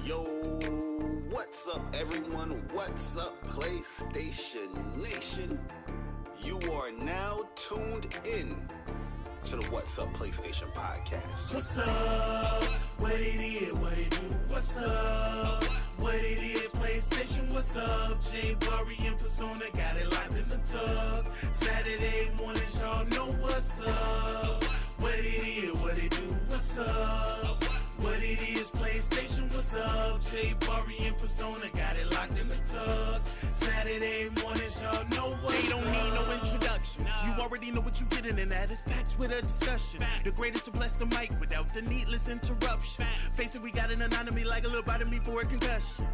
Yo, what's up everyone? What's up PlayStation Nation? You are now tuned in to the What's Up PlayStation podcast. What's up? What it is, what it do? What's up? What it is, PlayStation, what's up? J, Bari, and Persona got it locked in the tub. Saturday mornings, y'all know what's up. What it is, what it do? What's up? What it is, PlayStation, what's up? J, Bari, and Persona got it locked in the tub. Saturday mornings, y'all know what's up. They don't need no introduction. You already know what you getting, and that is facts with a discussion. The greatest to bless the mic without the needless interruption. Face it, we got an anatomy like a little bite of me for a concussion.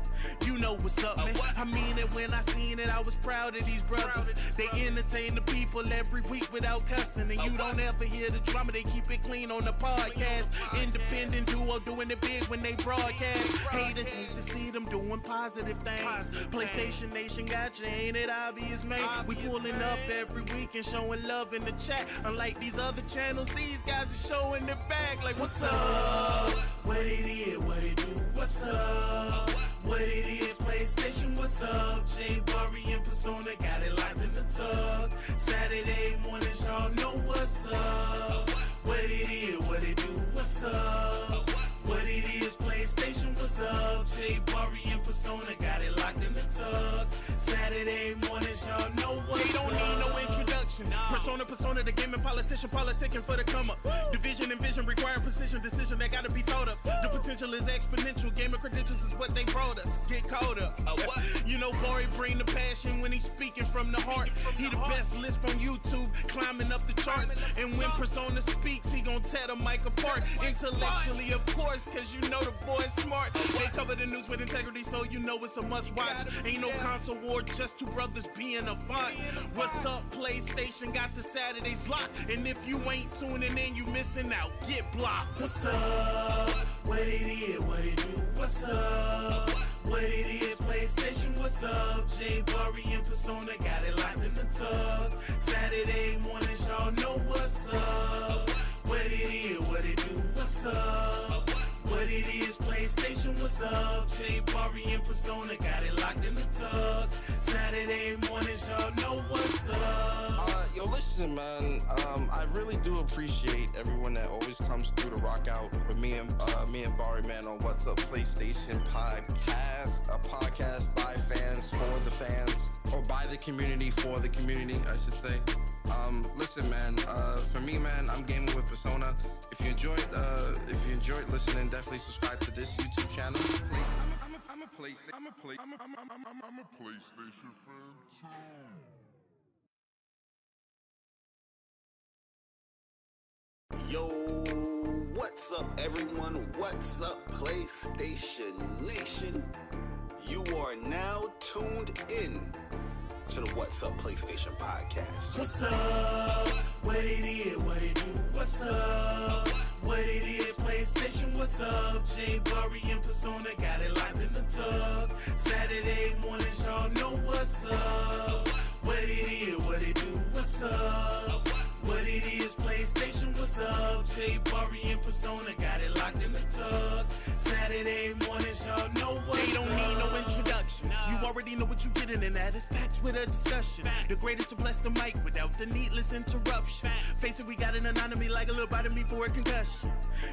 You know what's up, man. I mean it when I seen it. I was proud of these brothers. They entertain the people every week without cussing, and you don't ever hear the drama. They keep it clean on the podcast. Independent duo doing it big when they broadcast. Haters hate to see them doing positive things. PlayStation Nation got you, ain't it obvious, man? We pulling up every week and showing love in the chat. Unlike these other channels, these guys are showing their back. Like, what's up? What it is, what it do? What's up? What it is, PlayStation, what's up? J, Bari, and Persona got it locked in the tub. Saturday mornings, y'all know what's up. What it is, what it do? What's up? What it is, PlayStation, what's up? J, Bari, and Persona got it locked in the tub. Saturday mornings, y'all know what's up. They don't need no introduction. Persona, the gaming politician, politicking for the come up. Division and vision require precision, decision that gotta be thought of. The potential is exponential. Gamer credentials is what they brought us. Get caught up. You know, Bari bring the passion when he's speaking from the heart. He the best lisp on YouTube, climbing up the charts. And when Persona speaks, he gon' tear the mic apart. Intellectually, of course, cause you know the boy's smart. They cover the news with integrity, so you know it's a must watch. Ain't no console war, just two brothers being a font. What's up, PlayStation got the Saturdays locked. And if you ain't tuning in, you missing out. Get blocked. What's up? What it is, what it do? What's up? What it is, PlayStation, what's up? J, Bari, and Persona got it locked in the tub. Saturday mornings, y'all know what's up. What it is, what it do? What's up? What it is, PlayStation, what's up? J, Bari, and Persona got it locked in the tub. Saturday mornings, y'all know what's up. Yo, listen, man. I really do appreciate everyone that always comes through to rock out with me and Bari, man, on What's Up PlayStation podcast. A podcast by fans for the fans, or by the community for the community, I should say. Listen, man. For me, man, I'm gaming with Persona. If you enjoyed listening, definitely subscribe to this YouTube channel. I'm a PlayStation fan too. Yo, what's up everyone? What's up PlayStation Nation? You are now tuned in to the What's Up PlayStation podcast. What's up? What it is, what it do? What's up? What it is, PlayStation, what's up? J, Bari, and Persona got it locked in the tub. Saturday mornings, y'all know what's up. What it is, what it do? What's up? What it is, PlayStation, what's up? J, Bari, and Persona got it locked in the tub. Saturday mornings, y'all know what's up. They don't need no introduction. You already know what you getting, and that is facts with a discussion. The greatest to bless the mic without the needless interruption. Face it, we got an anatomy like a little bite of me for a concussion.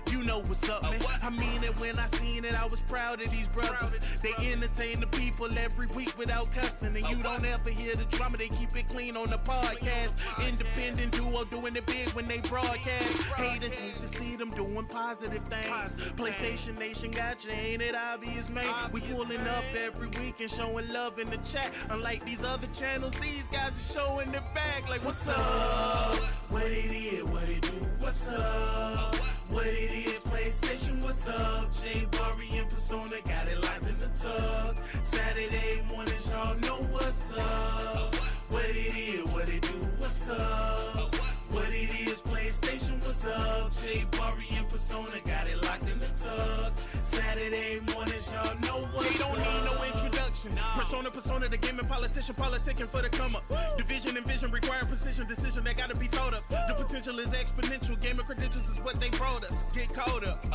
You know what's up, man. I mean it when I seen it. I was proud of these brothers. They entertain the people every week without cussing, and you don't ever hear the drama. They keep it clean on the podcast. Independent duo doing it big when they broadcast. Haters hate to see them doing positive things. PlayStation Nation got you, ain't it obvious, man? We pulling up every week and showing love in the chat. Unlike these other channels, these guys are showing their back. Like, what's up? What it is, what it do? What's up? What it is, PlayStation, what's up? J, Bari, and Persona got it locked in the tub. Saturday mornings, y'all know what's up. What it is, what it do? What's up? What it is, PlayStation, what's up? J, Bari, and Persona got it locked in the tub. Saturday mornings, y'all know what's up. They don't need no introduction. Persona, the gaming politician, politicking for the come up. Division and vision require precision, decision that gotta be thought of. The potential is exponential, gamer credentials is what they brought us. Get caught up.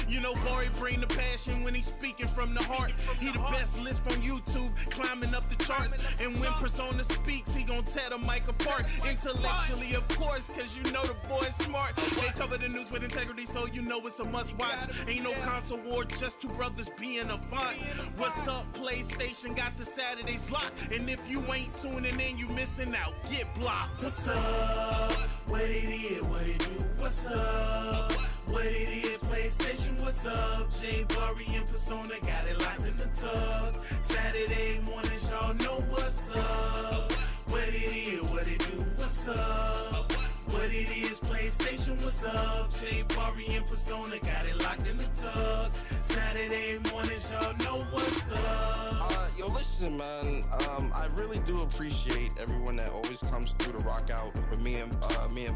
You know, Bari bring the passion when he's speaking from the heart. He the best lisp on YouTube, climbing up the charts. And when Persona speaks, he gon' tear the mic apart. Intellectually, of course, cause you know the boy's smart. They cover the news with integrity, so you know it's a must watch. Ain't no console war, just two brothers being avant. What's up, PlayStation got the Saturdays locked. And if you ain't tuning in, you missing out. Get blocked. What's up? What it is, what it do? What's up? What it is, PlayStation, what's up? J Bari and Persona got it locked in the tug. Saturday mornings, y'all know what's up. What it is, what it do? What's up? What it is, PlayStation, what's up? J Bari and Persona got it locked in the tug. Saturday mornings, y'all know what's up. Yo, listen, man. I really do appreciate everyone that always comes through to rock out with me and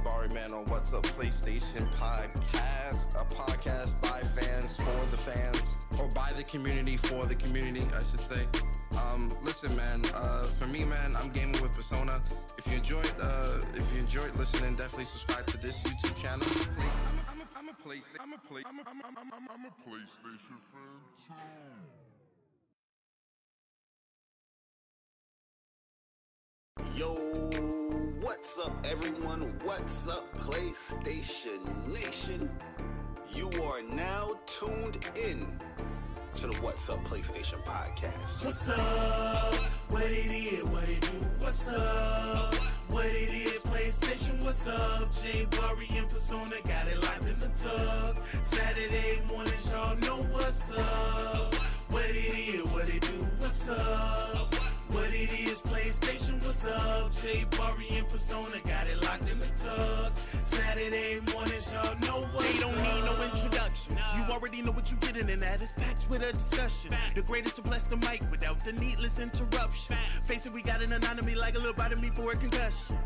Bari, man, on What's Up PlayStation Podcast, a podcast by fans for the fans, or by the community for the community, I should say. Listen, man. For me, man, I'm gaming with Persona. If you enjoyed listening, definitely subscribe to this YouTube channel. I'm a PlayStation fan too. Yo, what's up, everyone? What's up, PlayStation Nation? You are now tuned in to the What's Up PlayStation Podcast. What's up? What it is, what it do? What's up? What it is, PlayStation, what's up? J Bari and Persona got it locked in the tug. Saturday mornings, y'all know what's up. What it is, what it do? What's up? What it is, PlayStation, what's up? J Bari and Persona got it locked in the tug. Saturday mornings, y'all know what's up. They don't need no introduction. You already know what you're getting, and that is facts with a discussion. The greatest to bless the mic without the needless interruption. Face it, we got an anatomy like a little bite of me for a concussion.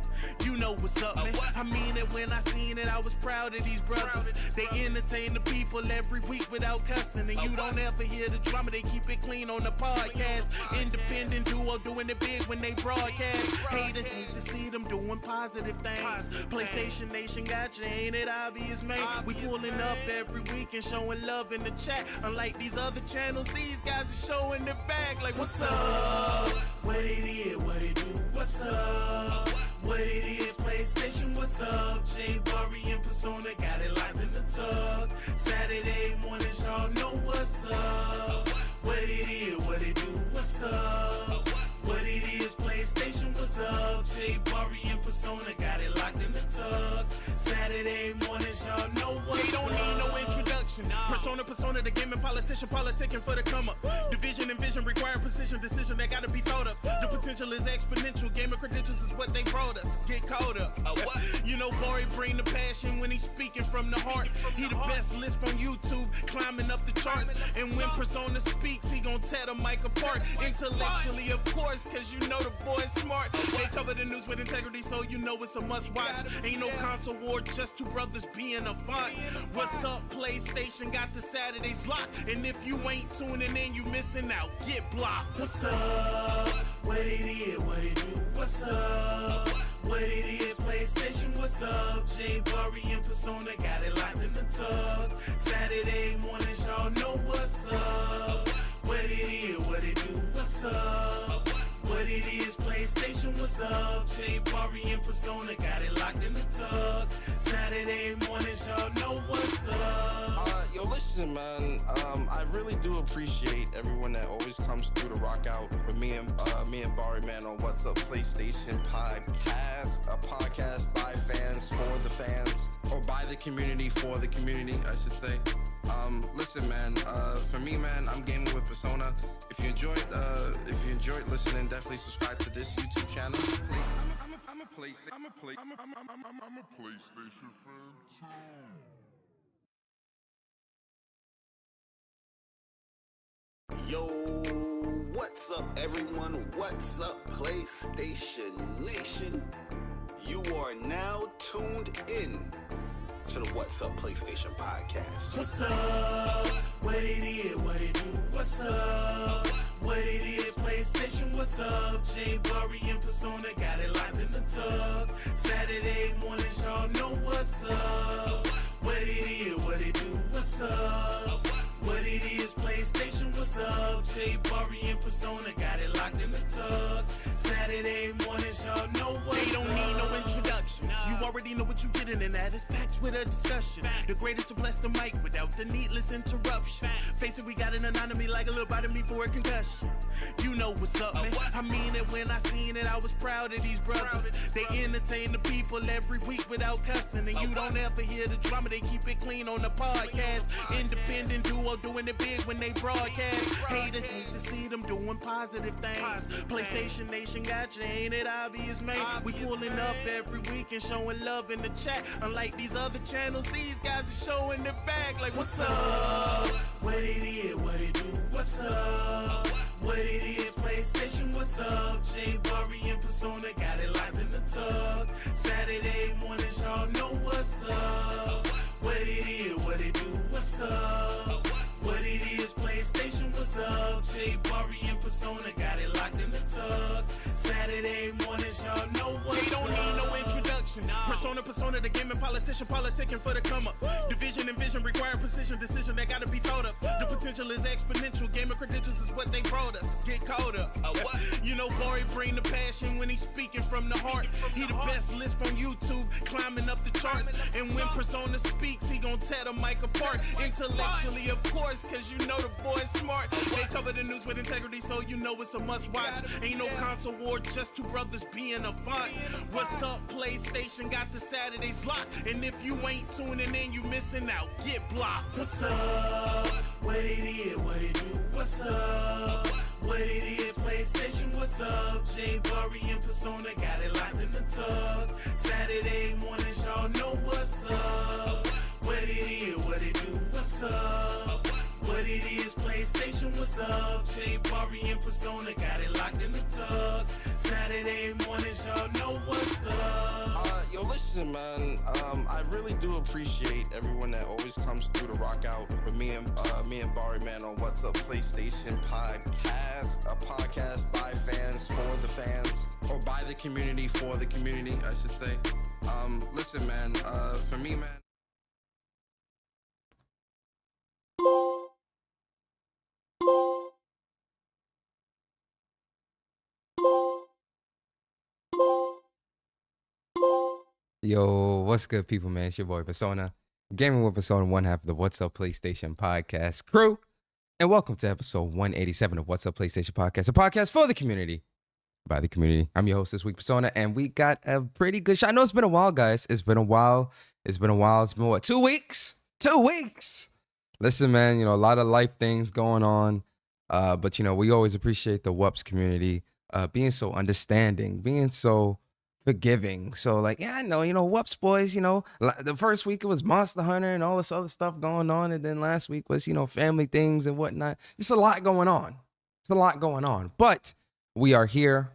You know what's up, man. I mean it when I seen it, I was proud of these brothers. They entertain the people every week without cussing. And you don't ever hear the drama, they keep it clean on the podcast. Independent duo doing it big when they broadcast. Haters hate to see them doing positive things. PlayStation Nation got you, ain't it obvious, man? We pulling up every week and showing love in the chat. Unlike these other channels, these guys are showing their bag like, what's up? What it is, what it do? What's up? What it is, PlayStation, what's up? J Bari and Persona got it locked in the tug. Saturday mornings, y'all know what's up. What it is, what it do? What's up? What it is, PlayStation, what's up? J Bari and Persona got it locked in the tug. Saturday mornings, y'all know what's up. They don't need no introduction. Persona, the gaming politician, politicking for the come up. Division and vision require precision, decision that gotta be thought of. The potential is exponential, gamer credentials is what they brought us. Get caught up. You know, Bari bring the passion when he's speaking from the heart. He the best lisp on YouTube, climbing up the charts. And when Persona speaks, he gon' tear the mic apart. Intellectually, of course, cause you know the boy's smart. They cover the news with integrity, so you know it's a must watch. Ain't no console war, just two brothers being avant. What's up, PlayStation got the Saturdays locked. And if you ain't tuning in, you missing out. Get blocked. What's up? What it is, what it do? What's up? What it is, PlayStation, what's up? J Bari and Persona got it locked in the tug. Saturday mornings, y'all know what's up. What it is, what it do? What's up? What it is, PlayStation, what's up? J Bari and Persona got it locked in the tug. Saturday mornings, y'all know what's up. Yo, listen, man. I really do appreciate everyone that always comes through to rock out with me and Bari, man, on What's Up PlayStation Podcast, a podcast by fans for the fans, or by the community for the community, I should say. Listen, man. For me, man, I'm gaming with Persona. If you enjoyed listening, definitely subscribe to this YouTube channel. I'm a PlayStation fan too. Yo, what's up, everyone? What's up, PlayStation Nation? You are now tuned in to the What's Up PlayStation Podcast. What's up? What it is, what it do? What's up? What it is, PlayStation, Station, what's up? J Bari and Persona got it locked in the tub. Saturday mornings, y'all know what's up. What it is, what it do, what's up? What it is, PlayStation, what's up? J Bari and Persona got it locked in the tub. Saturday mornings, y'all know what's up. They don't need no introduction. You already know what you're getting, and that is facts with a discussion. The greatest to bless the mic without the needless interruptions. Face it, we got an anatomy like a little bite of me for a concussion. You know what's up, man. I mean it when I seen it. I was proud of these brothers. They entertain the people every week without cussing. And you don't ever hear the drama. They keep it clean on the podcast. Independent duo doing it big when they broadcast. Haters hate to see them doing positive things. PlayStation Nation got you, ain't it obvious, man? We pulling up every week and showing love in the chat. Unlike these other channels, these guys are showing their bag like, what's up? What it is, what it do, what's up? What it is, PlayStation, what's up? J Bari and Persona got it locked in the tub. Saturday mornings, y'all know what's up. What it is, what it do, what's up? What it is, PlayStation, what's up? J Bari and Persona got it locked in the tub. Saturday mornings, y'all know what's up. They don't need no introduction. Persona, the gaming politician, politicking for the come up. Division and vision require precision, decision that gotta be thought of. The potential is exponential. Gamer credentials is what they brought us. Get caught up. You know, Bari bring the passion when he's speaking from the heart. He the best lisp on YouTube, climbing up the charts. And when Persona speaks, he gon' tear the mic apart. Intellectually, of course, cause you know the boy's smart. They cover the news with integrity, so you know it's a must watch. Ain't no console war, just two brothers being a font. What's up, PlayStation? Got the Saturdays locked. And if you ain't tuning in, you missing out. Get blocked. What's up? What it is, what it do, what's up? What it is, PlayStation, what's up? J Bari and Persona got it locked in the tub. Saturday mornings, y'all know what's up. What it is, what it do, what's up? What it is, PlayStation, what's up? J Bari and Persona got it locked in the tub. Saturday mornings, y'all know what's up. Yo, listen, man. I really do appreciate everyone that always comes through to rock out with me and Bari, man, on What's Up PlayStation Podcast, a podcast by fans for the fans, or by the community for the community, I should say. Listen, man. For me, man. Yo, what's good, people, man? It's your boy Persona, gaming with Persona, one half of the What's Up PlayStation podcast crew, and welcome to episode 187 of What's Up PlayStation podcast, a podcast for the community, by the community. I'm your host this week, Persona, and we got a pretty good shot. I know it's been a while, guys. It's been what, 2 weeks? 2 weeks. Listen, man, you know, a lot of life things going on, but you know, we always appreciate the WUPS community being so understanding, being so forgiving. So like, yeah, I know, you know, WUPS boys, you know, the first week it was Monster Hunter and all this other stuff going on. And then last week was, you know, family things and whatnot. Just a lot going on. It's a lot going on, but we are here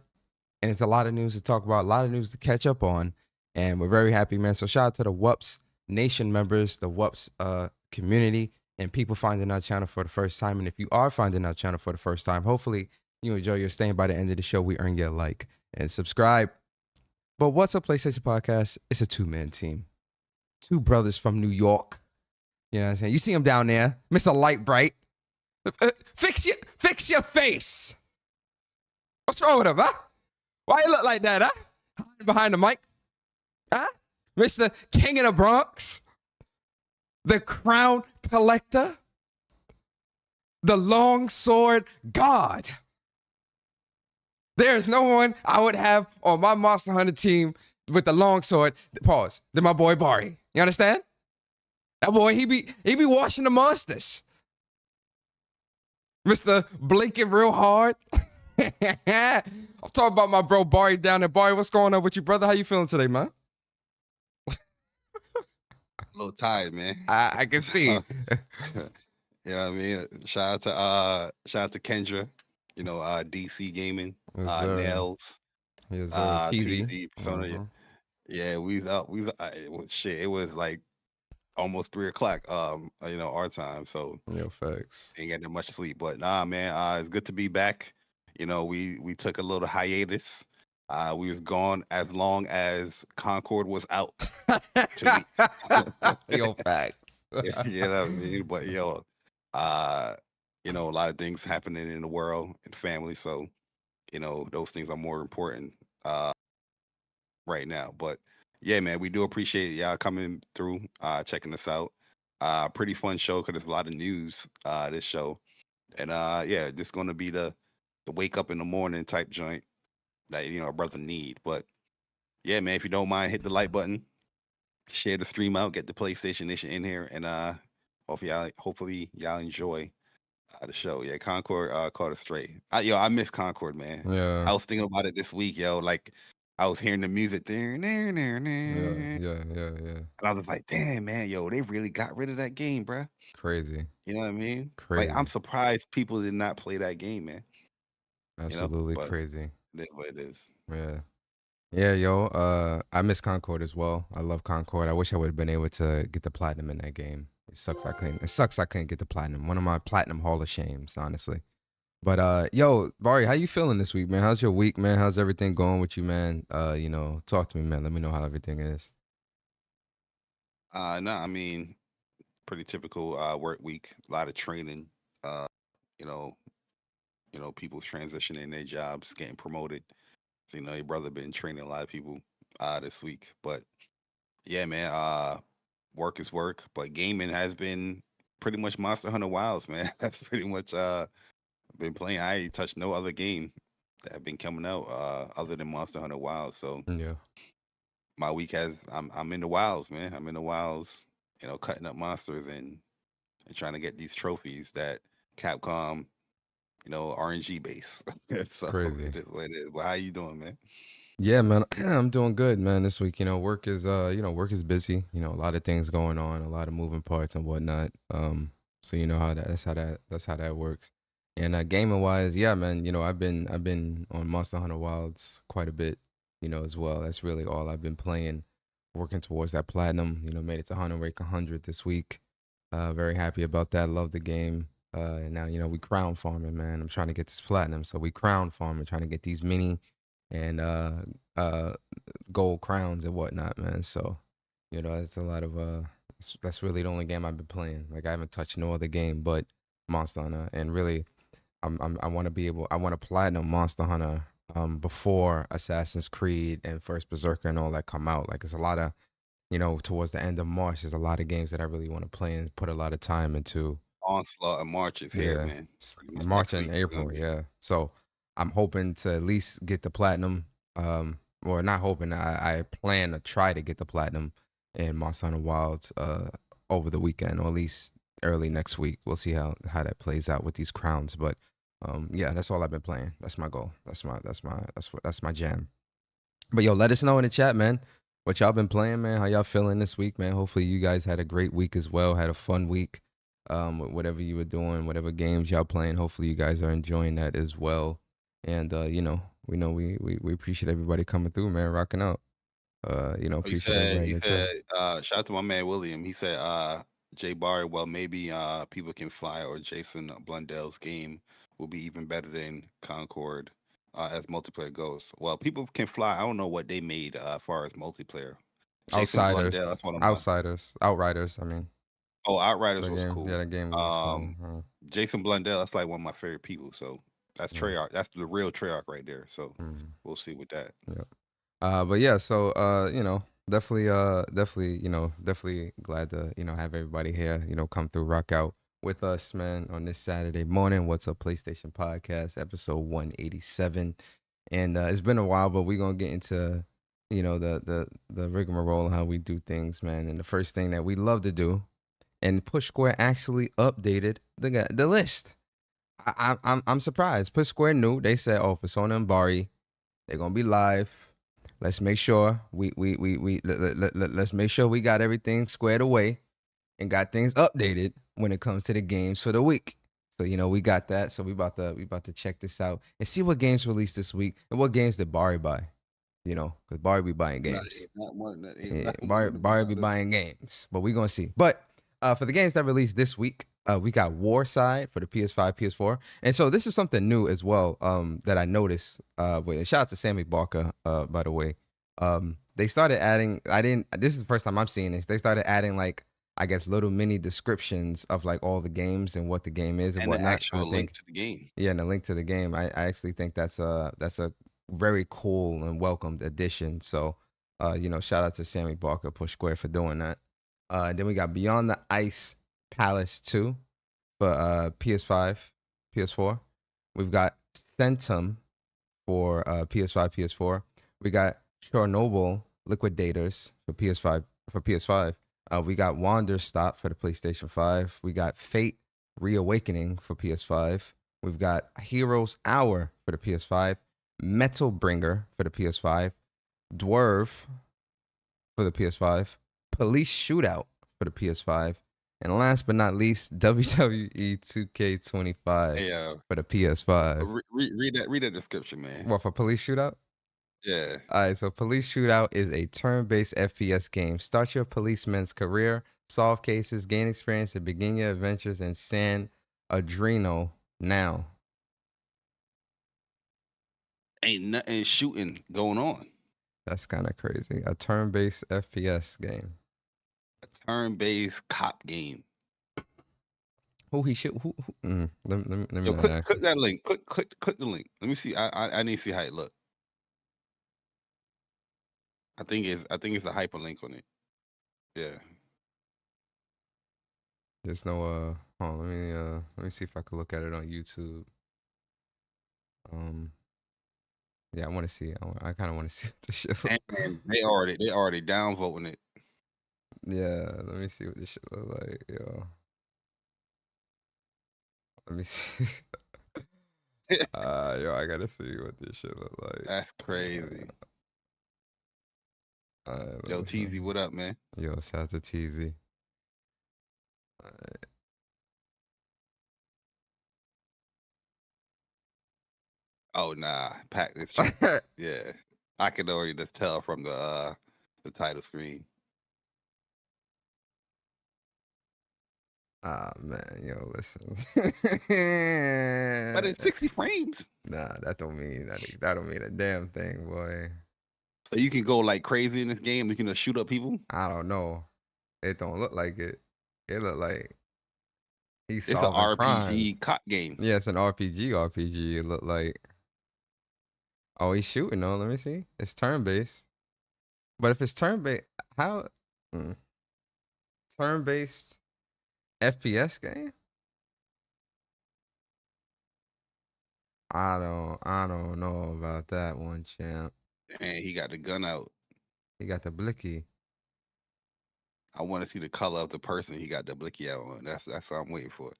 and it's a lot of news to talk about, a lot of news to catch up on. And we're very happy, man. So shout out to the WUPS Nation members, the WUPS community, and people finding our channel for the first time. And if you are finding our channel for the first time, hopefully you enjoy your staying by the end of the show. We earn your like and subscribe. But What's Up PlayStation Podcast? It's a two-man team. Two brothers from New York. You know what I'm saying? You see him down there, Mr. Light Bright. Fix your face. What's wrong with him, huh? Why you look like that, huh? Hiding behind the mic. Huh? Mr. King of the Bronx. The Crown Collector. The Long Sword God. There's no one I would have on my Monster Hunter team with the long sword. Pause. Then my boy Bari. You understand? That boy, he be washing the monsters. Mr. Blinking real hard. I'm talking about my bro Bari down there. Bari, what's going on with you, brother? How you feeling today, man? A little tired, man. I can see. You know what I mean? Shout out to Kendra. You know, DC Gaming, Nails, TV. Persona. Yeah, it was like almost 3:00, you know, our time. So facts. Ain't got that much sleep, but nah, man, it's good to be back. You know, we took a little hiatus. We was gone as long as Concord was out. 2 weeks. Yo, facts. You know what I mean? But uh, a lot of things happening in the world and family, so those things are more important right now. But yeah, man, we do appreciate y'all coming through, checking us out. Pretty fun show because there's a lot of news this show, and yeah, this gonna be the wake up in the morning type joint that a brother need. But yeah, man, if you don't mind, hit the like button, share the stream out, get the PlayStation Nation in here, and hopefully y'all enjoy the show. Yeah, Concord caught us straight. I miss Concord, man. Yeah. I was thinking about it this week, like I was hearing the music there, Yeah. and I was like, damn, man, they really got rid of that game, bruh. Crazy. You know what I mean? Crazy. Like, I'm surprised people did not play that game, man. Absolutely but crazy. It is what it is. Yeah. Yeah, yo, I miss Concord as well. I love Concord. I wish I would have been able to get the platinum in that game. It sucks I couldn't get the platinum. One of my platinum hall of shames, honestly. But yo, Bari, how you feeling this week, man? How's your week, man? How's everything going with you, man? Talk to me, man. Let me know how everything is. No, I mean, pretty typical work week. A lot of training. You know, people transitioning their jobs, getting promoted. So, your brother been training a lot of people this week. But yeah, man, work is work. But gaming has been pretty much Monster Hunter Wilds, man. That's pretty much been playing. I ain't touched no other game that have been coming out other than Monster Hunter Wilds. So Yeah. my week I'm in the wilds, man. I'm in the wilds, cutting up monsters and trying to get these trophies that Capcom, RNG base. So Crazy. it is what it is. But how you doing, man? Yeah, man, I'm doing good, man. This week, work is busy. A lot of things going on, a lot of moving parts and whatnot. So you know how that's how that works. And gaming wise, yeah, man, I've been on Monster Hunter Wilds quite a bit, as well. That's really all I've been playing, working towards that platinum. Made it to Hunter Rake 100 this week. Very happy about that. Love the game. And now we crown farming, man. I'm trying to get this platinum, so we crown farming, trying to get these mini and gold crowns and whatnot, man. So it's a lot of that's really the only game I've been playing. Like, I haven't touched no other game but Monster Hunter, and really I want to platinum Monster Hunter before Assassin's Creed and First Berserker and all that come out. Like, it's a lot of towards the end of March, there's a lot of games that I really want to play and put a lot of time into. Onslaught and March is here, man. March and April, yeah. So I'm hoping to at least get the platinum. Or not hoping. I plan to try to get the platinum in Monster Hunter Wilds over the weekend, or at least early next week. We'll see how that plays out with these crowns. But yeah, that's all I've been playing. That's my goal. That's my jam. But yo, let us know in the chat, man, what y'all been playing, man. How y'all feeling this week, man? Hopefully you guys had a great week as well. Had a fun week. With whatever you were doing, whatever games y'all playing. Hopefully you guys are enjoying that as well. And we appreciate everybody coming through, man, rocking out. Appreciate everybody in the chat. Shout out to my man William. He said, Jay Bari, well, maybe People Can Fly or Jason Blundell's game will be even better than Concord as multiplayer goes. Well, People Can Fly, I don't know what they made as far as multiplayer. Outsiders, Outriders, I mean. Oh, Outriders was cool. Yeah, the game was fun. Jason Blundell, that's like one of my favorite people. So that's Treyarch. That's the real Treyarch right there. So we'll see with that. Yeah. But yeah, so definitely glad to have everybody here, come through, rock out with us, man, on this Saturday morning. What's Up PlayStation Podcast, episode 187. And it's been a while, but we're gonna get into the rigmarole and how we do things, man. And the first thing that we love to do. And Push Square actually updated the list. I'm surprised. Push Square knew. They said, "Oh, Persona and Bari, they're gonna be live. Let's make sure let's make sure we got everything squared away and got things updated when it comes to the games for the week." So we got that. So we about to check this out and see what games released this week and what games did Bari buy. Because Bari be buying games. Bari be buying games, but we gonna see. But for the games that released this week, We got War Side for the PS5, PS4, and so this is something new as well. That I noticed. Shout out to Sammy Barker. By the way, they started adding. This is the first time I'm seeing this. They started adding like, I guess, little mini descriptions of like all the games and what the game is and And the whatnot. actual link to the game. Yeah, and the link to the game. I actually think that's a very cool and welcomed addition. So, shout out to Sammy Barker, Push Square, for doing that. Then we got Beyond the Ice Palace 2 for PS5, PS4. We've got Centum for PS5, PS4. We got Chernobyl Liquidators for PS5 we got Wander Stop for the PlayStation 5. We got Fate Reawakening for PS5. We've got Heroes Hour for the PS5. Metal Bringer for the PS5. Dwarf for the PS5. Police Shootout for the PS5. And last but not least, WWE 2K25 Hey, for the PS5. read that description, man. What, for Police Shootout? Yeah. All right, so Police Shootout is a turn-based FPS game. Start your policeman's career, solve cases, gain experience, and begin your adventures in San Adreno now. Ain't nothing shooting going on. That's kind of crazy. A turn-based FPS game. A turn-based cop game. Who he shoot? Who? Let me Yo, not ask. click that link. Click the link. Let me see. I need to see how it look. I think it's a hyperlink on it. Yeah. There's no hold on, let me see if I can look at it on YouTube. Yeah, I want to see. I kind of want to see what this shit look. And they already downvoting it. Yeah, let me see what this shit look like, yo. Let me see. Yo, I gotta see what this shit look like. That's crazy. Yo, TZ, TZ, what up, man? Yo, shout out to TZ. Alright. Oh nah, pack this. Yeah, I could already just tell from the title screen. Ah man, yo, listen. But it's 60 frames. Nah, that don't mean a damn thing, boy. So you can go like crazy in this game. You can just shoot up people. I don't know. It don't look like it. It look like he's It's an solving RPG crimes. cop game. Yeah, it's an RPG. It look like. Oh, he's shooting though. Let me see. It's turn-based. But if it's turn-based, how? Turn-based FPS game? I don't know about that one, champ. And he got the gun out. He got the blicky. I want to see the color of the person he got the blicky out on. That's what I'm waiting for.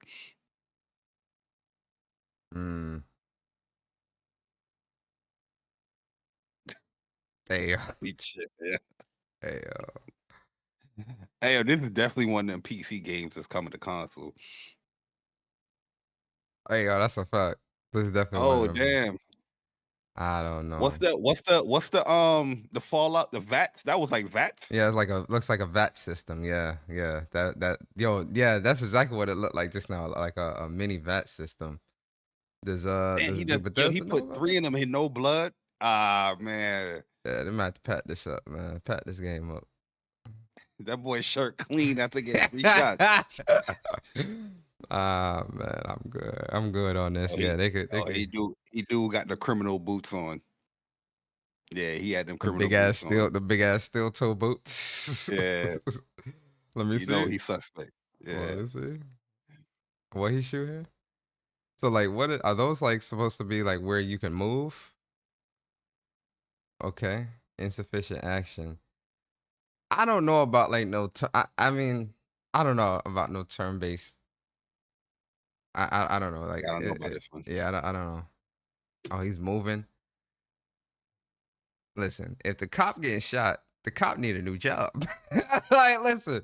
Hey, yo. Yeah. Hey, yo. Hey, yo, this is definitely one of them PC games that's coming to console. Hey, yo, that's a fact. This is definitely one of them. Damn. I don't know. What's the Fallout, the VATS? That was like VATS? Yeah, it's looks like a VAT system. Yeah. That's exactly what it looked like just now, like a mini VAT system. There's Man, he put 3 in them in no blood. Ah, man. Yeah, they might have to pat this up, man. Pat this game up. That boy's shirt clean after getting 3 shots. Ah, man, I'm good. I'm good on this. They could. He do got the criminal boots on. Yeah, he had them criminal boots on. The big ass steel toe boots. Yeah. Let me see. You know he's suspect. Yeah. Let me see. What he shoot here? So like, are those like supposed to be like where you can move? Okay, insufficient action. I don't know about like no. I mean, I don't know about no turn-based. I don't know. Like I don't know about this one. Yeah, I don't know. Oh, he's moving. Listen, if the cop getting shot, the cop need a new job. Like, listen,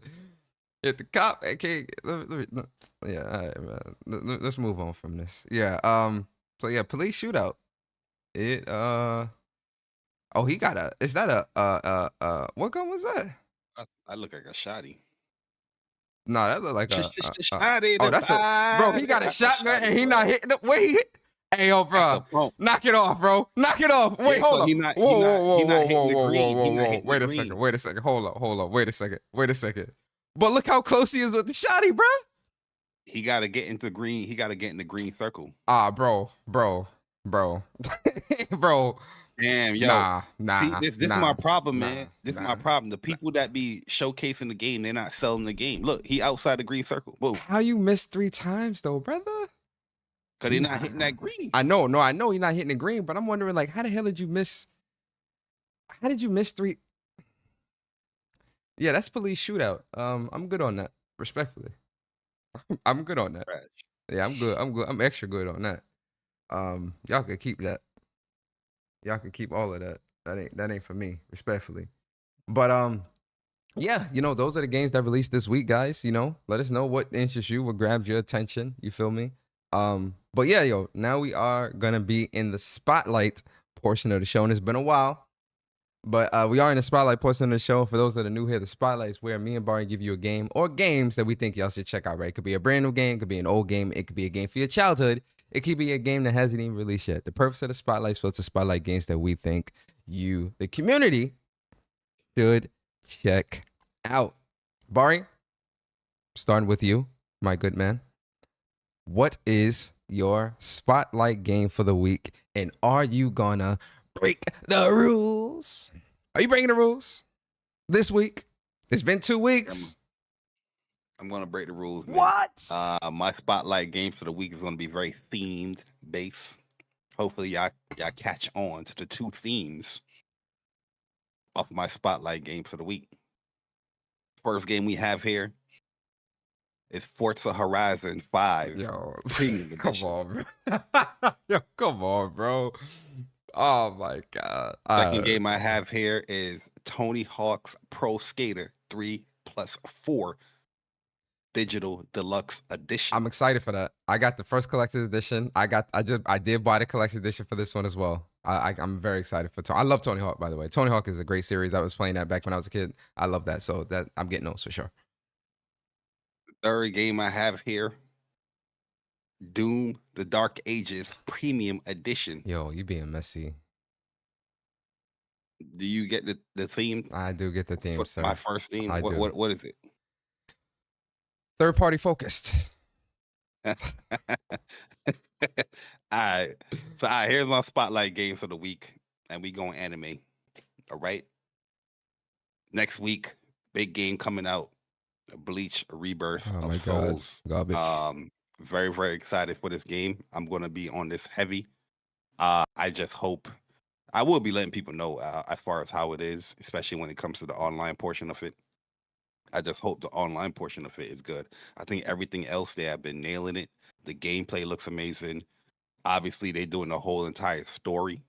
if the cop, okay, yeah, all right, man. Let's move on from this. Yeah. So yeah, police shootout. It Oh, he got a. Is that a what gun was that? I look like a shotty. Nah, that look like a. Shotty Oh, that's a bro. He got a shotgun and he not hitting it. Wait, he hit. Hey, yo, bro, knock it off, bro. Knock it off. Wait, hold on. Whoa. Wait a second. Hold up. Wait a second. But look how close he is with the shotty, bro. He gotta get into the green. He gotta get in the green circle. Bro. Damn, yo. Nah. See, this is my problem, man. This is my problem. The people that be showcasing the game, they're not selling the game. Look, he outside the green circle. Whoa. How you missed 3 times though, brother? Cause they're not hitting that green. I know he's not hitting the green, but I'm wondering, like, how the hell did you miss? How did you miss 3? Yeah, that's police shootout. I'm good on that. Respectfully, I'm good on that. Trash. Yeah, I'm good. I'm extra good on that. Y'all can keep that. Y'all can keep all of that. That ain't for me, respectfully. But yeah, those are the games that released this week, guys. Let us know what interests you, what grabs your attention. You feel me? But yeah, yo, now we are gonna be in the spotlight portion of the show, and it's been a while, but we are in the spotlight portion of the show. For those that are new here, the spotlight is where me and Bari give you a game or games that we think y'all should check out. Right? It could be a brand new game, it could be an old game, it could be a game for your childhood, it could be a game that hasn't even released yet. The purpose of the spotlight is for us to spotlight games that we think you, the community, should check out. Bari, starting with you, my good man. What is your spotlight game for the week, and are you gonna break the rules? Are you breaking the rules this week? It's been 2 weeks. I'm gonna break the rules, man. What? My spotlight game for the week is gonna be very themed based. Hopefully, y'all catch on to the 2 themes of my spotlight games for the week. First game we have here is Forza Horizon 5. Yo, Premium come Edition. on, bro. Yo, come on, bro. Oh my God. Second game I have here is Tony Hawk's Pro Skater 3+4 Digital Deluxe Edition. I'm excited for that. I got the first collector's edition. I did buy the collector's edition for this one as well. I'm very excited for Tony. I love Tony Hawk, by the way. Tony Hawk is a great series. I was playing that back when I was a kid. I love that. So that I'm getting those for sure. Third game I have here, Doom: The Dark Ages Premium Edition. Yo, you being messy. Do you get the theme? I do get the theme, sir. My first theme. I do. What is it? Third party focused. All right. So here's my spotlight games for the week, and we going anime. All right. Next week, big game coming out. Bleach Rebirth Oh my of Souls. God. Garbage. Very, very excited for this game. I'm gonna be on this heavy. I just hope I will be letting people know as far as how it is, especially when it comes to the online portion of it. I just hope the online portion of it is good. I think everything else they have been nailing it. The gameplay looks amazing. Obviously, they're doing the whole entire story.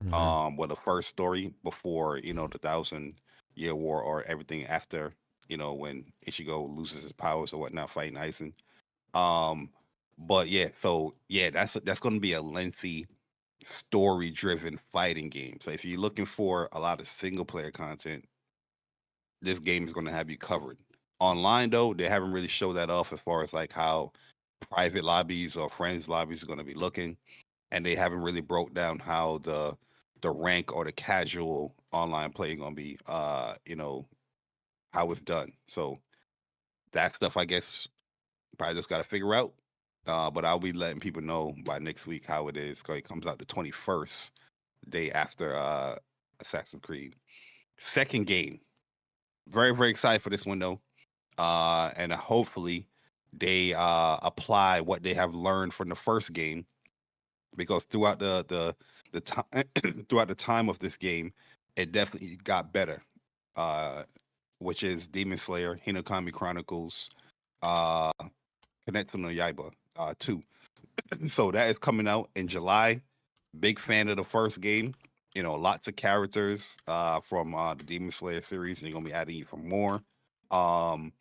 Mhm. Well, the first story before the 1,000-Year War, or everything after, when Ichigo loses his powers or whatnot, fighting Aizen. But yeah, so yeah, that's going to be a lengthy, story-driven fighting game. So if you're looking for a lot of single-player content, this game is going to have you covered. Online, though, they haven't really showed that off as far as like how private lobbies or friends lobbies are going to be looking, and they haven't really broke down how the rank or the casual online play going to be, how it's done. So that stuff, I guess, probably just got to figure out. But I'll be letting people know by next week how it is, because it comes out the 21st, day after Assassin's Creed. Second game. Very, very excited for this one, though. And hopefully they apply what they have learned from the first game, because throughout the time throughout the time of this game, it definitely got better. Which is Demon Slayer, Hinokami Chronicles, Kimetsu no Yaiba 2. So that is coming out in July. Big fan of the first game. Lots of characters from the Demon Slayer series, and you're gonna be adding even more. And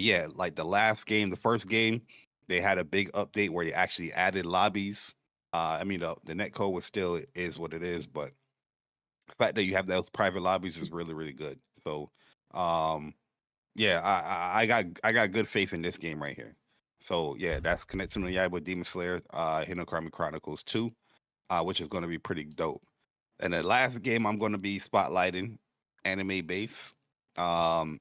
yeah, like the last game, the first game, they had a big update where they actually added lobbies. I mean, the netcode was still is what it is, but the fact that you have those private lobbies is really, really good. So yeah, I got good faith in this game right here. So yeah, that's Kimetsu no Yaiba Demon Slayer, Hinokami Chronicles 2, which is going to be pretty dope. And the last game I'm going to be spotlighting, anime base. Um,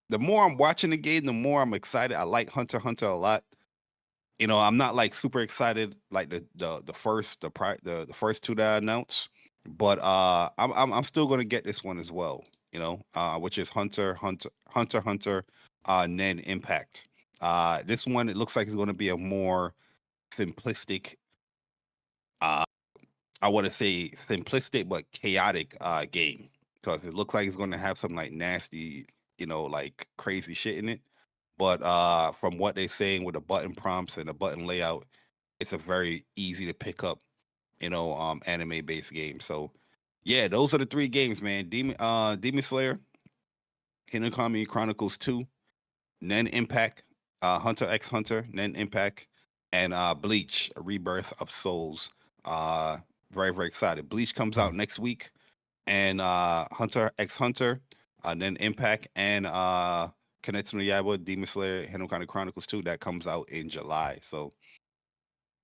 the more I'm watching the game, the more I'm excited. I like Hunter x Hunter a lot. You know, I'm not like super excited like the first two that I announced, but I'm still going to get this one as well. You know, which is Hunter x Hunter, Nen Impact. This one it looks like it's going to be a more simplistic, uh, I want to say simplistic but chaotic game because it looks like it's going to have some like nasty, you know, like crazy shit in it. But from what they're saying with the button prompts and the button layout, it's a very easy to pick up, you know, anime based game. So yeah, those are the three games, man. Demon Slayer, Hinokami Chronicles 2, Nen Impact, Hunter x Hunter, Nen Impact, and Bleach, A Rebirth of Souls. Uh very, very excited. Bleach comes out next week, and Hunter x Hunter, Nen Impact, and Kimetsu no Yaiba, Demon Slayer, Hinokami Chronicles 2 that comes out in July. So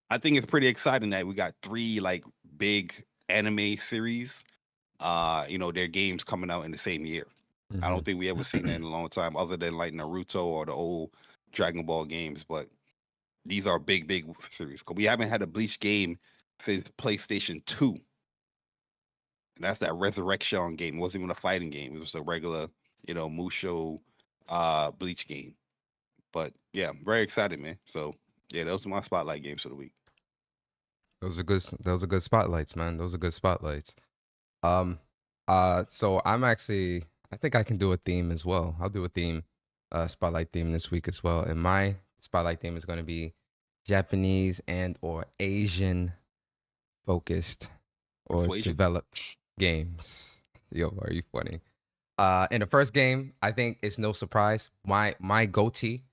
I think it's pretty exciting that we got three like big anime series. You know, their games coming out in the same year. I don't think we ever seen that in a long time, other than like Naruto or the old Dragon Ball games. But these are big, big series. 'Cause we haven't had a Bleach game since PlayStation 2. And that's that Resurrection game. It wasn't even a fighting game. It was a regular, you know, Musho Bleach game. But yeah, I'm very excited, man. So yeah, those are my spotlight games for the week. Those are good. Those are good spotlights, man. Those are good spotlights. So I'm actually. I think I can do a theme as well. I'll do a theme, spotlight theme this week as well. And my spotlight theme is going to be Japanese and or Asian focused or Persuasion? developed games. Yo, are you funny? In the first game, I think it's no surprise. My goatee,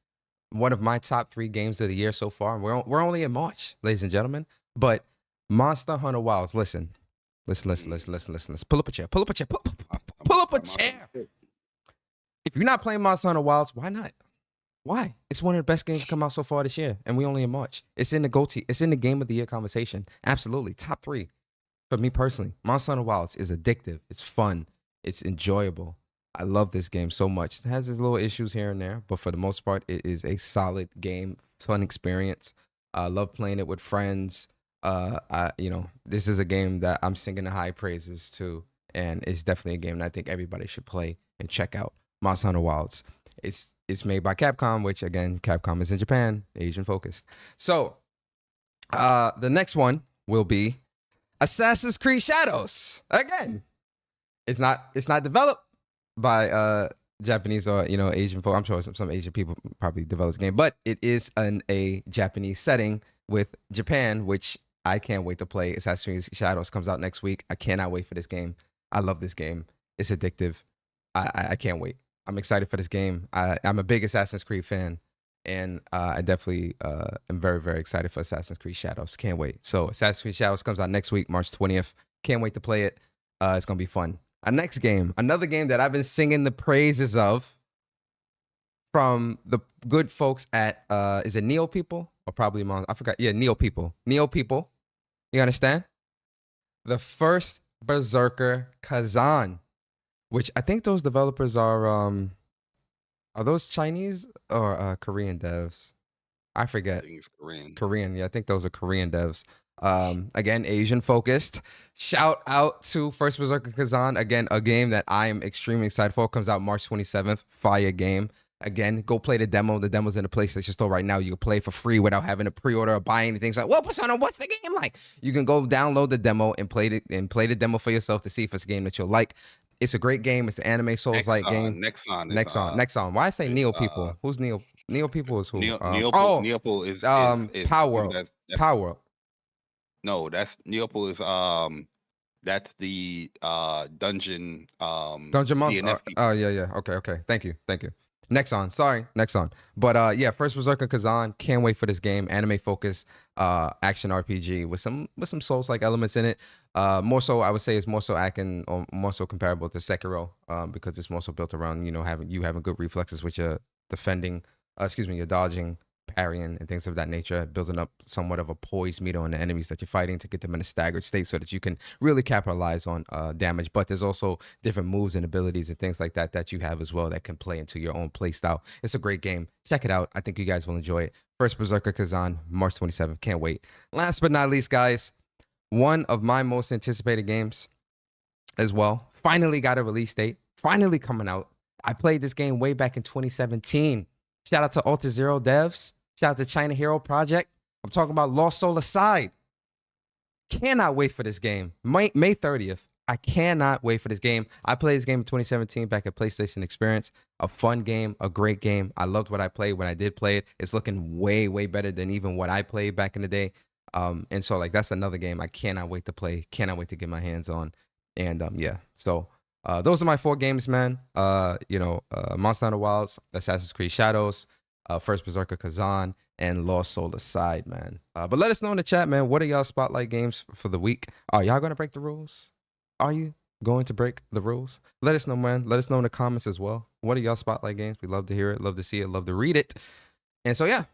one of my top 3 games of the year so far. We're only in March, ladies and gentlemen. But Monster Hunter Wilds. Listen. Pull up a chair. Pull up a chair. Pull up a chair. If you're not playing Monster Hunter Wilds, why not? Why? It's one of the best games to come out so far this year, and we only in March. It's in the goatee. It's in the game of the year conversation. Absolutely, top 3 for me personally. Monster Hunter Wilds is addictive. It's fun. It's enjoyable. I love this game so much. It has its little issues here and there, but for the most part, it is a solid game, fun experience. I love playing it with friends. This is a game that I'm singing the high praises to, and it's definitely a game that I think everybody should play and check out. Monster Hunter Wilds. It's made by Capcom, which again, Capcom is in Japan, Asian focused. So, the next one will be Assassin's Creed Shadows. Again, it's not developed by Japanese or Asian folk. I'm sure some Asian people probably developed the game, but it is a Japanese setting with Japan, which I can't wait to play. Assassin's Creed Shadows comes out next week. I cannot wait for this game. I love this game. It's addictive. I can't wait. I'm excited for this game. I'm a big Assassin's Creed fan, and I definitely am very, very excited for Assassin's Creed Shadows. Can't wait. So Assassin's Creed Shadows comes out next week, March 20th. Can't wait to play it. It's going to be fun. Next game, another game that I've been singing the praises of from the good folks at, is it Neill people? Or probably, I forgot. Yeah, Neill people. Neill people. You understand? The first Berserker Kazan, which I think those developers are those Chinese or Korean devs? I forget. I think it's Korean. Korean, yeah, I think those are Korean devs. Again, Asian focused. Shout out to First Berserker Kazan. Again, a game that I am extremely excited for. Comes out March 27th. Fire game. Again, go play the demo. The demo's in the PlayStation Store right now. You can play for free without having to pre-order or buy anything. It's like, well, Persona, what's the game like? You can go download the demo and play the demo for yourself to see if it's a game that you'll like. It's a great game. It's an anime Souls-like game. Nexon. Why I say Neo people? Who's Neo? Neo people is who? Neopol is Power World. Power World. No, that's Neopol is that's the dungeon Dungeon Monster. DNF Oh yeah. Okay. Thank you. Nexon, sorry, Nexon. But yeah, first Berserker Kazan. Can't wait for this game. Anime focused action RPG with some Souls-like elements in it. More so, I would say it's more so acting or more so comparable to Sekiro, because it's more so built around having good reflexes with your defending, your dodging, parrying, and things of that nature, building up somewhat of a poised meter on the enemies that you're fighting to get them in a staggered state so that you can really capitalize on damage. But there's also different moves and abilities and things like that you have as well that can play into your own play style. It's a great game. Check it out. I think you guys will enjoy it. First Berserker Kazan, March 27th. Can't wait. Last but not least, guys, one of my most anticipated games as well. Finally got a release date. Finally coming out. I played this game way back in 2017. Shout out to Alter Zero devs. Shout out to China Hero Project. I'm talking about Lost Soul Aside. Cannot wait for this game. May 30th. I cannot wait for this game. I played this game in 2017 back at PlayStation Experience. A fun game, a great game. I loved what I played when I did play it. It's looking way, way better than even what I played back in the day. And so, like, that's another game I cannot wait to play. Cannot wait to get my hands on. And yeah, so those are my 4 games, man. Monster Hunter Wilds, Assassin's Creed Shadows, First Berserker Kazan, and Lost Soul Aside, man. But let us know in the chat, man. What are y'all spotlight games for the week? Are y'all going to break the rules? Are you going to break the rules? Let us know, man. Let us know in the comments as well. What are y'all spotlight games? We love to hear it, love to see it, love to read it. And so, yeah,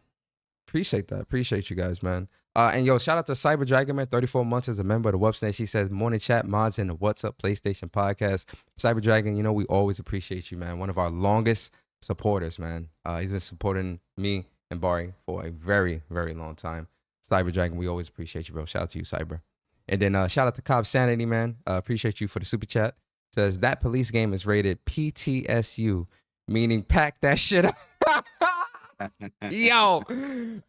appreciate that. Appreciate you guys, man. And yo, shout out to Cyber Dragon, man. 34 months as a member of the WUPS Nation. She says, morning chat mods and the What's Up PlayStation podcast. Cyber Dragon, we always appreciate you, man. One of our longest supporters, man. He's been supporting me and Bari for a very, very long time. Cyber Dragon, we always appreciate you, bro. Shout out to you, Cyber. And then shout out to Cobb Sanity, man. Appreciate you for the super chat. Says that police game is rated PTSU, meaning pack that shit up. Yo,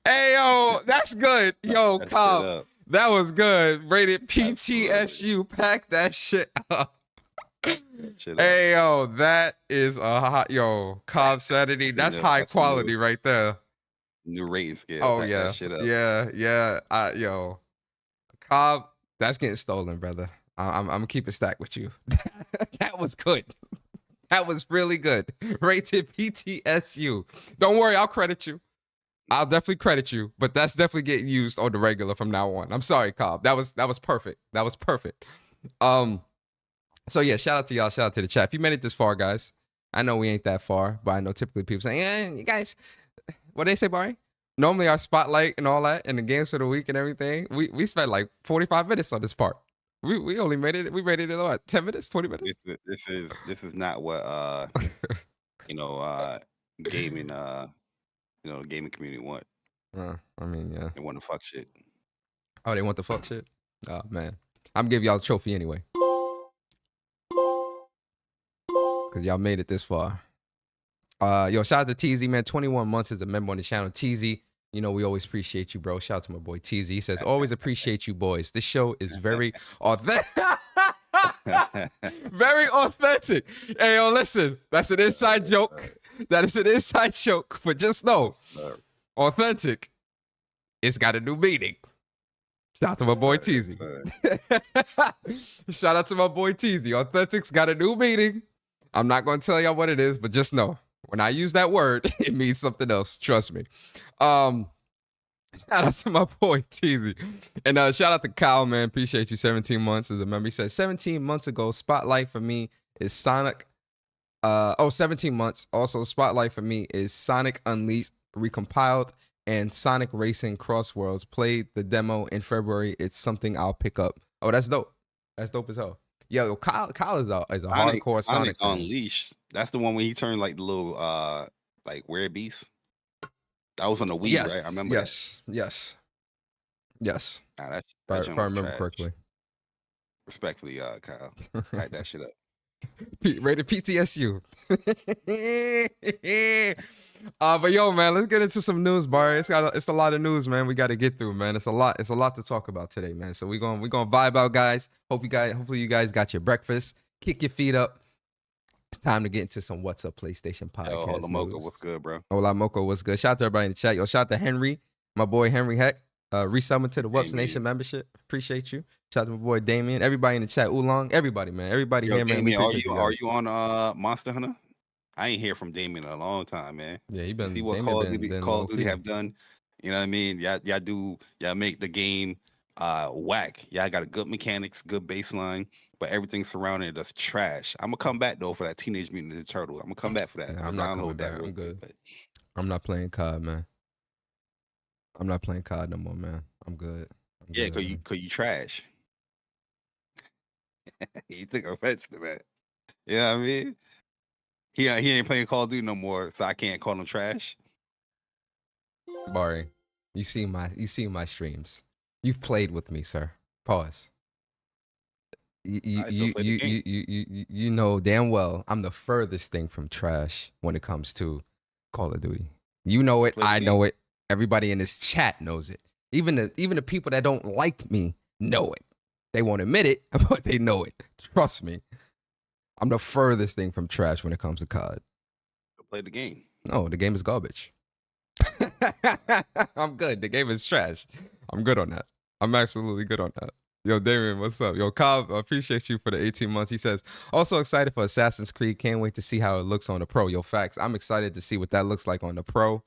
hey, yo, that's good. Yo, Cobb, that was good. Rated PTSU, pack that shit up. Hey, yo, that is a hot, Cobb Sanity. That's high quality right there. New rating scale. Oh, yeah. Yeah. Yo, Cobb, that's getting stolen, brother. I'm gonna keep it stacked with you. That was good. That was really good. Rated PTSU. Don't worry, I'll credit you. I'll definitely credit you, but that's definitely getting used on the regular from now on. I'm sorry, Cobb. That was perfect. That was perfect. So yeah, shout out to y'all. Shout out to the chat. If you made it this far, guys, I know we ain't that far, but I know typically people say, yeah, you guys, what they say, Bari? Normally our spotlight and all that and the games for the week and everything, we spent like 45 minutes on this part. We only made it. We made it in what, 10 minutes, 20 minutes. This is not what gaming gaming community want. I mean, yeah. They want to fuck shit. Oh, they want the fuck shit. Oh man, I'm gonna give y'all a trophy anyway, cause y'all made it this far. Yo, shout out to TZ, man. 21 months as a member on the channel. TZ, we always appreciate you, bro. Shout out to my boy TZ. He says, always appreciate you, boys. This show is very authentic. Very authentic. Hey, yo, listen, that's an inside joke. That is an inside joke, but just know, authentic, it's got a new meaning. Shout out to my boy TZ. Shout out to my boy TZ. Authentic's got a new meaning. I'm not going to tell y'all what it is, but just know, when I use that word, it means something else. Trust me. Shout out to my boy TZ. And shout out to Kyle, man. Appreciate you. 17 months as a member. He says 17 months ago, spotlight for me is Sonic. 17 months. Also, spotlight for me is Sonic Unleashed Recompiled and Sonic Racing Cross Worlds. Played the demo in February. It's something I'll pick up. Oh, that's dope. That's dope as hell. Yo, Kyle is a hardcore Sonic Unleashed. That's the one when he turned like the little like weird beast. That was on the Wii, yes. right? I remember. Yes. Nah, that if I remember correctly. Respectfully, Kyle, write that shit up. Rated PTSU. But yo, man, let's get into some news, Bari. It's a lot of news, man. We got to get through, man. It's a lot to talk about today, man. So we're gonna vibe out, guys. Hopefully you guys got your breakfast. Kick your feet up. It's time to get into some What's Up PlayStation podcast. Yo, Hola Mocha, what's good, bro? Hola Mocha, what's good? Shout out to everybody in the chat. Yo, shout out to Henry, my boy Henry Heck. Resummon to the WUPS Nation membership. Appreciate you. Shout out to my boy Damien. Everybody in the chat. Oolong. Everybody, man. Everybody Yo, here, man. Damien, are you on Monster Hunter? I ain't hear from Damien in a long time, man. Yeah, You see what Call of Duty have done? You know what I mean? Y'all make the game whack. Y'all got a good mechanics, good baseline, but everything surrounding it is trash. I'm gonna come back though for that Teenage Mutant Ninja Turtle. I'm gonna come back for that. Nah, I'll I'm not coming download that back. real I'm quick. good. But I'm not playing COD, man. I'm not playing COD no more, man. I'm good. yeah, cause you trash. He took offense to that. You know what I mean? He ain't playing Call of Duty no more, so I can't call him trash. Bari, you see my streams. You've played with me, sir. Pause. You know damn well I'm the furthest thing from trash when it comes to Call of Duty. You know it, I know it. Everybody in this chat knows it. Even the people that don't like me know it. They won't admit it, but they know it. Trust me. I'm the furthest thing from trash when it comes to COD. Play the game. No, the game is garbage. I'm good. The game is trash. I'm good on that. I'm absolutely good on that. Yo, Damien, what's up? Yo, Cobb, I appreciate you for the 18 months. He says, also excited for Assassin's Creed. Can't wait to see how it looks on the Pro. Yo, facts. I'm excited to see what that looks like on the Pro.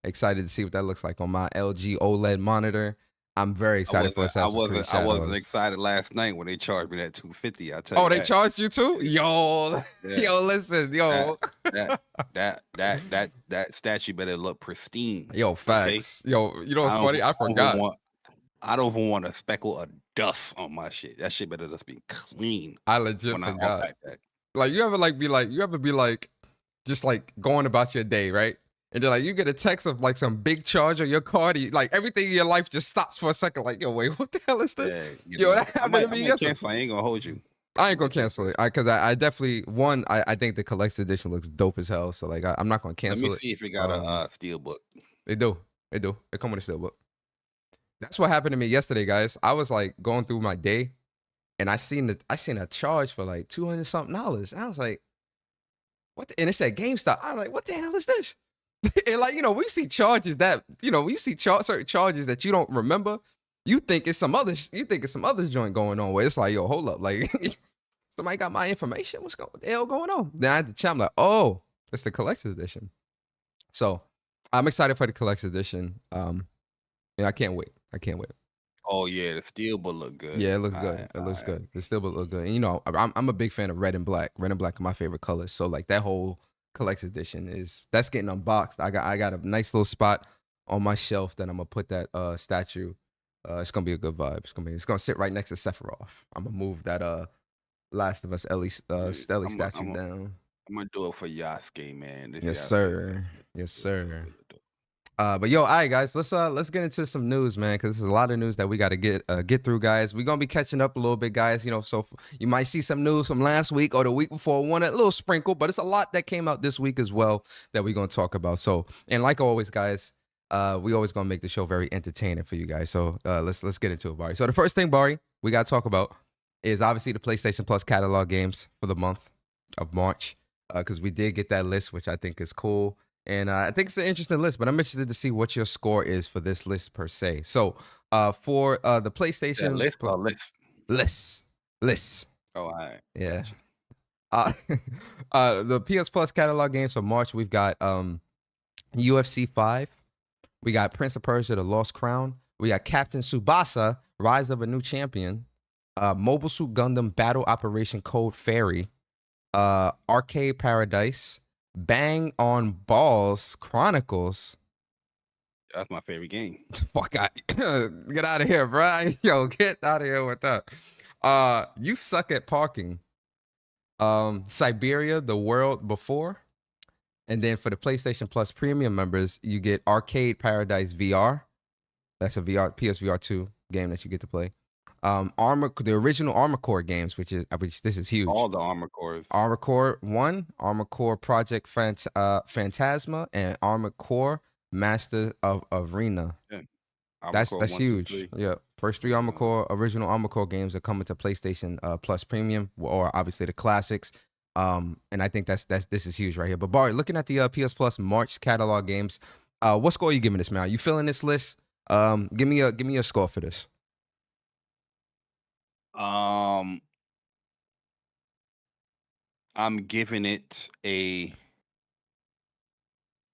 Excited to see what that looks like on my LG OLED monitor. I'm very excited for Assassin's Creed Shadows. I wasn't excited last night when they charged me that $250. I tell you. Oh, they charged you too? Yo, yeah. Yo, listen, yo. That statue better look pristine. Yo, facts. Okay? Yo, you know what's funny? I forgot. I don't even want a speckle of dust on my shit. That shit better just be clean. I legit forgot. Like you ever be like just like going about your day, right? And then like you get a text of like some big charge on your card, like everything in your life just stops for a second. Like, yo, wait, what the hell is this? Yeah, yo, that happened to me yesterday. I ain't gonna hold you. I ain't gonna cancel it because I definitely I think the collector's edition looks dope as hell. So like I'm not gonna cancel it. Let me see if it got a steel book. They do. They come with a steel book. That's what happened to me yesterday, guys. I was like going through my day, and I seen a charge for like $200 something. And I was like, what? And it said GameStop. I was like, what the hell is this? And like, we see charges that, we see certain charges that you don't remember. You think it's some other joint going on where it's like, yo, hold up. Like, somebody got my information. What the hell going on? Then I had to check. I'm like, oh, it's the collector's edition. So I'm excited for the collector's edition. And I can't wait. Oh yeah, the steelbook look good. Yeah, it looks good. It looks good. The steelbook look good. And I'm a big fan of red and black. Red and black are my favorite colors. So like that whole collector's edition that's getting unboxed. I got a nice little spot on my shelf that I'm gonna put that statue. It's gonna be a good vibe. It's gonna sit right next to Sephiroth. I'm gonna move that Last of Us Ellie statue down. I'm gonna do it for Yasuke, man. Yes, sir. Yes, sir. But yo, all right, guys, let's get into some news, man, because there's a lot of news that we got to get through, guys. We're gonna be catching up a little bit, guys. So you might see some news from last week or the week before, a little sprinkle, but it's a lot that came out this week as well that we're gonna talk about. So, and like always, guys, we always gonna make the show very entertaining for you guys. So let's get into it, Bari. So the first thing, Bari, we gotta talk about is obviously the PlayStation Plus catalog games for the month of March, because we did get that list, which I think is cool. And I think it's an interesting list, but I'm interested to see what your score is for this list per se. So for the PlayStation list. Oh, all right. Yeah. The PS Plus catalog games for March, we've got UFC 5. We got Prince of Persia: The Lost Crown. We got Captain Tsubasa: Rise of a New Champion. Mobile Suit Gundam: Battle Operation Code Fairy. Arcade Paradise. Bang on Balls Chronicles. That's my favorite game. Fuck, get out of here, bro. Yo, get out of here with that. You Suck at Parking. Siberia: The World Before. And then for the PlayStation Plus Premium members, you get Arcade Paradise VR. That's a PSVR 2 game that you get to play. The original Armored Core games, which this is huge. All the Armored Cores. Armored Core 1, Armored Core Project Phantasma, and Armored Core Master of Arena. Yeah. That's huge. 2, yeah. First 3 Armored Core, original Armored Core games are coming to PlayStation Plus Premium, or obviously the classics. And I think this is huge right here. But Bari, looking at the PS Plus March catalog games, what score are you giving this, man? Are you feeling this list? Give me a score for this. I'm giving it a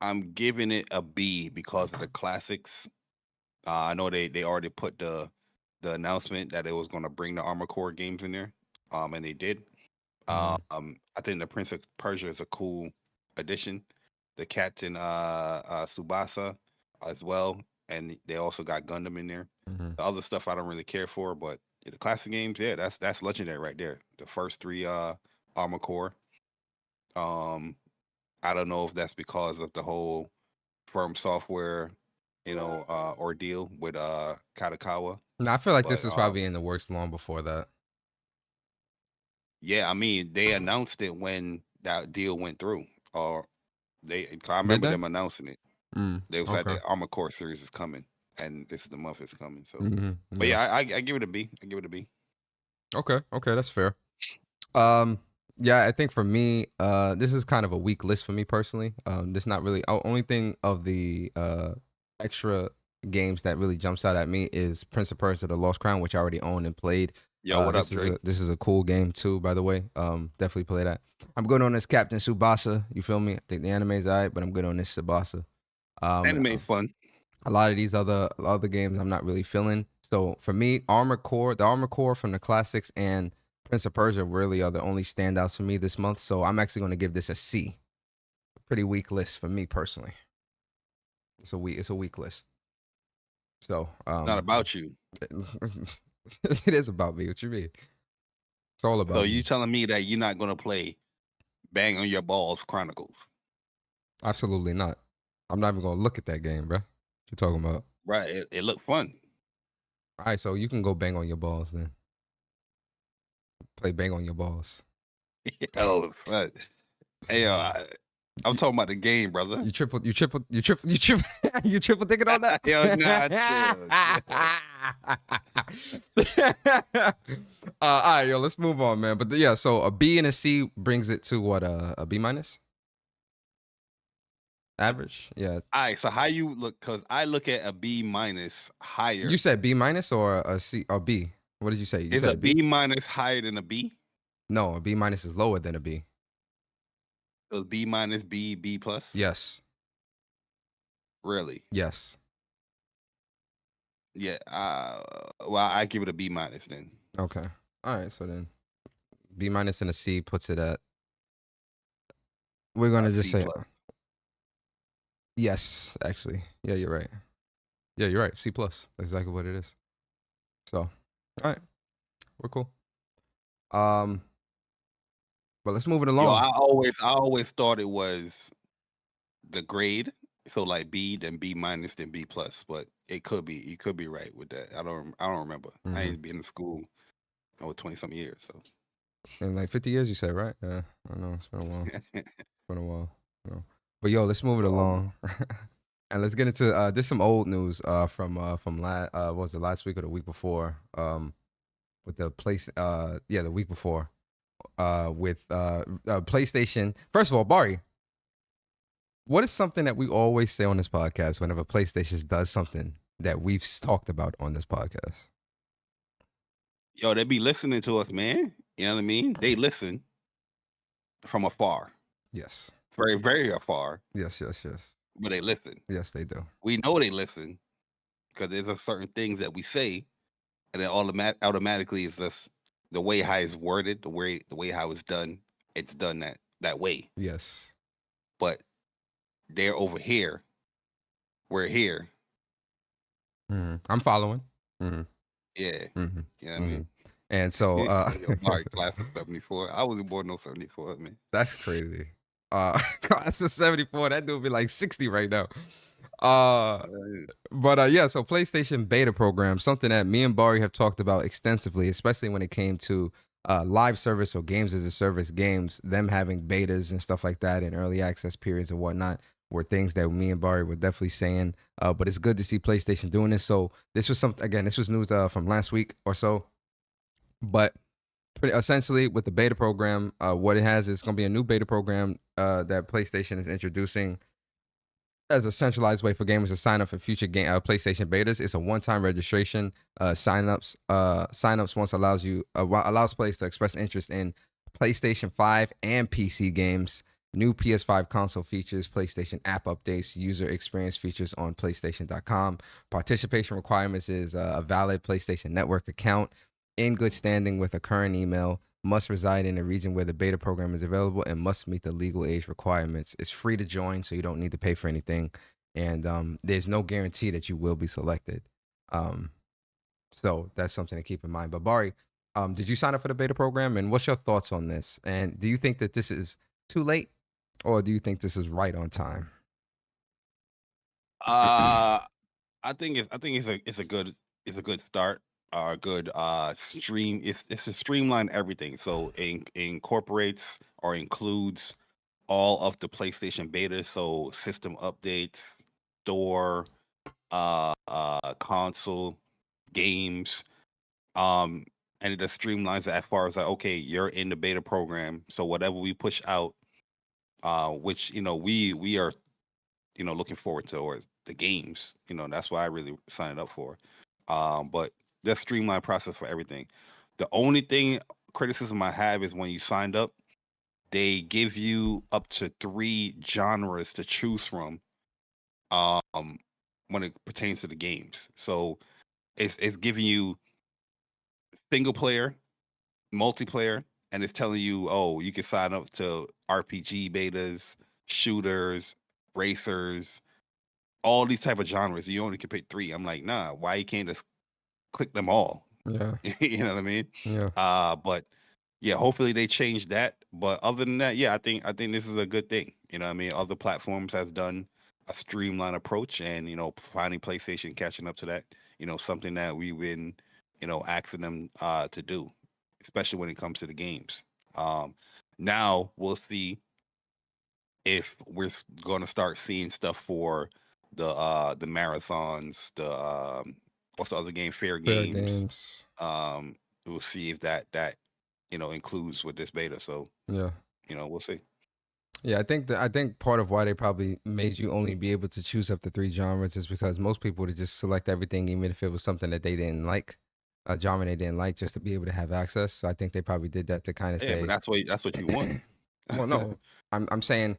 I'm giving it a B because of the classics. I know they already put the announcement that it was going to bring the Armored Core games in there, and they did. I think the Prince of Persia is a cool addition. The Captain Tsubasa as well, and they also got Gundam in there. The other stuff I don't really care for, but the classic games, yeah, that's legendary right there. The first 3 Armored Core. I don't know if that's because of the whole Firm Software, ordeal with Katakawa. No, I feel like But, this was probably in the works long before that. Yeah, I mean, they announced it when that deal went through, or I remember them announcing it. They was like the Armored Core series is coming, and this is the month it's coming. So, but yeah, I give it a B. I give it a B. Okay, that's fair. Yeah, I think for me, this is kind of a weak list for me personally. This not really only thing of the extra games that really jumps out at me is Prince of Persia: The Lost Crown, which I already owned and played. Yo, what up, Drake? This is a cool game too, by the way. Definitely play that. I'm good on this Captain Tsubasa. You feel me? I think the anime is alright, but I'm good on this Tsubasa. Anime fun. A lot of these other games I'm not really feeling. So for me, the Armored Core from the classics and Prince of Persia really are the only standouts for me this month. So I'm actually going to give this a C. Pretty weak list for me personally. It's a weak list. So it's not about you. It is about me. What you mean? It's all about. So you telling me that you're not going to play Bang on Your Balls Chronicles? Absolutely not. I'm not even going to look at that game, bro. What you talking about? Right. It looked fun. All right, so you can go bang on your balls then. Play Bang on Your Balls. Oh, fun. Hey, I'm talking about the game, brother. You triple thinking on that? All right, yo, let's move on, man. But yeah, so a B and a C brings it to what? A B minus? Average? Yeah. All right, so how you look? Because I look at a B minus higher. You said B minus or a C or B? What did you say? Is a B minus higher than a B? No, a B minus is lower than a B. So B minus, B plus? Yes. Really? Yes. Yeah. Well, I give it a B minus then. Okay. All right. So then, B minus and a C puts it at. We're gonna just say. Yes, actually. Yeah, you're right. Yeah, you're right. C plus. That's exactly what it is. So, all right, we're cool. But let's move it along. Yo, I always thought it was the grade, so like B, then B minus, then B plus. But it could be, you could be right with that. I don't remember. I ain't been in school over 20-something years. So in like 50 years, you said, right? Yeah, I know it's been a while. You know. But yo, let's move it along, and let's get into there's some old news from what was it, last week or the week before? With the the week before. With PlayStation. First of all, Bari, what is something that we always say on this podcast whenever PlayStation does something that we've talked about on this podcast? Yo, they be listening to us, man. You know what I mean? They listen from afar. Yes. Very, very afar. Yes. But they listen. Yes, they do. We know they listen because there's a certain things that we say, and then automatically it's just the way how it's worded, the way how it's done that way. Yes. But they're over here. We're here. I'm following. Yeah. You know what I mean? And so Mark, class of 74. I wasn't born no 74, man. That's crazy. Class of 74, that dude be like 60 right now. But yeah, so PlayStation beta program, something that me and Bari have talked about extensively, especially when it came to live service or games as a service games, them having betas and stuff like that and early access periods and whatnot were things that me and Bari were definitely saying. But it's good to see PlayStation doing this. So this was this was news from last week or so. But essentially with the beta program, what it has is going to be a new beta program that PlayStation is introducing as a centralized way for gamers to sign up for future PlayStation betas. It's a one-time registration. Signups once allows players to express interest in PlayStation 5 and PC games. new PS5 console features, PlayStation app updates, user experience features on PlayStation.com. Participation requirements is a valid PlayStation Network account, in good standing with a current email, must reside in a region where the beta program is available, and must meet the legal age requirements. It's free to join, so you don't need to pay for anything. And there's no guarantee that you will be selected. So that's something to keep in mind. But Bari, did you sign up for the beta program? And what's your thoughts on this? And do you think that this is too late, or do you think this is right on time? I think it's a good start. A good stream. It's to streamline everything. So it incorporates or includes all of the PlayStation beta. So system updates, store, console, games. And it just streamlines it as far as like, okay, you're in the beta program. So whatever we push out, which we are looking forward to, or the games, that's what I really signed up for. But there's streamlined process for everything. The only thing criticism I have is when you signed up, they give you up to 3 genres to choose from when it pertains to the games. So it's giving you single player, multiplayer, and it's telling you, oh, you can sign up to RPG betas, shooters, racers, all these type of genres. You only can pick 3. I'm like, nah, why you can't just click them all? Yeah. You know what I mean? Yeah. But yeah, hopefully they change that. But other than that, yeah, I think this is a good thing. You know what I mean? Other platforms has done a streamlined approach, and finally PlayStation catching up to that. Something that we've been, asking them to do, especially when it comes to the games. Now we'll see if we're going to start seeing stuff for the marathons, the what's the other game, fair games. We'll see if that includes with this beta. So Yeah. We'll see. Yeah, I think part of why they probably made you only be able to choose up to 3 genres is because most people would just select everything, even if it was something that they didn't like, a genre they didn't like, just to be able to have access. So I think they probably did that to kind of Yeah, say, but that's what you want. well, no, I'm saying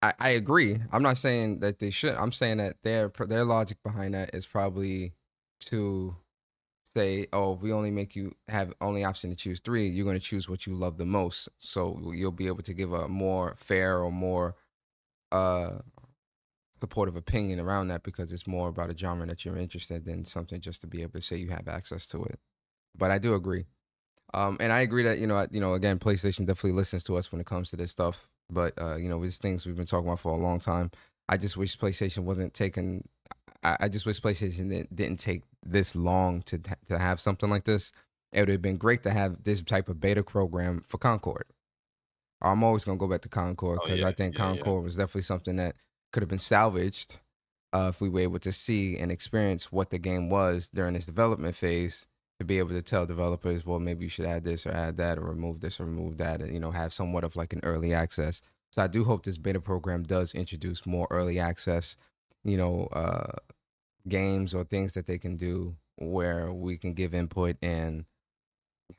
I agree. I'm not saying that they should. I'm saying that their logic behind that is probably to say, oh, if we only make you have only option to choose 3, you're going to choose what you love the most. So you'll be able to give a more fair or more supportive opinion around that, because it's more about a genre that you're interested in, something just to be able to say you have access to it. But I do agree. And I agree that, again, PlayStation definitely listens to us when it comes to this stuff. But, these things we've been talking about for a long time. I just wish PlayStation wasn't taking, I just wish PlayStation didn't take this long to have something like this. It would have been great to have this type of beta program for Concord. I'm always going to go back to Concord, because I think Concord was definitely something that could have been salvaged if we were able to see and experience what the game was during its development phase, to be able to tell developers, well, maybe you should add this or add that, or remove this or remove that, and have somewhat of like an early access. So I do hope this beta program does introduce more early access, games or things that they can do where we can give input and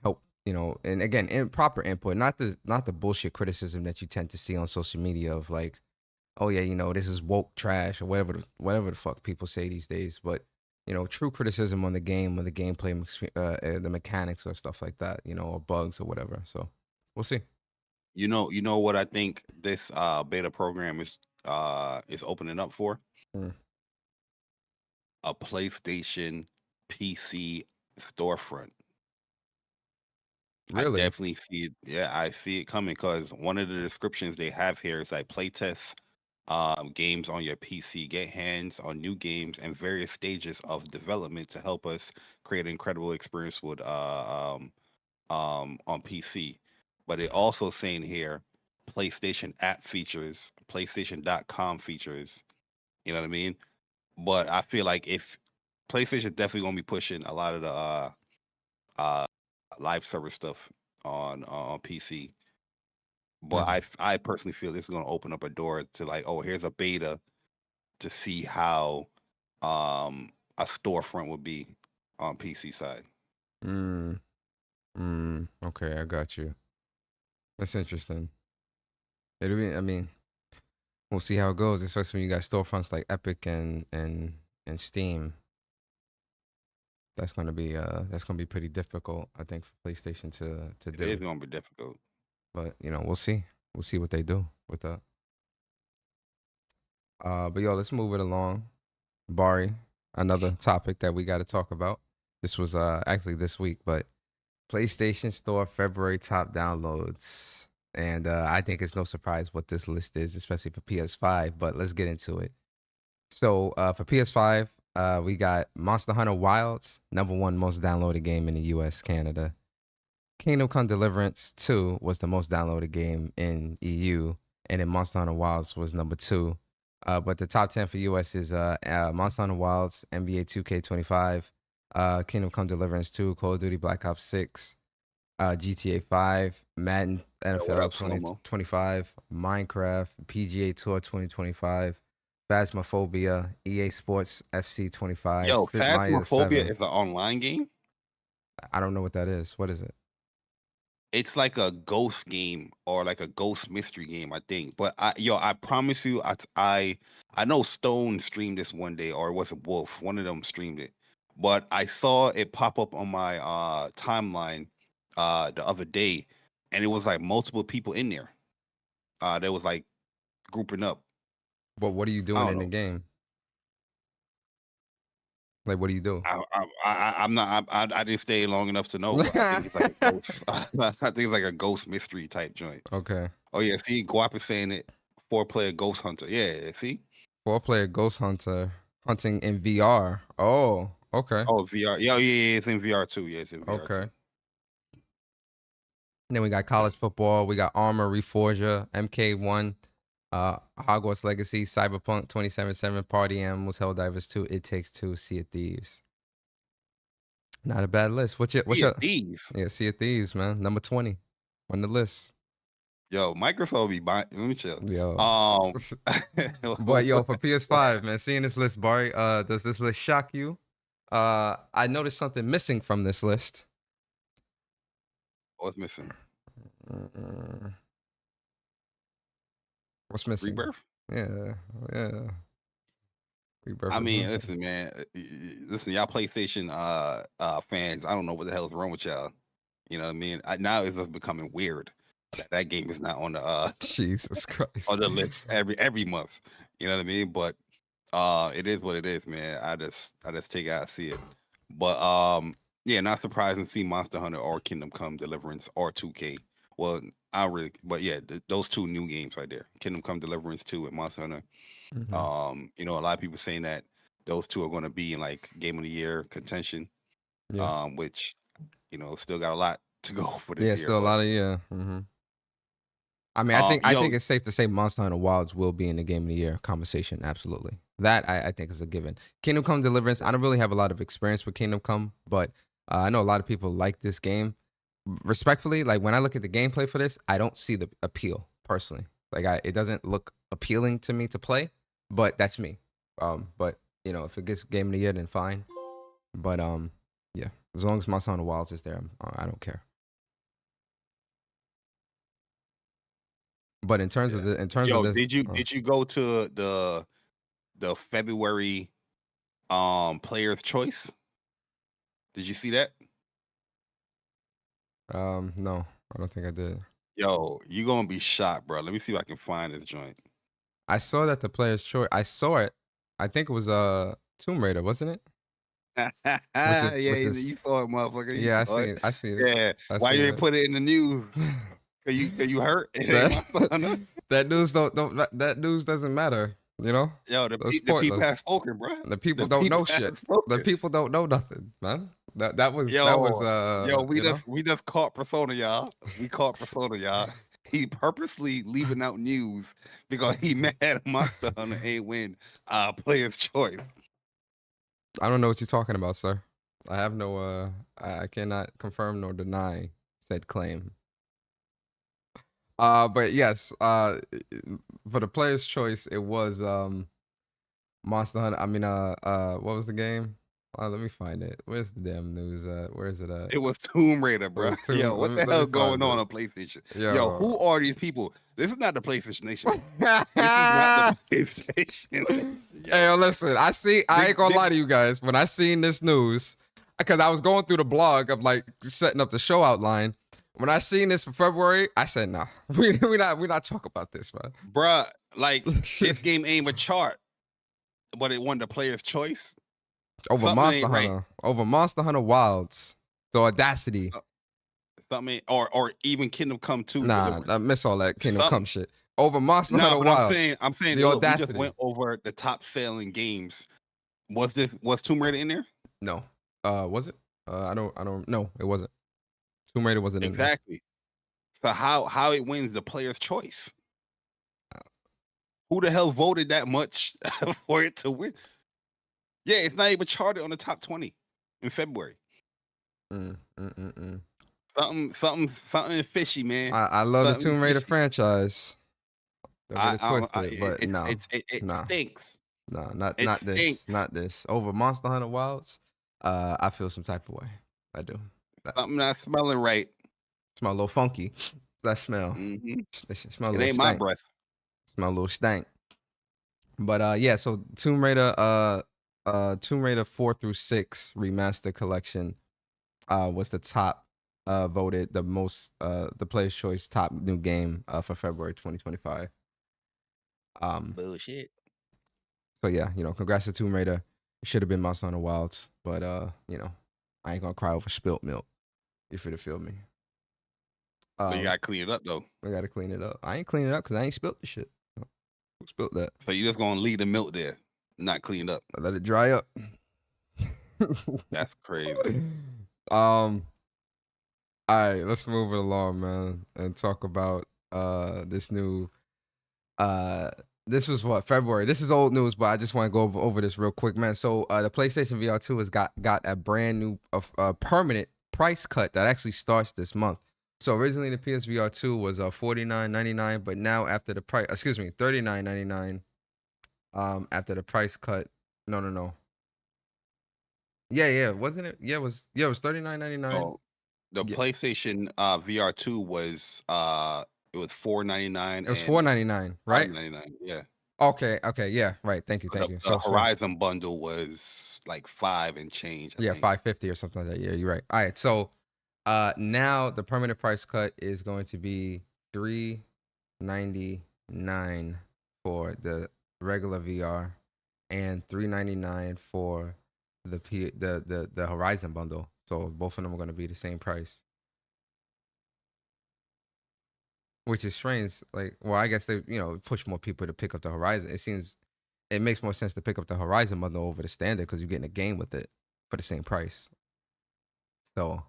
help, and again, proper input, not the bullshit criticism that you tend to see on social media of like, oh yeah, this is woke trash, or whatever the fuck people say these days. But true criticism on the game, or the gameplay, the mechanics or stuff like that, or bugs or whatever. So we'll see. You know what I think this beta program is opening up for? A PlayStation PC storefront. Really? I definitely see it. Yeah, I see it coming, because one of the descriptions they have here is like playtest games on your PC, get hands on new games and various stages of development to help us create an incredible experience with on PC. But it also saying here PlayStation app features, PlayStation.com features. You know what I mean? But I feel like if PlayStation definitely gonna be pushing a lot of the uh live server stuff on PC. But I personally feel this is gonna open up a door to like, oh, here's a beta to see how a storefront would be on PC side. Okay, I got you. That's interesting. It'll be. I mean, we'll see how it goes, especially when you got storefronts like Epic and Steam. That's gonna be pretty difficult, I think, for PlayStation to It do. is gonna be difficult. But we'll see. We'll see what they do with that. But yo, let's move it along. Bari, another topic that we got to talk about. This was actually this week, but PlayStation Store February top downloads. And I think it's no surprise what this list is, especially for PS5, but let's get into it. So for PS5, we got Monster Hunter Wilds, #1 most downloaded game in the US, Canada. Kingdom Come Deliverance 2 was the most downloaded game in EU, and then Monster Hunter Wilds was #2. But the top 10 for US is Monster Hunter Wilds, NBA 2K25, Kingdom Come Deliverance 2, Call of Duty Black Ops 6, GTA 5, Madden NFL 2025, Minecraft, PGA Tour 2025, Phasmophobia, EA Sports FC 25. Yo, Sid Meier Phasmophobia 7. is an online game. I don't know what that is. What is it? It's like a ghost game or like a ghost mystery game, I think. But I promise you, I know Stone streamed this one day, or was it Wolf? One of them streamed it. But I saw it pop up on my timeline the other day, and it was like multiple people in there. They was like grouping up. But what are you doing in the game? Like, what do you do? I'm not. I didn't stay long enough to know. But I think it's like a ghost. I think it's like a ghost mystery type joint. Okay. Oh yeah, see, Guap is saying it. 4-player ghost hunter. Yeah, see. 4-player ghost hunter hunting in VR. Oh, okay. Oh, VR. Yeah, it's in VR too. Yeah, it's in VR. Okay. Too. Then we got college football. We got Armor, Reforger, MK1, Hogwarts Legacy, Cyberpunk 2077, Party Animals, Helldivers 2, It Takes Two, Sea of Thieves. Not a bad list. What's your Thieves? Yeah, Sea of Thieves, man. Number 20 on the list. Yo, Microsoft be buying. Let me chill. Yo. But yo, for PS5, man, seeing this list, Bari, does this list shock you? I noticed something missing from this list. What's missing? What's missing? Rebirth? Yeah. Rebirth. I mean, listen, man. Listen, y'all PlayStation fans. I don't know what the hell is wrong with y'all. You know what I mean? Now it's just becoming weird. That game is not on the Jesus Christ on the list every month. You know what I mean? But it is what it is, man. I just take it out, see it. But yeah, not surprising to see Monster Hunter or Kingdom Come Deliverance or 2K. Well, but yeah, those two new games right there, Kingdom Come Deliverance 2 and Monster Hunter. Mm-hmm. A lot of people saying that those two are going to be in like Game of the Year contention. Yeah. Which still got a lot to go for this year. Yeah, still a lot of Mm-hmm. I mean, I think it's safe to say Monster Hunter Wilds will be in the Game of the Year conversation. Absolutely, that I think is a given. Kingdom Come Deliverance. I don't really have a lot of experience with Kingdom Come, but I know a lot of people like this game. Respectfully, like when I look at the gameplay for this, I don't see the appeal personally. Like it doesn't look appealing to me to play, but that's me. But if it gets Game of the Year, then fine. But yeah, as long as Monster Hunter Wilds is there, I don't care. But in terms of this, did you go to the February player's choice? Did you see that? No, I don't think I did. Yo, you gonna be shocked, bro. Let me see if I can find this joint. I saw that the player's choice. I saw it. I think it was Tomb Raider, wasn't it? You saw it, motherfucker. Yeah, I see it. Yeah. Why you didn't put it in the news? Cause you hurt. That news doesn't matter. Yo, the people have spoken, bro. The people don't know shit. The people don't know nothing, man. That was we just caught Persona, y'all. We caught Persona, y'all. He purposely leaving out news because he mad Monster Hunter ain't win player's choice. I don't know what you're talking about, sir. I have no I cannot confirm nor deny said claim. But yes, for the player's choice, it was Monster Hunter. I mean, what was the game? Let me find it. Where's the damn news at? Where is it at? It was Tomb Raider, bro. Yo, what the hell going on PlayStation? Yo, who are these people? This is not the PlayStation Nation. This is not the PlayStation. Hey, listen, I ain't gonna lie to you guys. When I seen this news, because I was going through the blog of like setting up the show outline. When I seen this for February, I said, nah, we not talk about this, man. Bruh, like this game ain't a chart, but it won the player's choice. Over Monster Hunter. Over Monster Hunter Wilds. So Audacity. Something or even Kingdom Come 2. Nah, I miss all that Kingdom Come shit. Over Monster Hunter Wilds. I'm saying the look, Audacity. we just went over the top selling games. Was Tomb Raider in there? No. Was it? I don't know. It wasn't. Tomb Raider wasn't in there. Exactly. So how it wins the player's choice? Who the hell voted that much for it to win? Yeah, it's not even charted on the top 20 in February. Something fishy, man. I love the Tomb Raider franchise. It stinks. No, not this. Not this. Over Monster Hunter Wilds, I feel some type of way. I do. Something not smelling right. Smell a little funky. That smell. Mm-hmm. Smell it ain't my breath. Smell a little stank. But yeah, so Tomb Raider 4 through 6 remaster collection was the top voted the most the player's choice top new game for February 2025. Bullshit. So yeah, congrats to Tomb Raider. It should have been Monster Hunter Wilds, but I ain't gonna cry over spilt milk. If you feel me. But you gotta clean it up though. I gotta clean it up. I ain't cleaning it up because I ain't spilt the shit. Who spilt that? So you just gonna leave the milk there, not cleaned up. I let it dry up. That's crazy. All right, let's move it along, man, and talk about this new this was February. This is old news, but I just want to go over this real quick, man. So the PlayStation VR 2 has got a brand new permanent price cut that actually starts this month. So originally the PSVR 2 was $49.99, but now after the price, $39.99. After the price cut, no. Yeah, wasn't it? Yeah, it was $39.99. Oh, the PlayStation VR 2 was it was $4.99. It was $4.99, right? $5.99, yeah. Okay, yeah, right. Thank you. The Horizon bundle was like $5 and change. I think. $5.50 or something like that. Yeah, you're right. All right, so now the permanent price cut is going to be $3.99 for the regular VR and $3.99 for the Horizon bundle. So both of them are going to be the same price, which is strange. Like, well, I guess they push more people to pick up the Horizon. It makes more sense to pick up the Horizon bundle over the standard because you're getting a game with it for the same price. So,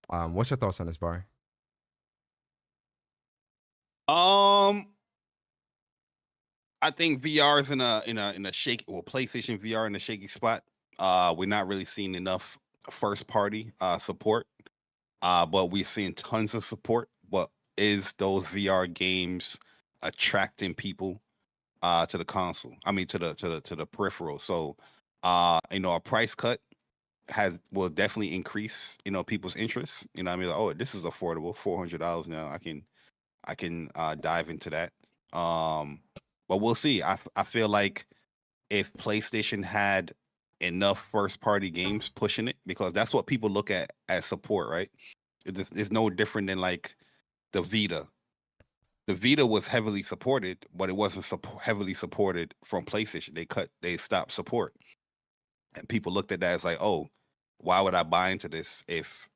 what's your thoughts on this, Bari? I think VR is in a shaky, well, PlayStation VR in a shaky spot. We're not really seeing enough first party support, but we're seeing tons of support. But is those VR games attracting people to the console? I mean, to the peripheral. So, a price cut will definitely increase people's interest. I mean, like, oh, this is affordable, $400 now. I can dive into that. But we'll see. I feel like if PlayStation had enough first party games pushing it, because that's what people look at as support, right? It's no different than like the Vita. The Vita was heavily supported, but it wasn't heavily supported from PlayStation. They stopped support, and people looked at that as like, oh, why would I buy into this if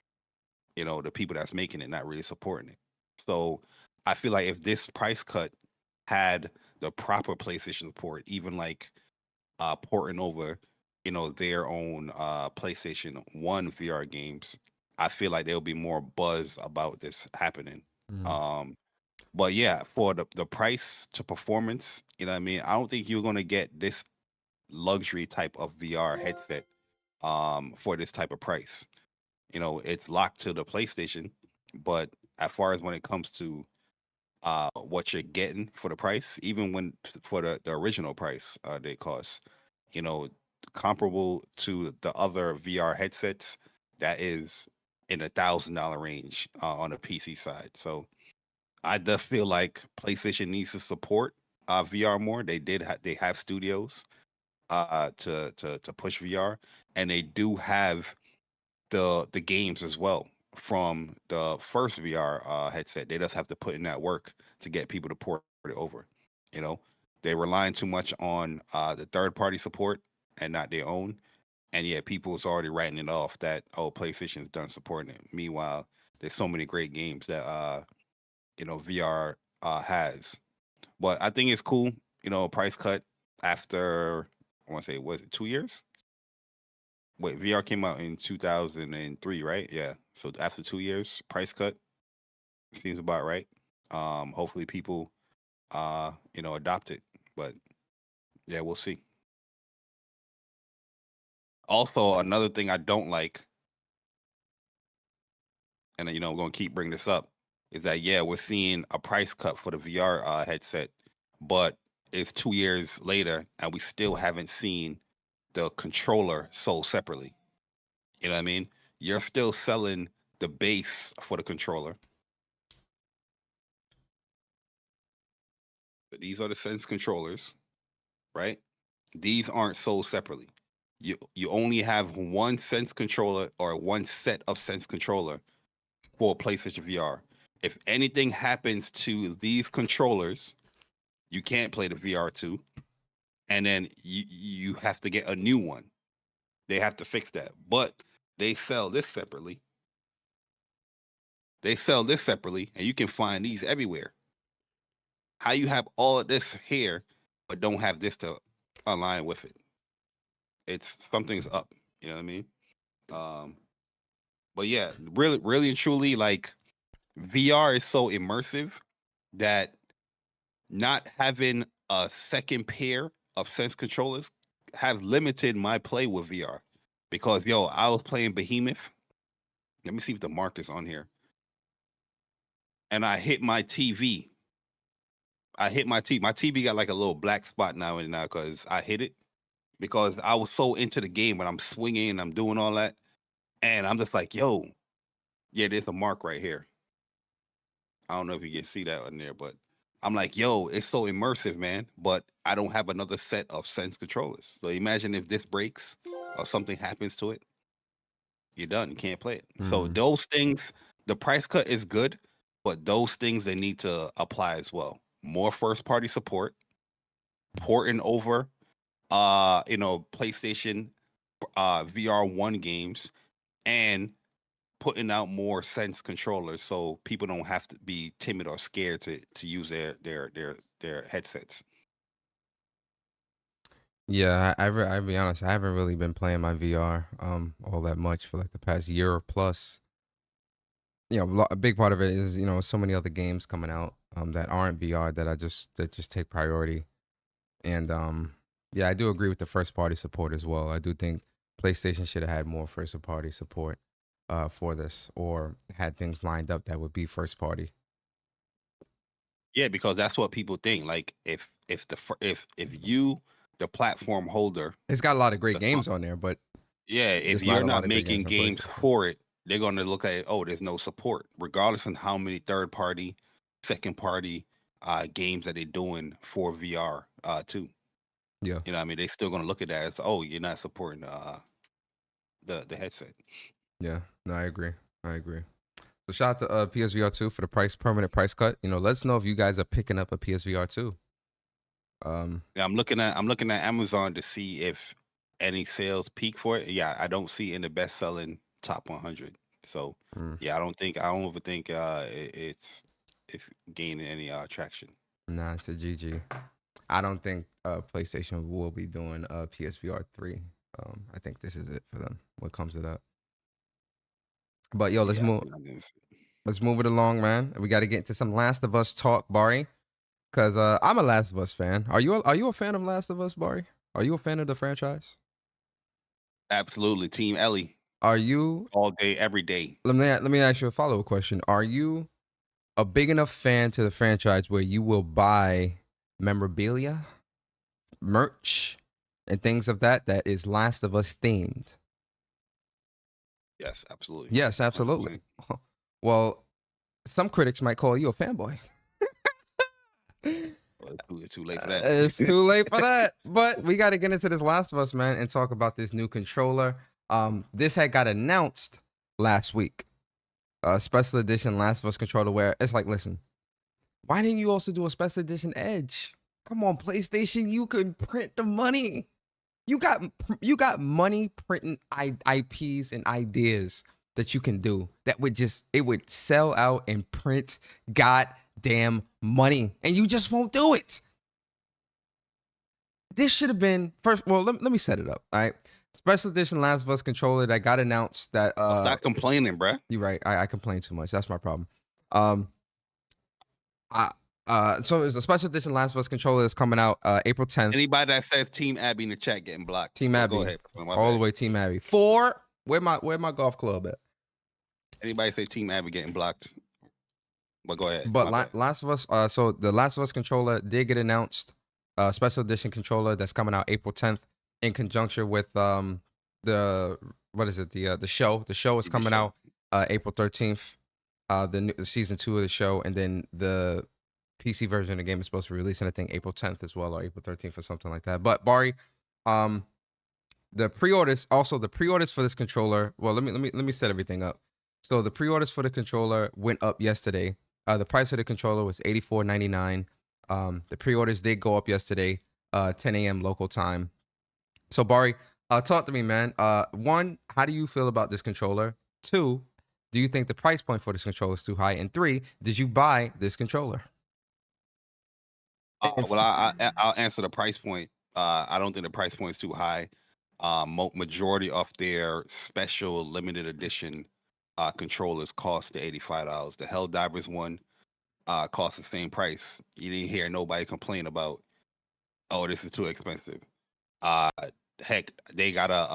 the people that's making it not really supporting it? So I feel like if this price cut had the proper PlayStation support, even like porting over their own PlayStation 1 VR games, I feel like there'll be more buzz about this happening. But yeah, for the price to performance, I don't think you're gonna get this luxury type of VR headset for this type of price. It's locked to the PlayStation, but as far as when it comes to what you're getting for the price, even when for the original price they cost, comparable to the other VR headsets, that is in $1,000 range on the PC side. So I does feel like PlayStation needs to support VR more. They have studios to push VR, and they do have the games as well from the first VR headset. They just have to put in that work to get people to port it over. You know, they're relying too much on the third party support and not their own. And yet people's already writing it off that, oh, PlayStation's done supporting it. Meanwhile, there's so many great games that VR has. But I think it's cool, price cut after, I want to say, was it 2 years? Wait, VR came out in 2003, right? Yeah. So after 2 years, price cut seems about right. Hopefully people adopt it. But yeah, we'll see. Also, another thing I don't like, and I'm going to keep bringing this up, is that we're seeing a price cut for the VR headset, but it's 2 years later and we still haven't seen the controller sold separately. You know what I mean? You're still selling the base for the controller. But these are the Sense controllers, right? These aren't sold separately. You only have one Sense controller or one set of Sense controller for PlayStation VR. If anything happens to these controllers, you can't play the VR2, and then you have to get a new one. They have to fix that. But they sell this separately. And you can find these everywhere. How you have all of this here, but don't have this to align with it? It's something's up. You know what I mean? But yeah, really and truly, like, VR is so immersive that not having a second pair of Sense controllers have limited my play with VR. Because I was playing Behemoth. Let me see if the mark is on here. And I hit my TV. My TV got like a little black spot now and now because I hit it. Because I was so into the game when I'm swinging and I'm doing all that. And I'm just like, there's a mark right here. I don't know if you can see that on there, but I'm like, it's so immersive, man. But I don't have another set of Sense controllers. So imagine if this breaks or something happens to it, you're done. You can't play it. So those things, the price cut is good, but those things they need to apply as well. More first party support, porting over, PlayStation VR1 games, and putting out more Sense controllers so people don't have to be timid or scared to use their headsets. Yeah, I'll be honest, I haven't really been playing my VR all that much for like the past year or plus. A big part of it is, so many other games coming out that aren't VR that just take priority. And I do agree with the first party support as well. I do think PlayStation should have had more first party support for this, or had things lined up that would be first party. Yeah, because that's what people think. Like if you, the platform holder, it's got a lot of great games on there, but if you're not making games for it, they're going to look at it, there's no support, regardless of how many third party, second party games that they're doing for VR too. Yeah, you know what I mean, they still going to look at that as, you're not supporting the headset. Yeah, no, I agree. So shout out to PSVR 2 for the permanent price cut. Let us know if you guys are picking up a PSVR 2. Yeah, I'm looking at Amazon to see if any sales peak for it. Yeah, I don't see in the best selling top 100. So I don't even think it's gaining any traction. Nah, it's a GG. I don't think PlayStation will be doing PSVR 3. I think this is it for them. What comes to that? But let's move it along, man. We got to get into some Last of Us talk, Bari, because I'm a Last of Us fan. Are you a fan of Last of Us, Bari? Are you a fan of the franchise? Absolutely, Team Ellie. Are you all day, every day? Let me ask you a follow-up question. Are you a big enough fan to the franchise where you will buy memorabilia, merch, and things of that is Last of Us themed. Yes, absolutely. Yes, absolutely. Well, some critics might call you a fanboy. It's too late for that. It's too late for that. But we got to get into this Last of Us, man, and talk about this new controller. This had got announced last week. Special edition Last of Us controller, where it's like, listen, why didn't you also do a special edition Edge? Come on, PlayStation, you can print the money. You got money printing IPs and ideas that you can do that would sell out and print goddamn money, and you just won't do it. This should have been first. Well, let me set it up. All right, special edition Last of Us controller that got announced. That stop complaining, bruh. You're right. I complain too much. That's my problem. So there's a special edition Last of Us controller that's coming out April 10th. Anybody that says Team Abby in the chat getting blocked. Team Abby. Go ahead. All the way Team Abby. 4. Where my golf club at? Anybody say Team Abby getting blocked? But go ahead. But Last of Us, so the Last of Us controller did get announced. Special edition controller that's coming out April 10th in conjunction with the show. The show is coming out April 13th. The season 2 of the show, and then the PC version of the game is supposed to be releasing, I think, April 10th as well, or April 13th or something like that. But Bari, the pre-orders for this controller. Well, let me set everything up. So the pre-orders for the controller went up yesterday. The price of the controller was $84.99. The pre-orders did go up yesterday, 10 a.m. local time. So Bari, talk to me, man. 1, how do you feel about this controller? 2, do you think the price point for this controller is too high? And 3, did you buy this controller? Well, I'll answer the price point. I don't think the price point is too high. Majority of their special limited edition controllers cost the $85. The Helldivers one cost the same price. You didn't hear nobody complain about, oh, this is too expensive. Heck, they got a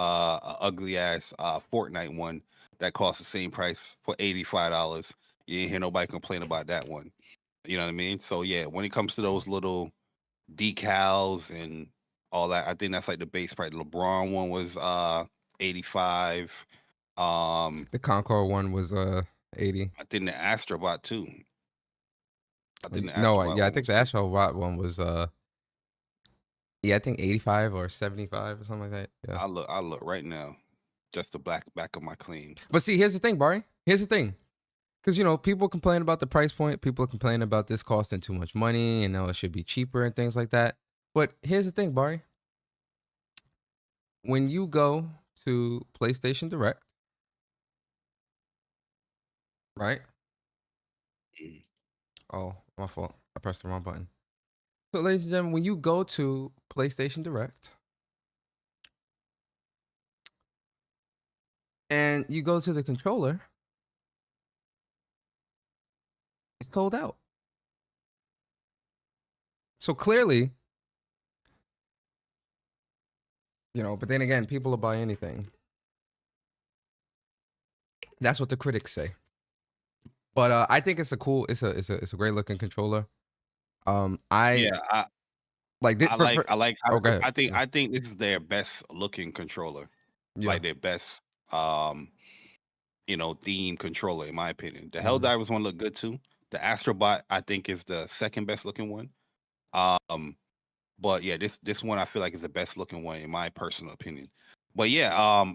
ugly ass Fortnite one that costs the same price for $85. You didn't hear nobody complain about that one. You know what I mean? So yeah, when it comes to those little decals and all that, I think that's like the base price. The LeBron one was $85. The Concord one was $80. I think the Astrobot too. I think the Astrobot one was I think $85 or $75 or something like that. Yeah. I'll look right now. Just the back of my clean. But see, here's the thing, Bari. Here's the thing. Because, people complain about the price point. People complain about this costing too much money and now it should be cheaper and things like that. But here's the thing, Bari. When you go to PlayStation Direct, right? Oh, my fault. I pressed the wrong button. So, ladies and gentlemen, when you go to PlayStation Direct and you go to the controller, it's sold out. So clearly, but then again, people will buy anything. That's what the critics say. But I think it's a great looking controller. I think this is their best looking controller. Yeah. Like their best theme controller, in my opinion. The Helldivers one look good too. The Astrobot, I think, is the second best looking one. But yeah, this one I feel like is the best looking one in my personal opinion. But yeah,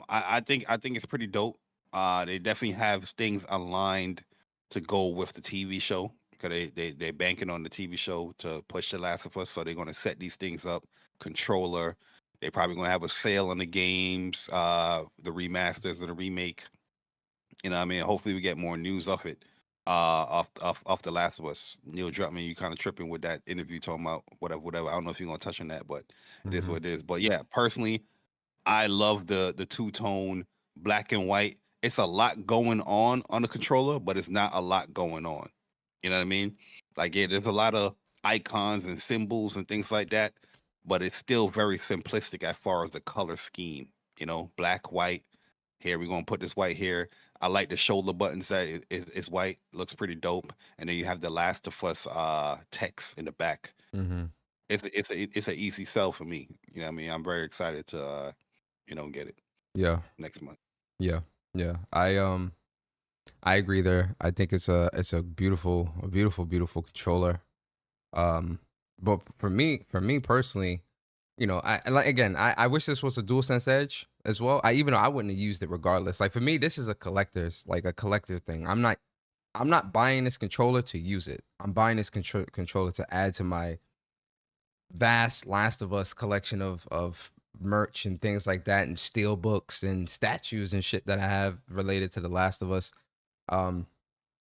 I think it's pretty dope. They definitely have things aligned to go with the TV show, because they're banking on the TV show to push The Last of Us. So they're gonna set these things up. Controller. They're probably gonna have a sale on the games, the remasters and the remake. You know what I mean? Hopefully we get more news of it. Off The Last of Us. Neill Druckman, you kind of tripping with that interview talking about whatever. I don't know if you're gonna touch on that, but it is what it is. But yeah, personally, I love the two-tone black and white. It's a lot going on the controller, but it's not a lot going on. You know what I mean? Like, yeah, there's a lot of icons and symbols and things like that, but it's still very simplistic as far as the color scheme. Black, white. Here, we're gonna put this white here. I like the shoulder buttons that is white. Looks pretty dope. And then you have the Last of Us text in the back. it's an easy sell for me. You know what I mean? I'm very excited to get it Yeah, next month. yeah, yeah. I agree there. I think it's a beautiful beautiful controller. But for me personally, I wish this was a DualSense Edge as well. Even though I wouldn't have used it regardless. Like for me, this is a collector thing. I'm not buying this controller to use it. I'm buying this controller to add to my vast Last of Us collection of merch and things like that, and steel books and statues and shit that I have related to the Last of Us.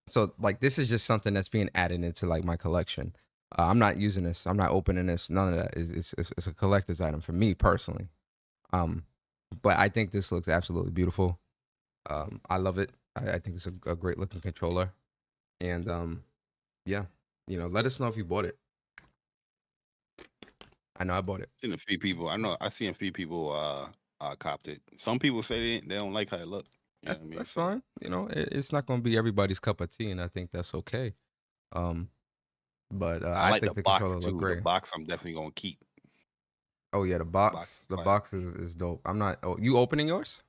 So like this is just something that's being added into like my collection. I'm not using this. I'm not opening this. None of that. It's a collector's item for me personally. But I think this looks absolutely beautiful. I love it. I think it's a great looking controller. And yeah, let us know if you bought it. I know I bought it. Seen a few people. I seen a few people copped it. Some people say they don't like how it looked. You know what I mean? That's fine. It's not going to be everybody's cup of tea, and I think that's okay. But I like think the controller box look too. great. The box I'm definitely gonna keep. Oh yeah, the box is dope. I'm not. Oh, you opening yours?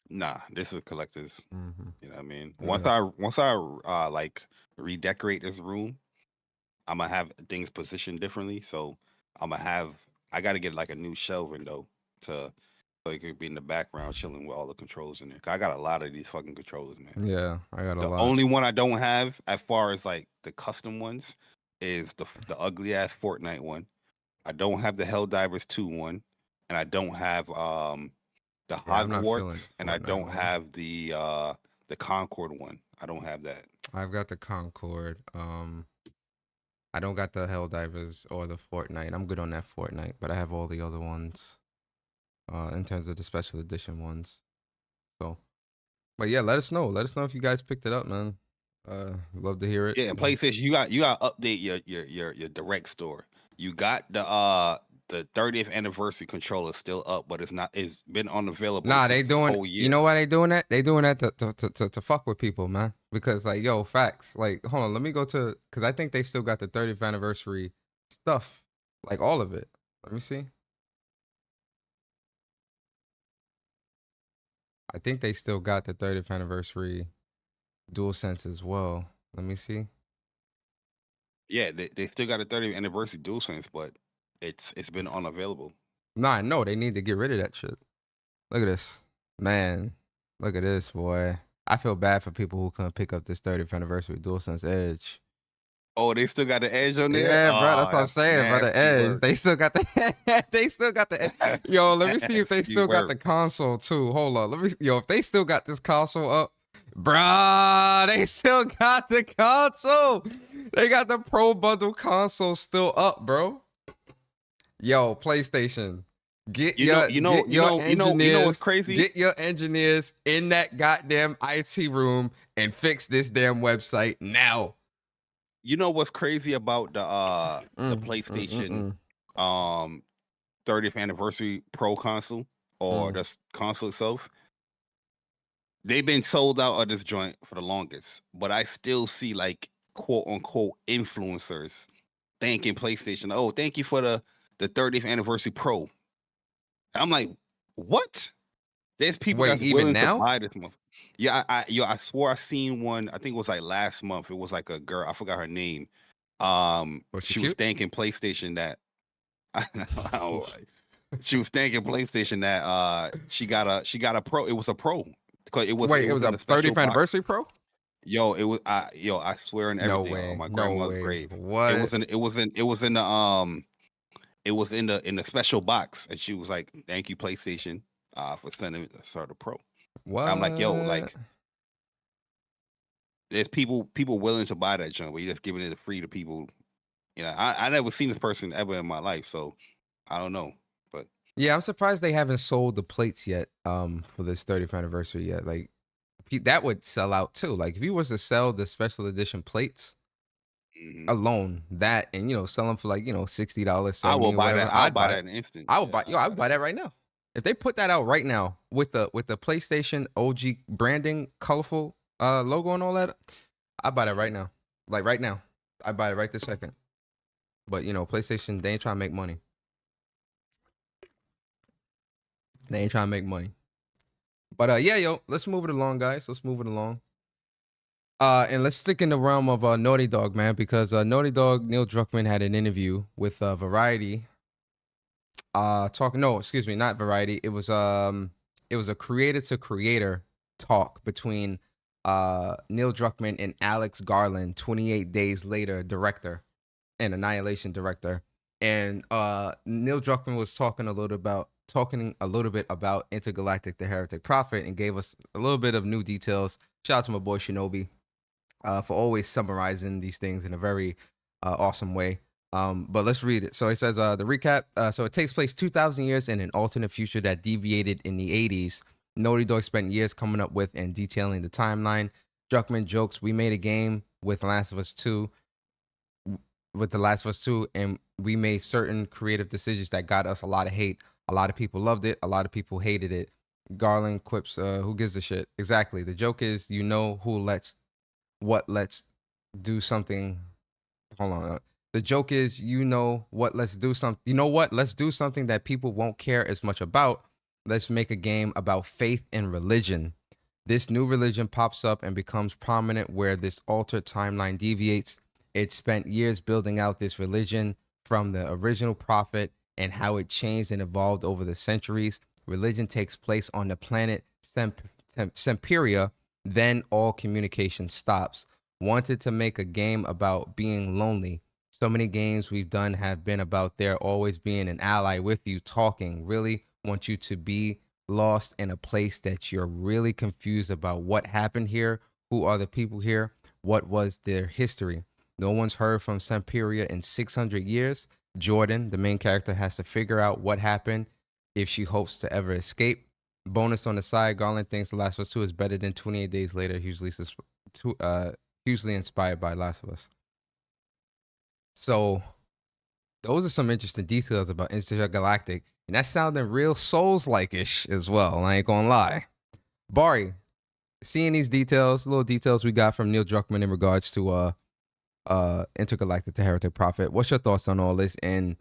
Nah, this is collectors. Mm-hmm. You know what I mean? Yeah. Once I like redecorate this room, I'm gonna have things positioned differently. So I gotta get like a new shelving though so it could be in the background chilling with all the controllers in there. 'Cause I got a lot of these fucking controllers, man. Yeah, I got a The lot. only one I don't have, as far as like the custom ones, is the ugly ass Fortnite one. I don't have the Helldivers 2 one, and I don't have the I'm not feeling Hogwarts, and I Fortnite don't one. have the Concord one. I don't have that. I've got the Concord. I don't got the Helldivers or the Fortnite. I'm good on that Fortnite, but I have all the other ones. In terms of the special edition ones. So, but yeah, let us know. Let us know if you guys picked it up, man. Love to hear it. Yeah, and PlayStation, you got to update your direct store. You got the 30th anniversary controller still up, but it's been unavailable. Nah, since they this doing. whole year. You know why they doing that? They doing that to fuck with people, man. Because like, yo, facts. Like, hold on, let me go to because I think they still got the 30th anniversary stuff, like all of it. Let me see. I think they still got the 30th anniversary DualSense as well. Let me see. Yeah, they still got a 30th anniversary DualSense, but it's been unavailable. Nah, no, they need to get rid of that shit. Look at this. Man, look at this, boy. I feel bad for people who couldn't pick up this 30th anniversary DualSense Edge. Oh, they still got the Edge on there? Yeah, bro, Oh, that's what I'm saying, bro. The Edge. work. They still got the they still got the Edge. Yo, let me see if they Nasty still got the work. console too. Hold on. If they still got this console up, bruh, they still got the console. They got the Pro Bundle console still up, bro. Yo, PlayStation. Get You your engineers. what's crazy? Get your engineers in that goddamn IT room and fix this damn website now. You know what's crazy about the PlayStation 30th anniversary Pro console or the console itself? They've been sold out of this joint for the longest, but I still see like quote unquote influencers thanking PlayStation. Oh, thank you for the 30th anniversary Pro. I'm like, what? There's people Wait, that's even willing now? to buy this month. Yeah, I swore I seen one. I think it was like last month. It was like a girl. I forgot her name. Was She she was cute? thanking PlayStation that she was thanking PlayStation that she got a Pro. It was a Pro because it was Wait, it was a in special 30th box. anniversary Pro? Yo, it was I swear on No everything way. on my No grandmother's way. grave. What? It was in the special box, and she was like, "Thank you, PlayStation, for sending us the Pro." What? I'm like, yo, like, there's people willing to buy that junk, but you're just giving it free to people. I never seen this person ever in my life, so I don't know. But Yeah, I'm surprised they haven't sold the plates yet. For this 30th anniversary yet. Like, that would sell out too. Like, if you was to sell the special edition plates alone, that and sell them for like $60, I will $70, buy whatever, that. I'll buy that in an instant. I would buy. I would buy that right now. If they put that out right now with the PlayStation OG branding, colorful logo and all that, I buy that right now. Like right now, I buy it right this second. But PlayStation, they ain't trying to make money. They ain't trying to make money. But yeah, yo, let's move it along, guys. Let's move it along. And let's stick in the realm of Naughty Dog, man, because Naughty Dog, Neill Druckman had an interview with Variety. Not Variety. It was a creator to creator talk between Neill Druckman and Alex Garland, 28 Days Later director and Annihilation director. And Neill Druckman was talking a little bit about Intergalactic, the Heretic Prophet, and gave us a little bit of new details. Shout out to my boy Shinobi for always summarizing these things in a very awesome way. But let's read it. So it says the recap. So it takes place 2,000 years in an alternate future that deviated in the 80s. Naughty Dog spent years coming up with and detailing the timeline. Druckman jokes, "We made a game with The Last of Us 2, and we made certain creative decisions that got us a lot of hate. A lot of people loved it. A lot of people hated it." Garland quips, "Who gives a shit?" Exactly. The joke is, let's do something. Hold on. The joke is, let's do something that people won't care as much about. Let's make a game about faith and religion. This new religion pops up and becomes prominent where this altered timeline deviates. It spent years building out this religion from the original prophet and how it changed and evolved over the centuries. Religion takes place on the planet Semperia, then all communication stops. Wanted to make a game about being lonely. So many games we've done have been about there always being an ally with you, talking. Really want you to be lost in a place that you're really confused about what happened here, who are the people here, what was their history. No one's heard from Semperia in 600 years. Jordan, the main character, has to figure out what happened if she hopes to ever escape. Bonus on the side, Garland thinks The Last of Us 2 is better than 28 Days Later, hugely inspired by Last of Us. So those are some interesting details about Intergalactic, and that sounded real Souls-like-ish as well. I ain't gonna lie. Bari, seeing these details, little details we got from Neill Druckman in regards to Intergalactic, the Heretic Prophet. What's your thoughts on all this? And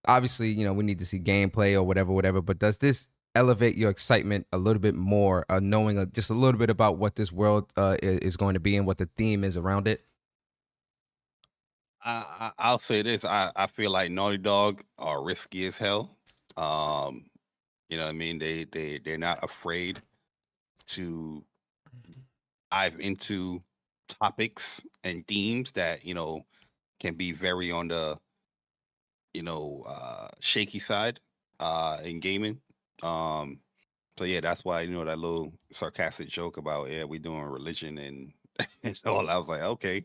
obviously, we need to see gameplay or whatever. But does this elevate your excitement a little bit more, knowing just a little bit about what this world is going to be and what the theme is around it? I'll say this. I feel like Naughty Dog are risky as hell. You know what I mean? They're not afraid to dive into topics and themes that, can be very on the, shaky side in gaming. So yeah, that's why, that little sarcastic joke about, yeah, we doing religion and, and all. I was like, okay,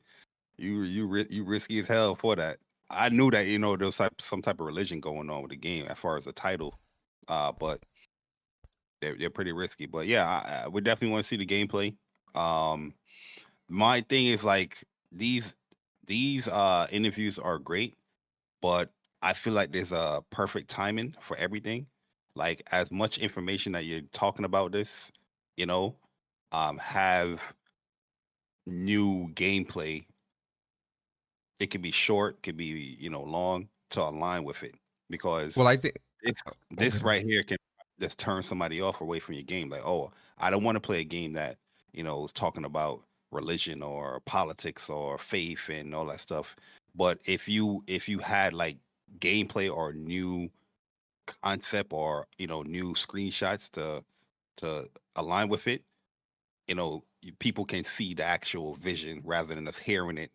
you risky as hell for that. I knew that, there was some type of religion going on with the game as far as the title. But they're pretty risky. But yeah, we definitely want to see the gameplay. My thing is like these interviews are great, but I feel like there's a perfect timing for everything. Like as much information that you're talking about this, have new gameplay. It could be short, could be long to align with it, because Well, I think this right here can just turn somebody off away from your game. Like, oh, I don't want to play a game that is talking about religion or politics or faith and all that stuff. But if you had like gameplay or new concept or new screenshots to align with it, people can see the actual vision rather than us hearing it,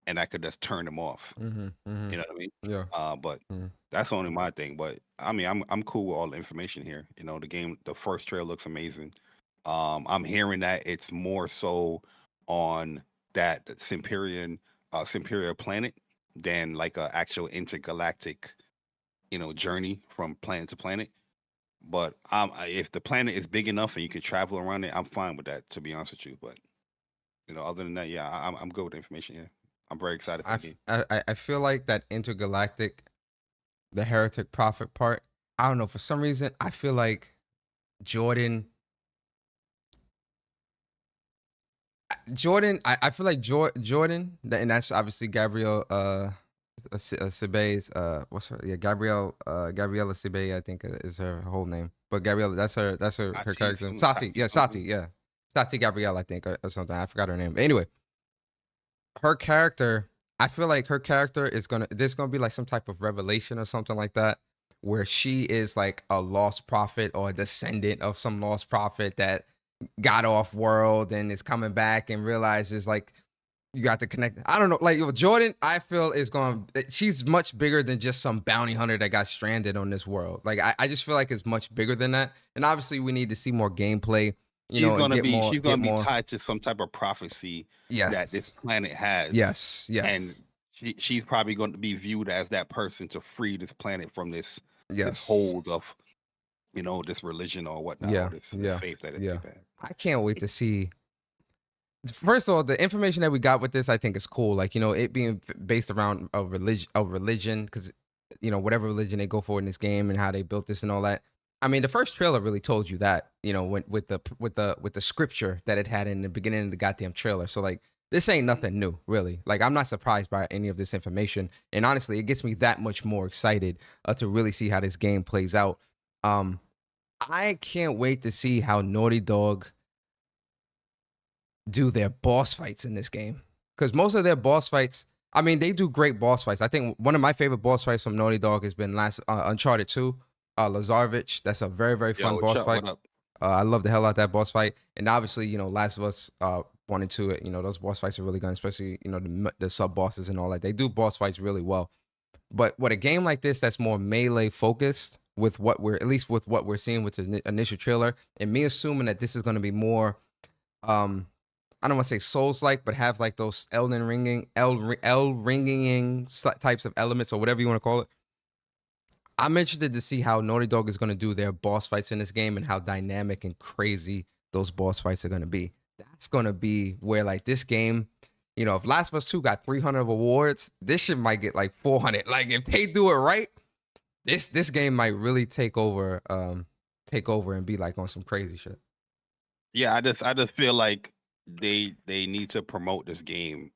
and that could just turn them off. You know what I mean? Yeah. But Mhm. that's only my thing. But I mean, I'm cool with all the information here. The game, the first trailer looks amazing. I'm hearing that it's more so on that Semperia planet than like a actual intergalactic, journey from planet to planet. But if the planet is big enough and you can travel around it, I'm fine with that, to be honest with you. But other than that, yeah, I'm good with the information here. I'm very excited for the game. I feel like that Intergalactic, the Heretic Prophet part, I don't know, for some reason, I feel like Jordan, I feel like Jordan, and that's obviously Gabriel Sibay's what's her Gabrielle Gabriella Sibay, I think is her whole name. But Gabriella, that's her character. Sati Gabrielle, I think, or something. I forgot her name. But anyway, her character, I feel like her character there's gonna be like some type of revelation or something like that, where she is like a lost prophet or a descendant of some lost prophet that got off world and is coming back and realizes like you got to connect. I don't know, like Jordan, I feel she's much bigger than just some bounty hunter that got stranded on this world. Like I just feel like it's much bigger than that. And obviously we need to see more gameplay. She's gonna be tied to some type of prophecy that this planet has. Yes. And she's probably going to be viewed as that person to free this planet from this hold of, this religion or whatnot. This faith that it had. I can't wait to see. First of all, the information that we got with this, I think is cool. Like, it being based around a religion, because, whatever religion they go for in this game and how they built this and all that. I mean, the first trailer really told you that, with the scripture that it had in the beginning of the goddamn trailer. So like, this ain't nothing new, really. Like, I'm not surprised by any of this information. And honestly, it gets me that much more excited to really see how this game plays out. I can't wait to see how Naughty Dog do their boss fights in this game, because most of their boss fights, I mean, they do great boss fights. I think one of my favorite boss fights from Naughty Dog has been Uncharted 2, Lazarevich. That's a very, very fun boss fight. I love the hell out of that boss fight. And obviously, Last of Us 1 and 2, those boss fights are really good, especially, the sub bosses and all that. They do boss fights really well. But with a game like this that's more melee focused, with what we're seeing with the initial trailer, and me assuming that this is going to be more I don't want to say Souls-like, but have like those Elden Ringing types of elements or whatever you want to call it. I'm interested to see how Naughty Dog is going to do their boss fights in this game and how dynamic and crazy those boss fights are going to be. That's going to be where like this game, if Last of Us 2 got 300 awards, this shit might get like 400. Like if they do it right, this game might really take over and be like on some crazy shit. Yeah, I just feel like they need to promote this game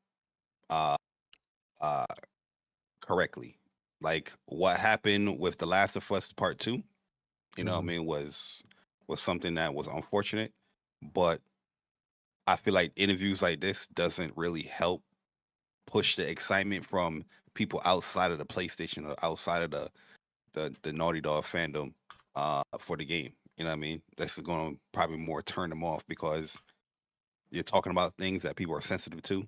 correctly. Like what happened with The Last of Us Part 2, what I mean, was something that was unfortunate, but I feel like interviews like this doesn't really help push the excitement from people outside of the PlayStation or outside of the Naughty Dog fandom for the game. You know what I mean? This is going to probably more turn them off, because you're talking about things that people are sensitive to,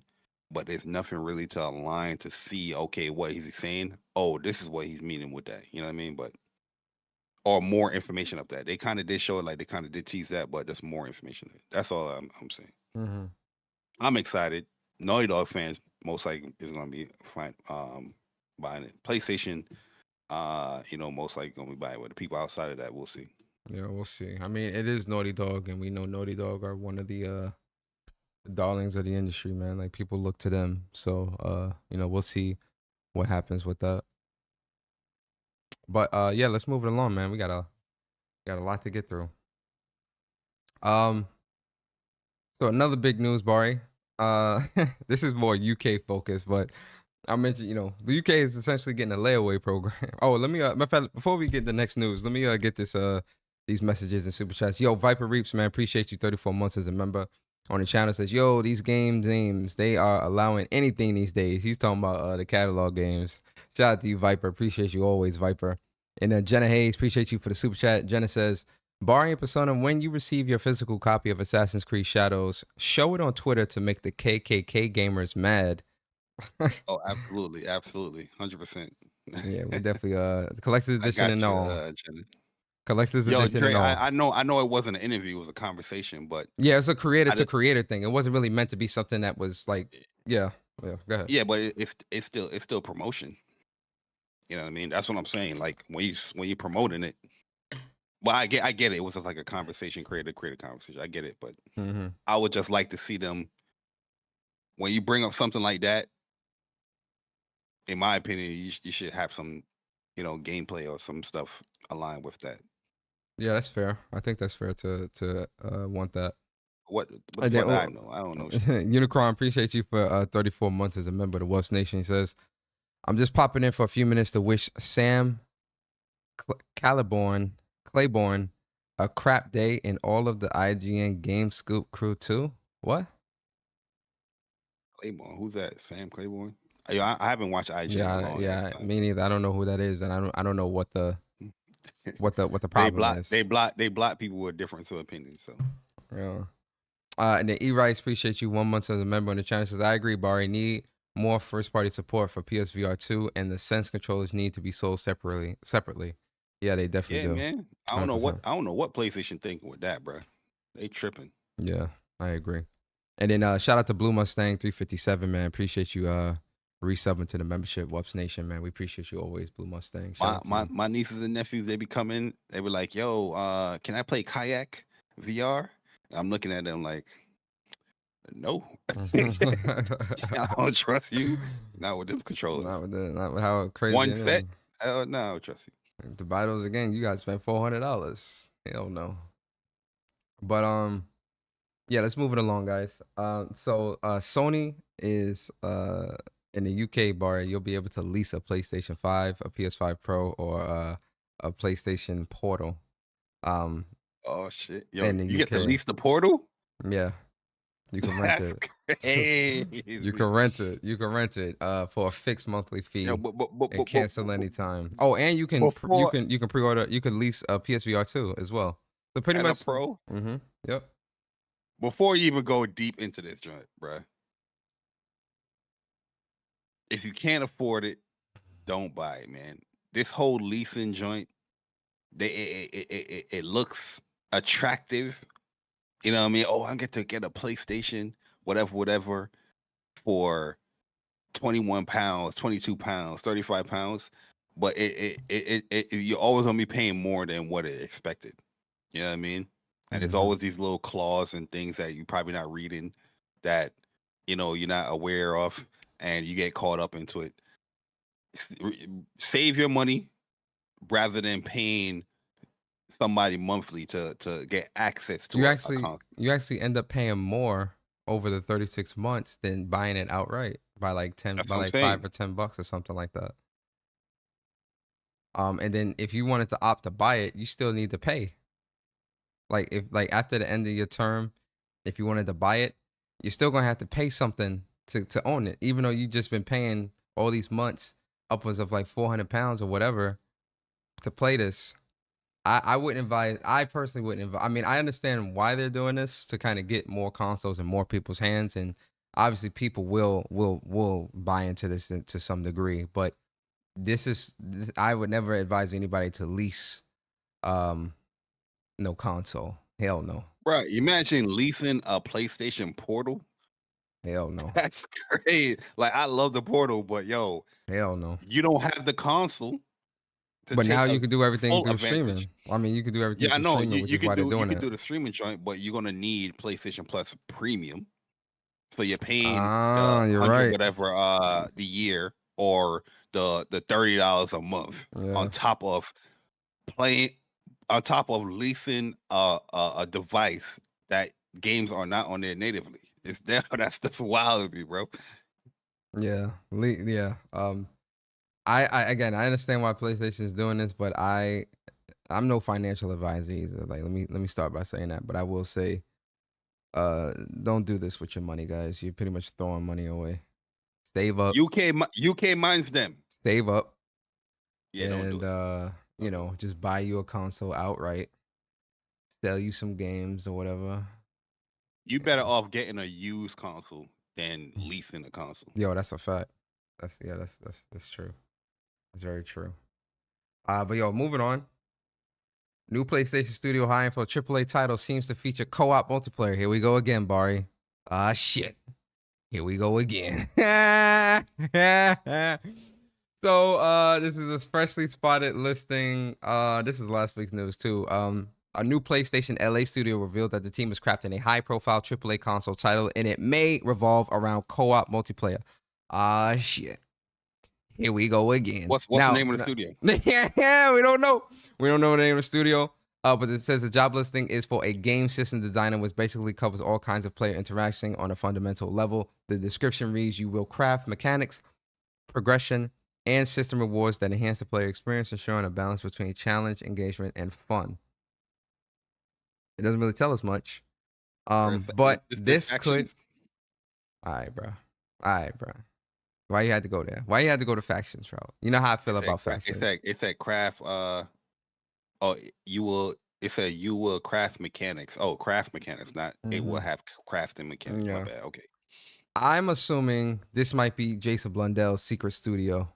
but there's nothing really to align to see, okay, what he's saying. Oh, this is what he's meaning with that. You know what I mean? Or more information of that. They kind of did show it, like they kind of did tease that, but there's more information. That's all I'm saying. Mm-hmm. I'm excited. Naughty Dog fans most likely is going to be fine buying it. PlayStation, most likely going to be buying it. With the people outside of that, we'll see. Yeah, we'll see. I mean, it is Naughty Dog, and we know Naughty Dog are one of the darlings of the industry, man. Like people look to them. So, we'll see what happens with that. But let's move it along, man. We got a lot to get through. So another big news, Bari. This is more UK focused, but I mentioned, the UK is essentially getting a layaway program. Oh, let me before we get the next news, let me get these messages and super chats. Yo, Viper Reaps, man, appreciate you. 34 months as a member on the channel. Says, yo, these game names, they are allowing anything these days. He's talking about the catalog games. Shout out to you, Viper. Appreciate you always, Viper. And then Jenna Hayes, appreciate you for the super chat. Jenna says, Bari and Persona, when you receive your physical copy of Assassin's Creed Shadows, show it on Twitter to make the KKK gamers mad. Oh, absolutely, 100%. Yeah, we definitely the collector's edition and all. Collector's edition. Dre, and all. I know it wasn't an interview; it was a conversation. But yeah, it's a creator to creator thing. It wasn't really meant to be something that was like, yeah. Go ahead. Yeah, but it's still promotion. You know what I mean? That's what I'm saying. Like when you're promoting it. Well, I get it. It was just like a conversation, creator conversation. I get it, but I would just like to see them when you bring up something like that. In my opinion, you should have some, gameplay or some stuff aligned with that. Yeah, that's fair. I think that's fair to want that. What I know. I don't know. Unicron, appreciate you for 34 months as a member of the WUPS Nation. He says, I'm just popping in for a few minutes to wish Sam Claiborne a crap day and all of the IGN Game Scoop crew too. What? Claiborne, who's that? Sam Claiborne? Yo, I haven't watched IGN in a long ass time. Me neither. I don't know who that is, and I don't know what the problem is. They block people with difference of opinion. So yeah. And then E-Rice, appreciate you 1 month as a member on the channel. Says I agree, Bari. Need more first party support for PSVR 2, and the Sense controllers need to be sold separately. Yeah, they definitely do. Man. I don't know what PlayStation thinking with that, bro. They tripping. Yeah, I agree. And then shout out to Blue Mustang 357, man. Appreciate you resubbing to the membership, WUPS Nation, man. We appreciate you always, Blue Mustang. My nieces and nephews, they be coming. They were like, "Yo, can I play Kayak VR?" I'm looking at them like, no. I don't trust you. Not with them controllers. Not with how crazy. One set. Hell no, I don't trust you. To buy those again, you guys spend $400. Hell no. But yeah, let's move it along, guys. So Sony is in the UK, Bar. You'll be able to lease a PlayStation 5, a PS5 Pro, or a PlayStation Portal. Oh shit! Yo, you get to lease the Portal? Yeah, you can rent it. You can rent it. You can rent it for a fixed monthly fee and cancel anytime. Oh, and you can pre-order. You can lease a PSVR 2 as well. So pretty much Pro. Mm-hmm. Yep. Before you even go deep into this joint, bruh, if you can't afford it, don't buy it, man. This whole leasing joint, it looks attractive. You know what I mean? Oh, I get to get a PlayStation, whatever, for 21 pounds, 22 pounds, 35 pounds. But you're always gonna be paying more than what it expected. You know what I mean? And there's always these little clauses and things that you're probably not reading, that you're not aware of, and you get caught up into it. Save your money rather than paying somebody monthly to get access to you actually end up paying more over the 36 months than buying it outright by like $5 or $10 or something like that. And then if you wanted to opt to buy it, you still need to pay. Like after the end of your term, if you wanted to buy it, you're still gonna have to pay something to own it, even though you just been paying all these months upwards of like 400 pounds or whatever to play this. I personally wouldn't advise. I mean, I understand why they're doing this, to kind of get more consoles in more people's hands, and obviously people will buy into this to some degree. But I would never advise anybody to lease no console. Hell no. Right. Imagine leasing a PlayStation Portal. Hell no. That's crazy. Like, I love the Portal, but yo, hell no. You don't have the console. But now you can do everything through streaming. I mean, you can do everything. Yeah, I know. You can do the streaming joint, but you're gonna need PlayStation Plus Premium. So you're paying you're right. whatever the year, or the $30 a month on top of leasing a device that games are not on there natively. It's there. That's just wild to me, bro. Yeah. I understand why PlayStation is doing this, but I'm no financial advisor either. Like, let me start by saying that. But I will say, don't do this with your money, guys. You're pretty much throwing money away. Save up. UK minds them. Save up. Yeah, and don't do it. just buy you a console outright. Sell you some games or whatever. You better off getting a used console than leasing a console. Yo, that's a fact. That's true. That's very true. But yo, moving on. New PlayStation Studio high-end for AAA title seems to feature co-op multiplayer. Here we go again, Bari. Shit. Here we go again. So this is a freshly spotted listing. This is last week's news too. A new PlayStation LA studio revealed that the team is crafting a high-profile AAA console title, and it may revolve around co-op multiplayer. Shit. Here we go again. What's the name of the studio? Yeah, we don't know. We don't know the name of the studio. But it says the job listing is for a game system designer, which basically covers all kinds of player interaction on a fundamental level. The description reads, you will craft mechanics, progression, and system rewards that enhance the player experience, ensuring a balance between challenge, engagement, and fun. It doesn't really tell us much. But this could. All right, bro. Why you had to go there? Why you had to go to factions route? You know how I feel about factions. It's that craft. It said you will craft mechanics. Oh, craft mechanics, not it will have crafting mechanics. Yeah. My bad. Okay. I'm assuming this might be Jason Blundell's secret studio.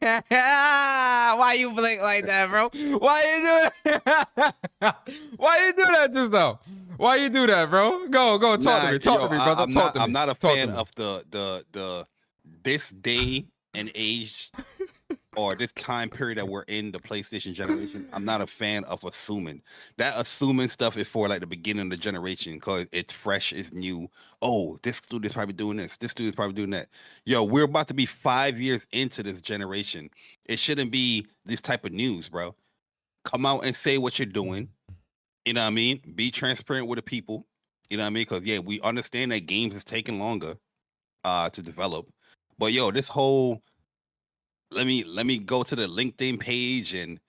Why you blink like that, bro? Why you do that? Why you do that just though? Why you do that, bro? Go, talk to me, brother. I'm not a fan of the this day and age or this time period that we're in, the PlayStation generation. I'm not a fan of assuming. That assuming stuff is for like the beginning of the generation because it's fresh, it's new. Oh, this studio's probably doing this. This studio's probably doing that. Yo, we're about to be 5 years into this generation. It shouldn't be this type of news, bro. Come out and say what you're doing. You know what I mean? Be transparent with the people. You know what I mean? Because yeah, we understand that games is taking longer to develop. But yo, this whole let me go to the LinkedIn page and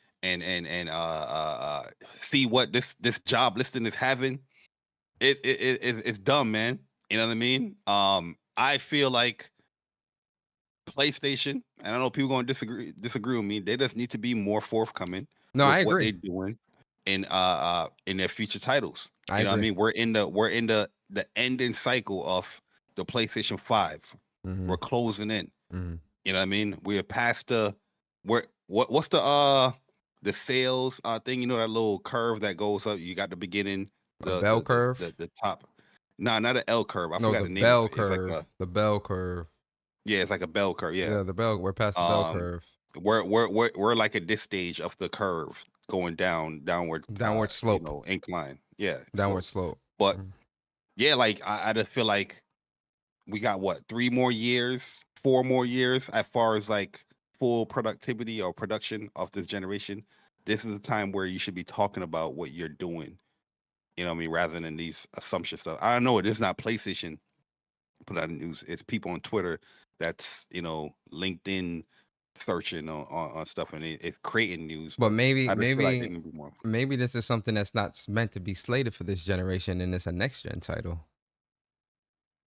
see what this job listing is having. It's dumb, man. You know what I mean? I feel like PlayStation, and I know people gonna disagree with me. They just need to be more forthcoming. No, with I agree. What they're doing in their future titles. I you know agree. what I mean? We're in the ending cycle of the PlayStation 5. We're closing in. You know what I mean? We're past the what's the sales thing, you know, that little curve that goes up. You got the beginning, the bell curve, the top. Nah, not an L curve. I forgot the name. Bell curve. Like the bell curve. Yeah, it's like a bell curve. Yeah, the bell. We're past the bell curve. We're like at this stage of the curve going downward slope, you know, incline. Yeah, downward slope. But yeah, like I just feel like we got what 4 more years as far as like full productivity or production of this generation. This is the time where you should be talking about what you're doing. You know what I mean? Rather than these assumption stuff. I don't know. It is not PlayStation put out news. It's people on Twitter that's, you know, LinkedIn searching on stuff and it's creating news. But maybe maybe this is something that's not meant to be slated for this generation and it's a next gen title.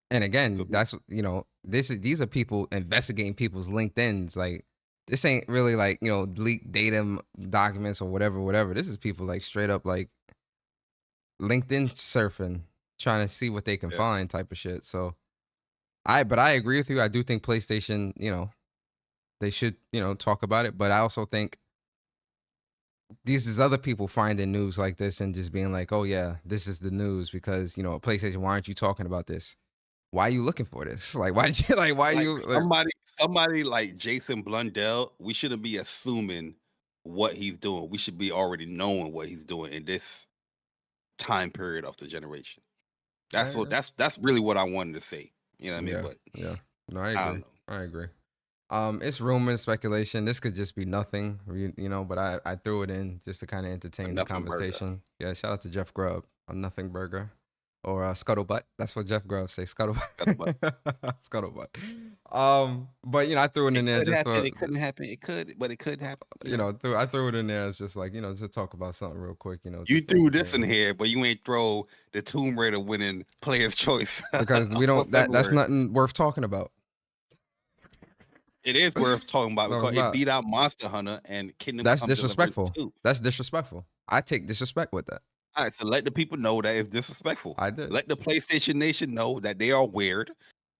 And again, that's, you know, these are people investigating people's LinkedIns. Like, this ain't really like, you know, leaked data documents or whatever. This is people like straight up like LinkedIn surfing, trying to see what they can find type of shit. So I agree with you. I do think PlayStation, you know, they should, you know, talk about it. But I also think these is other people finding news like this and just being like, oh yeah, this is the news because, you know, PlayStation, why aren't you talking about this? Why are you looking for this? Like, why did you like? Why like you like, somebody like Jason Blundell? We shouldn't be assuming what he's doing. We should be already knowing what he's doing in this time period of the generation. That's that's really what I wanted to say. You know what I mean? But yeah, no, I agree. It's rumor and speculation. This could just be nothing, you know. But I threw it in just to kind of entertain the conversation. Burger. Yeah, shout out to Jeff Grubb, a nothing burger. Or scuttlebutt. That's what Jeff Grubb say. Scuttlebutt. Scuttlebutt. But you know, I threw it in there just for. It couldn't happen. It could, but it could happen. You know, I threw it in there as just like, you know, just to talk about something real quick. You know, you threw this in here, but you ain't throw the Tomb Raider winning Player's Choice because we don't. That's nothing worth talking about. It is worth talking about because it beat out Monster Hunter and Kingdom. That's disrespectful. That's disrespectful. I take disrespect with that. All right, so let the people know that it's disrespectful. I did. Let the PlayStation Nation know that they are weird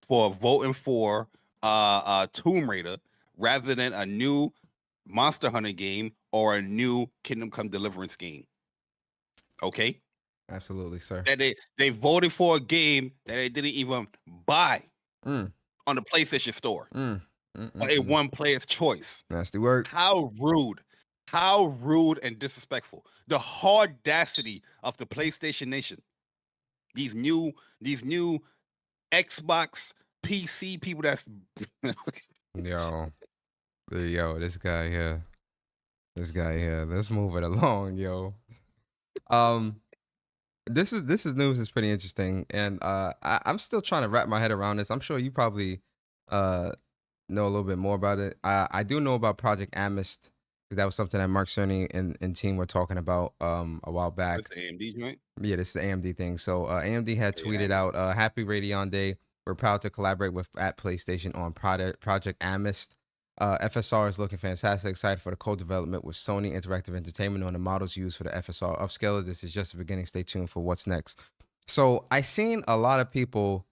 for voting for Tomb Raider rather than a new Monster Hunter game or a new Kingdom Come Deliverance game. Okay? Absolutely, sir. That they voted for a game that they didn't even buy on the PlayStation Store. A one player's choice. Nasty word. How rude. How rude and disrespectful. The audacity of the PlayStation Nation. These new Xbox PC people that's yo, this guy here. Let's move it along, yo. This is news is pretty interesting, and I'm still trying to wrap my head around this. I'm sure you probably know a little bit more about it. I do know about Project Amist because that was something that Mark Cerny and team were talking about a while back. With the AMD joint. Yeah, this is the AMD thing. So AMD had Yeah, tweeted out, "Happy Radeon Day. We're proud to collaborate with at PlayStation on Project Amist. FSR is looking fantastic. Excited for the co-development with Sony Interactive Entertainment on the models used for the FSR upscaler. This is just the beginning. Stay tuned for what's next." So I seen a lot of people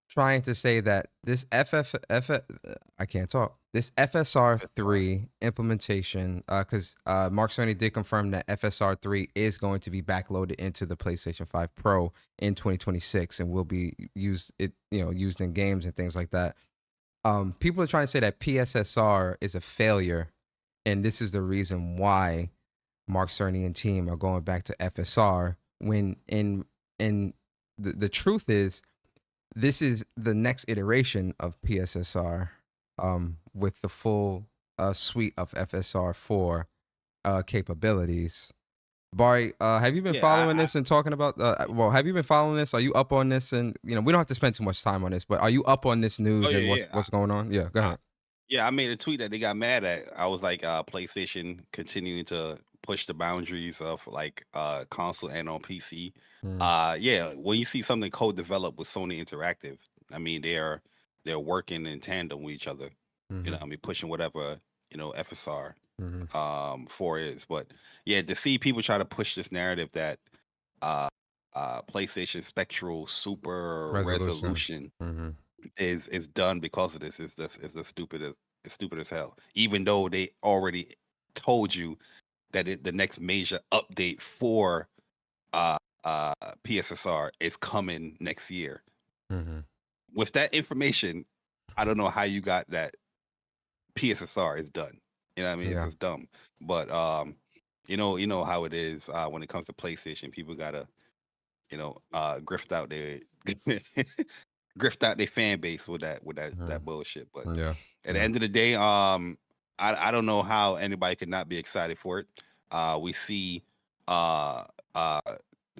trying to say that this I can't talk. This FSR3 implementation, because Mark Cerny did confirm that FSR3 is going to be backloaded into the PlayStation 5 Pro in 2026 and will be used in games and things like that. People are trying to say that PSSR is a failure, and this is the reason why Mark Cerny and team are going back to FSR. When the truth is, this is the next iteration of PSSR, with the full suite of FSR4 capabilities. Bari, have you been following this and talking about? Have you been following this? Are you up on this? And we don't have to spend too much time on this, but are you up on this news what's going on? Yeah, go ahead. Yeah, I made a tweet that they got mad at. I was like, PlayStation continuing to push the boundaries of like console and on PC. Yeah, when you see something co-developed with Sony Interactive, I mean they're working in tandem with each other. Pushing whatever FSR 4 is. But yeah, to see people try to push this narrative that PlayStation Spectral Super Resolution is done because of this is the stupid as hell. Even though they already told you that the next major update for PSSR is coming next year. With that information, I don't know how you got that PSSR is done. You know what I mean? Yeah. It's dumb. But you know how it is when it comes to PlayStation. People gotta grift out their fan base with that bullshit. But at the end of the day, I don't know how anybody could not be excited for it. We see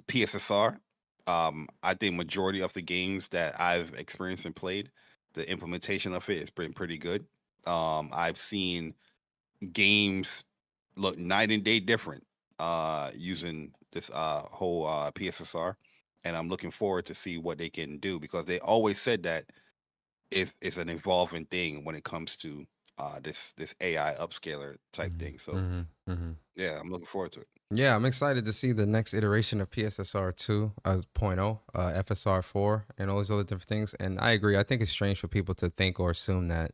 PSSR. I think majority of the games that I've experienced and played, the implementation of it has been pretty good. I've seen games look night and day different using this whole PSSR, and I'm looking forward to see what they can do because they always said that it's an evolving thing when it comes to this AI upscaler type thing. So yeah, I'm looking forward to it. Yeah, I'm excited to see the next iteration of PSSR 2.0, FSR 4, and all those other different things. And I agree. I think it's strange for people to think or assume that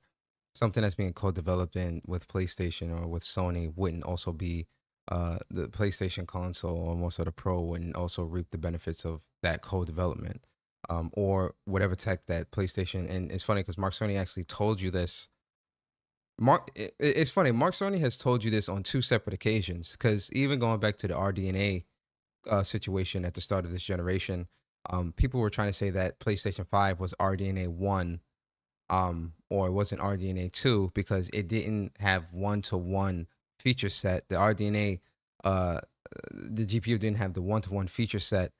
something that's being co-developed with PlayStation or with Sony wouldn't also be the PlayStation console or most of the Pro wouldn't also reap the benefits of that co-development or whatever tech that PlayStation. And it's funny because Mark Cerny actually told you this. It's funny. Mark Cerny has told you this on 2 separate occasions because even going back to the RDNA situation at the start of this generation, people were trying to say that PlayStation 5 was RDNA 1 or it wasn't RDNA 2 because it didn't have one-to-one feature set. The RDNA, the GPU didn't have the one-to-one feature set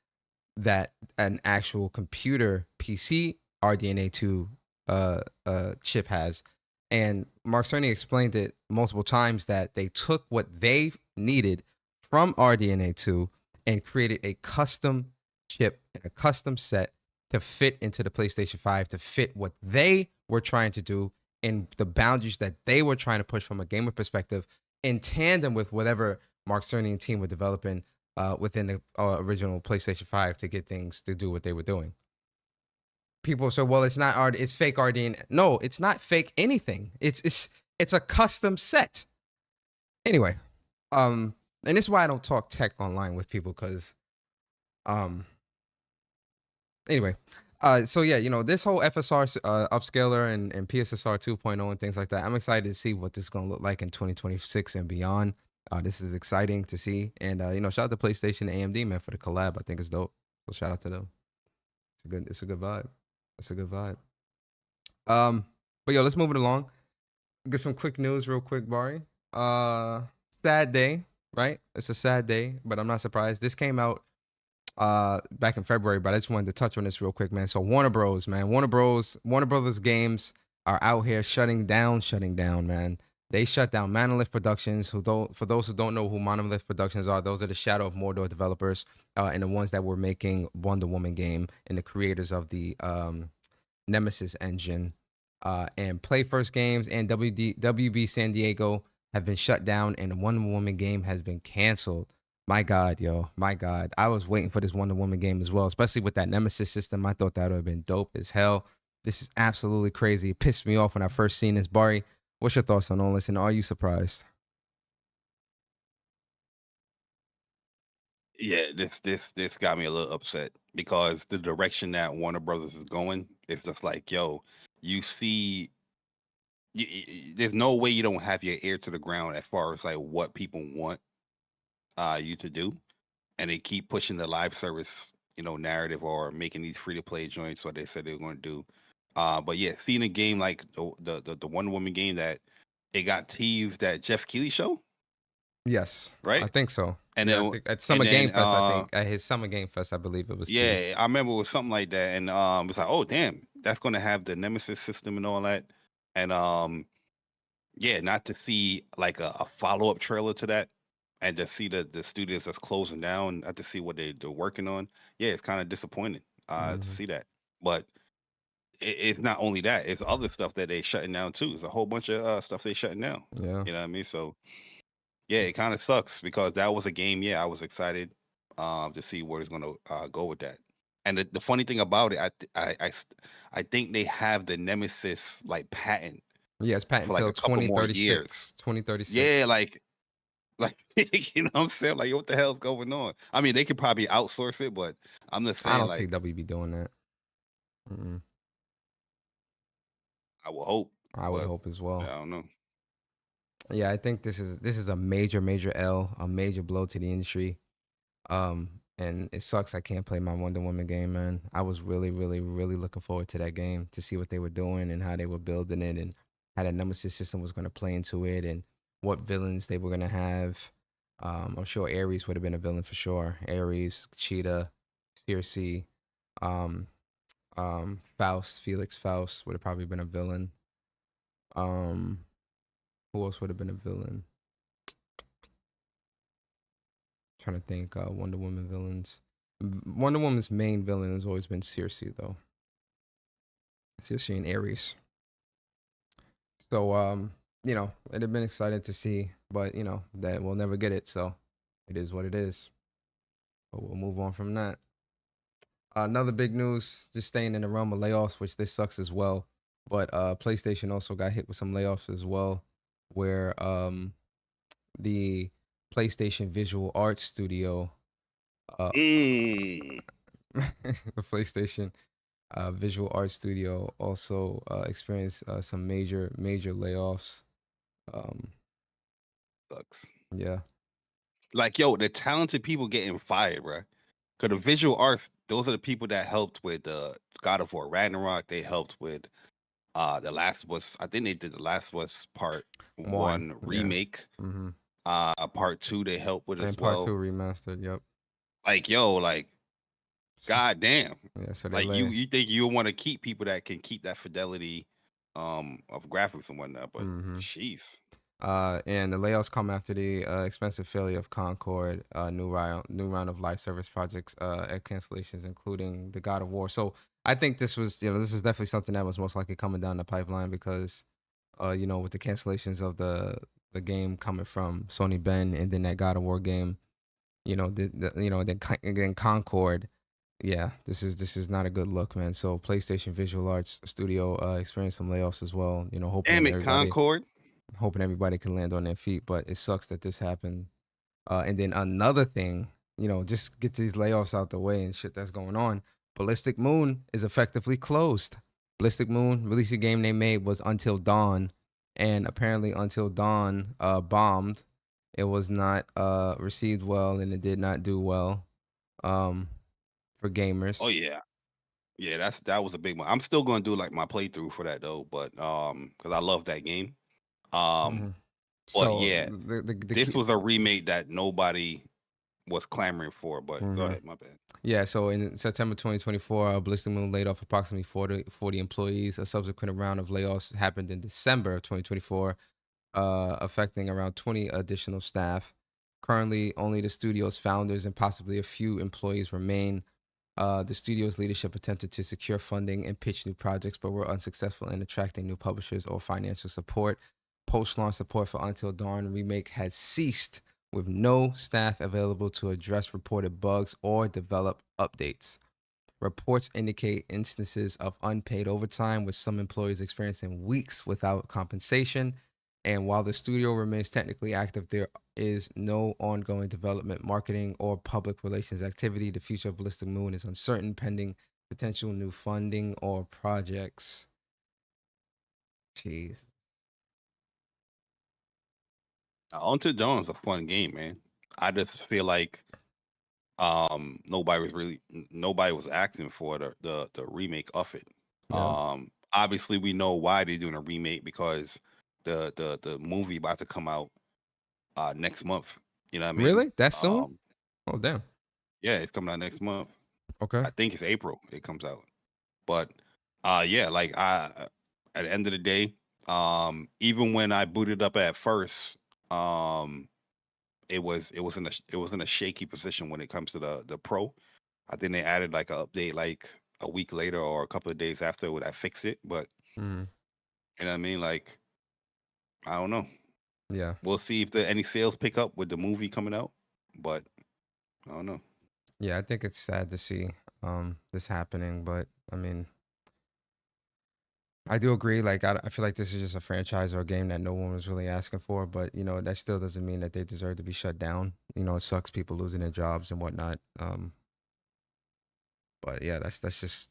that an actual computer PC RDNA 2 chip has. And Mark Cerny explained it multiple times that they took what they needed from RDNA 2 and created a custom chip and a custom set to fit into the PlayStation 5 to fit what they were trying to do and the boundaries that they were trying to push from a gamer perspective in tandem with whatever Mark Cerny and team were developing within the original PlayStation 5 to get things to do what they were doing. People say, well, it's not it's fake RDNA. No, it's not fake anything. It's a custom set. Anyway, and this is why I don't talk tech online with people because anyway, so yeah, this whole FSR upscaler and PSSR 2.0 and things like that, I'm excited to see what this is going to look like in 2026 and beyond. This is exciting to see. And, shout out to PlayStation and AMD, man, for the collab. I think it's dope. So shout out to them. It's a good vibe. It's a good vibe. But let's move it along. Get some quick news real quick, Bari. Sad day, right? It's a sad day, but I'm not surprised. This came out back in February, but I just wanted to touch on this real quick, man. So Warner Brothers games are out here shutting down, man. They shut down Monolith Productions. For those who don't know who Monolith Productions are, those are the Shadow of Mordor developers, and the ones that were making Wonder Woman game, and the creators of the Nemesis engine. And Play First Games and WB San Diego have been shut down, and the Wonder Woman game has been canceled. My God, yo, my God. I was waiting for this Wonder Woman game as well, especially with that Nemesis system. I thought that would have been dope as hell. This is absolutely crazy. It pissed me off when I first seen this. Bari, what's your thoughts on all this, and are you surprised? Yeah, this got me a little upset because the direction that Warner Brothers is going is just like, yo, you see, there's no way you don't have your ear to the ground as far as like what people want you to do, and they keep pushing the live service, narrative or making these free to play joints what they said they were going to do. But yeah, seeing a game like the Wonder Woman game that it got teased at Jeff Keighley show, Yes, I right? think so. And Yeah, I then think at Summer and Game then Fest, I think at his Summer Game Fest, I believe it was teased. yeah, I remember it was something like that, and it's like, oh damn, that's going to have the Nemesis system and all that, and yeah, not to see like a follow up trailer to that, and to see the studios that's closing down, not to see what they're working on. Yeah, it's kind of disappointing to see that, but it's not only that; it's other stuff that they shutting down too. There's a whole bunch of stuff they shutting down. Yeah. You know what I mean? So yeah, it kind of sucks because that was a game. Yeah, I was excited to see where it's going to go with that. And the funny thing about it, I think they have the Nemesis like patent Yeah, it's patent for like till a couple more years. 2036. 2036. Yeah, like you know what I'm saying? Like what the hell's going on? I mean, they could probably outsource it, but I'm just I saying don't see like WB doing that. Mm-mm. I will hope. I would But hope as well. I don't know. Yeah, I think this is a major L, a major blow to the industry. And it sucks I can't play my Wonder Woman game, man. I was really looking forward to that game to see what they were doing and how they were building it and how that Nemesis system was going to play into it and what villains they were going to have. I'm sure Ares would have been a villain for sure. Ares, Cheetah, Circe, um, Faust, Felix Faust would have probably been a villain. Who else would have been a villain? Trying to think. Wonder Woman villains. Wonder Woman's main villain has always been Circe, though. Circe and Ares. So, it'd have been exciting to see, but that we'll never get it. So, it is what it is. But we'll move on from that. Another big news, just staying in the realm of layoffs, which this sucks as well. But PlayStation also got hit with some layoffs as well, where the PlayStation Visual Arts Studio, the PlayStation Visual Arts Studio also experienced some major layoffs. Sucks. Yeah. Like yo, the talented people getting fired, bro. Because the visual arts, those are the people that helped with God of War Ragnarok. They helped with the Last of Us. I think they did the Last of Us Part 1 remake. Yeah. Mm-hmm. Part 2 they helped with and as well. Part 2 remastered. Yep. Like yo, like god damn. Yeah. So like you think you want to keep people that can keep that fidelity of graphics and whatnot, but jeez. And the layoffs come after the expensive failure of Concord, new round of live service projects at cancellations, including the God of War. So I think this was, this is definitely something that was most likely coming down the pipeline because, with the cancellations of the game coming from Sony Bend and then that God of War game, then Concord. Yeah, this is not a good look, man. So PlayStation Visual Arts Studio experienced some layoffs as well. Hoping Damn it, Concord. Hoping everybody can land on their feet, but it sucks that this happened. And then another thing, just get these layoffs out the way and shit that's going on. Ballistic Moon is effectively closed. Ballistic Moon release a game they made was Until Dawn, and apparently Until Dawn bombed. It was not received well, and it did not do well for gamers. Oh yeah. Yeah, that was a big one. I'm still gonna do like my playthrough for that though, but because I love that game. But So yeah, this was a remake that nobody was clamoring for. But go ahead, my bad. Yeah, so in September 2024, Ballistic Moon laid off approximately 40 employees. A subsequent round of layoffs happened in December of 2024, affecting around 20 additional staff. Currently, only the studio's founders and possibly a few employees remain. The studio's leadership attempted to secure funding and pitch new projects, but were unsuccessful in attracting new publishers or financial support. Post-launch support for Until Dawn remake has ceased, with no staff available to address reported bugs or develop updates. Reports indicate instances of unpaid overtime, with some employees experiencing weeks without compensation. And while the studio remains technically active, there is no ongoing development, marketing, or public relations activity. The future of Ballistic Moon is uncertain, pending potential new funding or projects. Jeez. Until Dawn is a fun game, man. I just feel like nobody was asking for the remake of it. Yeah. Obviously we know why they're doing a remake, because the movie about to come out next month. You know what I mean? Really? That soon? Oh, damn. Yeah, it's coming out next month. Okay. I think it's April it comes out. But yeah, like at the end of the day, even when I booted up at first, it was in a shaky position when it comes to the pro. I think they added like an update like a week later or a couple of days after would I fix it. But Mhm. you know what I mean? Like, I don't know. Yeah. We'll see if any sales pick up with the movie coming out. But I don't know. Yeah, I think it's sad to see this happening, but I mean, I do agree. Like, I feel like this is just a franchise or a game that no one was really asking for, but you know, that still doesn't mean that they deserve to be shut down. You know, it sucks people losing their jobs and whatnot. But yeah, that's just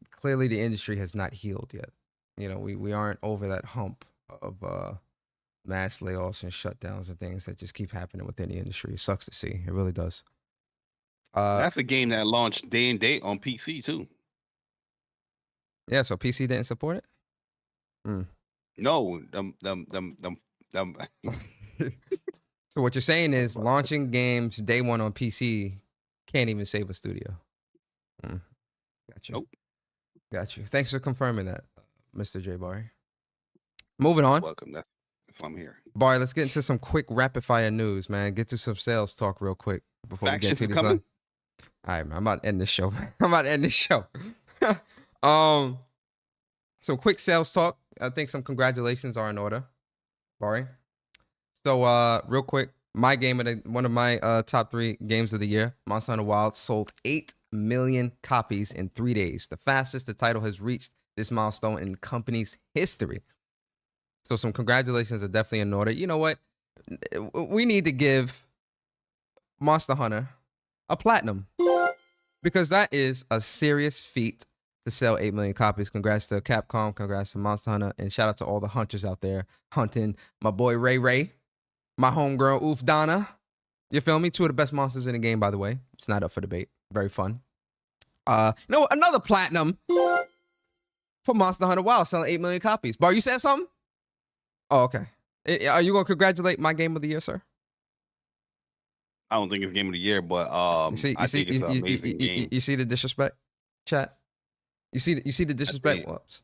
clearly the industry has not healed yet. You know, we aren't over that hump of mass layoffs and shutdowns and things that just keep happening within the industry. It sucks to see. It really does. That's a game that launched day and date on PC too. Yeah, so PC didn't support it? No, So what you're saying is launching games day one on PC can't even save a studio. Got you. Nope. Got you. Thanks for confirming that, Mr. J. Bari. Moving on. Welcome. That's why I'm here. Bari, let's get into some quick rapid fire news, man. Get to some sales talk real quick before we get to these. Coming? All right, man. I'm about to end this show. Some quick sales talk. I think some congratulations are in order, Bari. So, real quick, one of my top 3 games of the year, Monster Hunter Wilds, sold 8 million copies in 3 days. The fastest the title has reached this milestone in the company's history. So some congratulations are definitely in order. You know what? We need to give Monster Hunter a platinum, because that is a serious feat to sell 8 million copies. Congrats to Capcom, congrats to Monster Hunter, and shout out to all the hunters out there hunting my boy Ray, my homegirl Oof Donna. You feel me? 2 of the best monsters in the game, by the way. It's not up for debate. Very fun. You know, another platinum for Monster Hunter Wild, selling 8 million copies. Bar, you said something? Oh, okay. Are you gonna congratulate my game of the year, sir? I don't think it's game of the year, but I think it's an amazing game. You see the disrespect, chat? You see the disrespect? Whoops.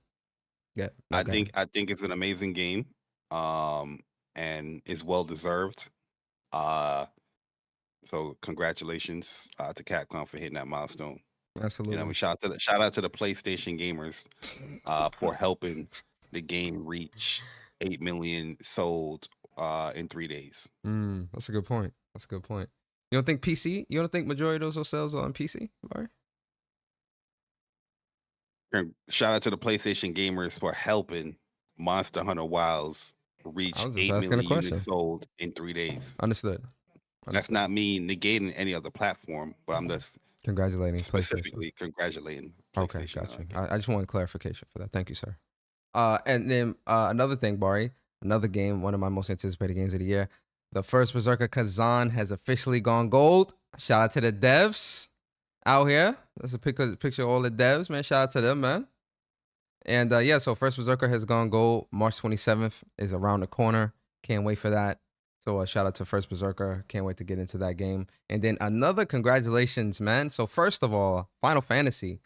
Yeah. I think it's an amazing game, and it's well deserved. So congratulations to Capcom for hitting that milestone. Absolutely. You know, shout out to the PlayStation gamers for helping the game reach 8 million sold in 3 days. That's a good point. You don't think PC? You don't think majority of those sales are on PC? Right? Shout out to the PlayStation gamers for helping Monster Hunter Wilds reach 8 million units sold in 3 days. Understood. That's not me negating any other platform, but I'm just congratulating specifically PlayStation. Congratulating PlayStation. Okay, got you. I just wanted clarification for that. Thank you, sir. And then another thing, Bari, another game, one of my most anticipated games of the year. The first Berserker Kazan has officially gone gold. Shout out to the devs out here. That's a picture of all the devs, man. Shout out to them, man. And yeah, so first Berserker has gone gold. March 27th is around the corner. Can't wait for that. So shout out to First Berserker. Can't wait to get into that game. And then another congratulations, man. So first of all, Final Fantasy.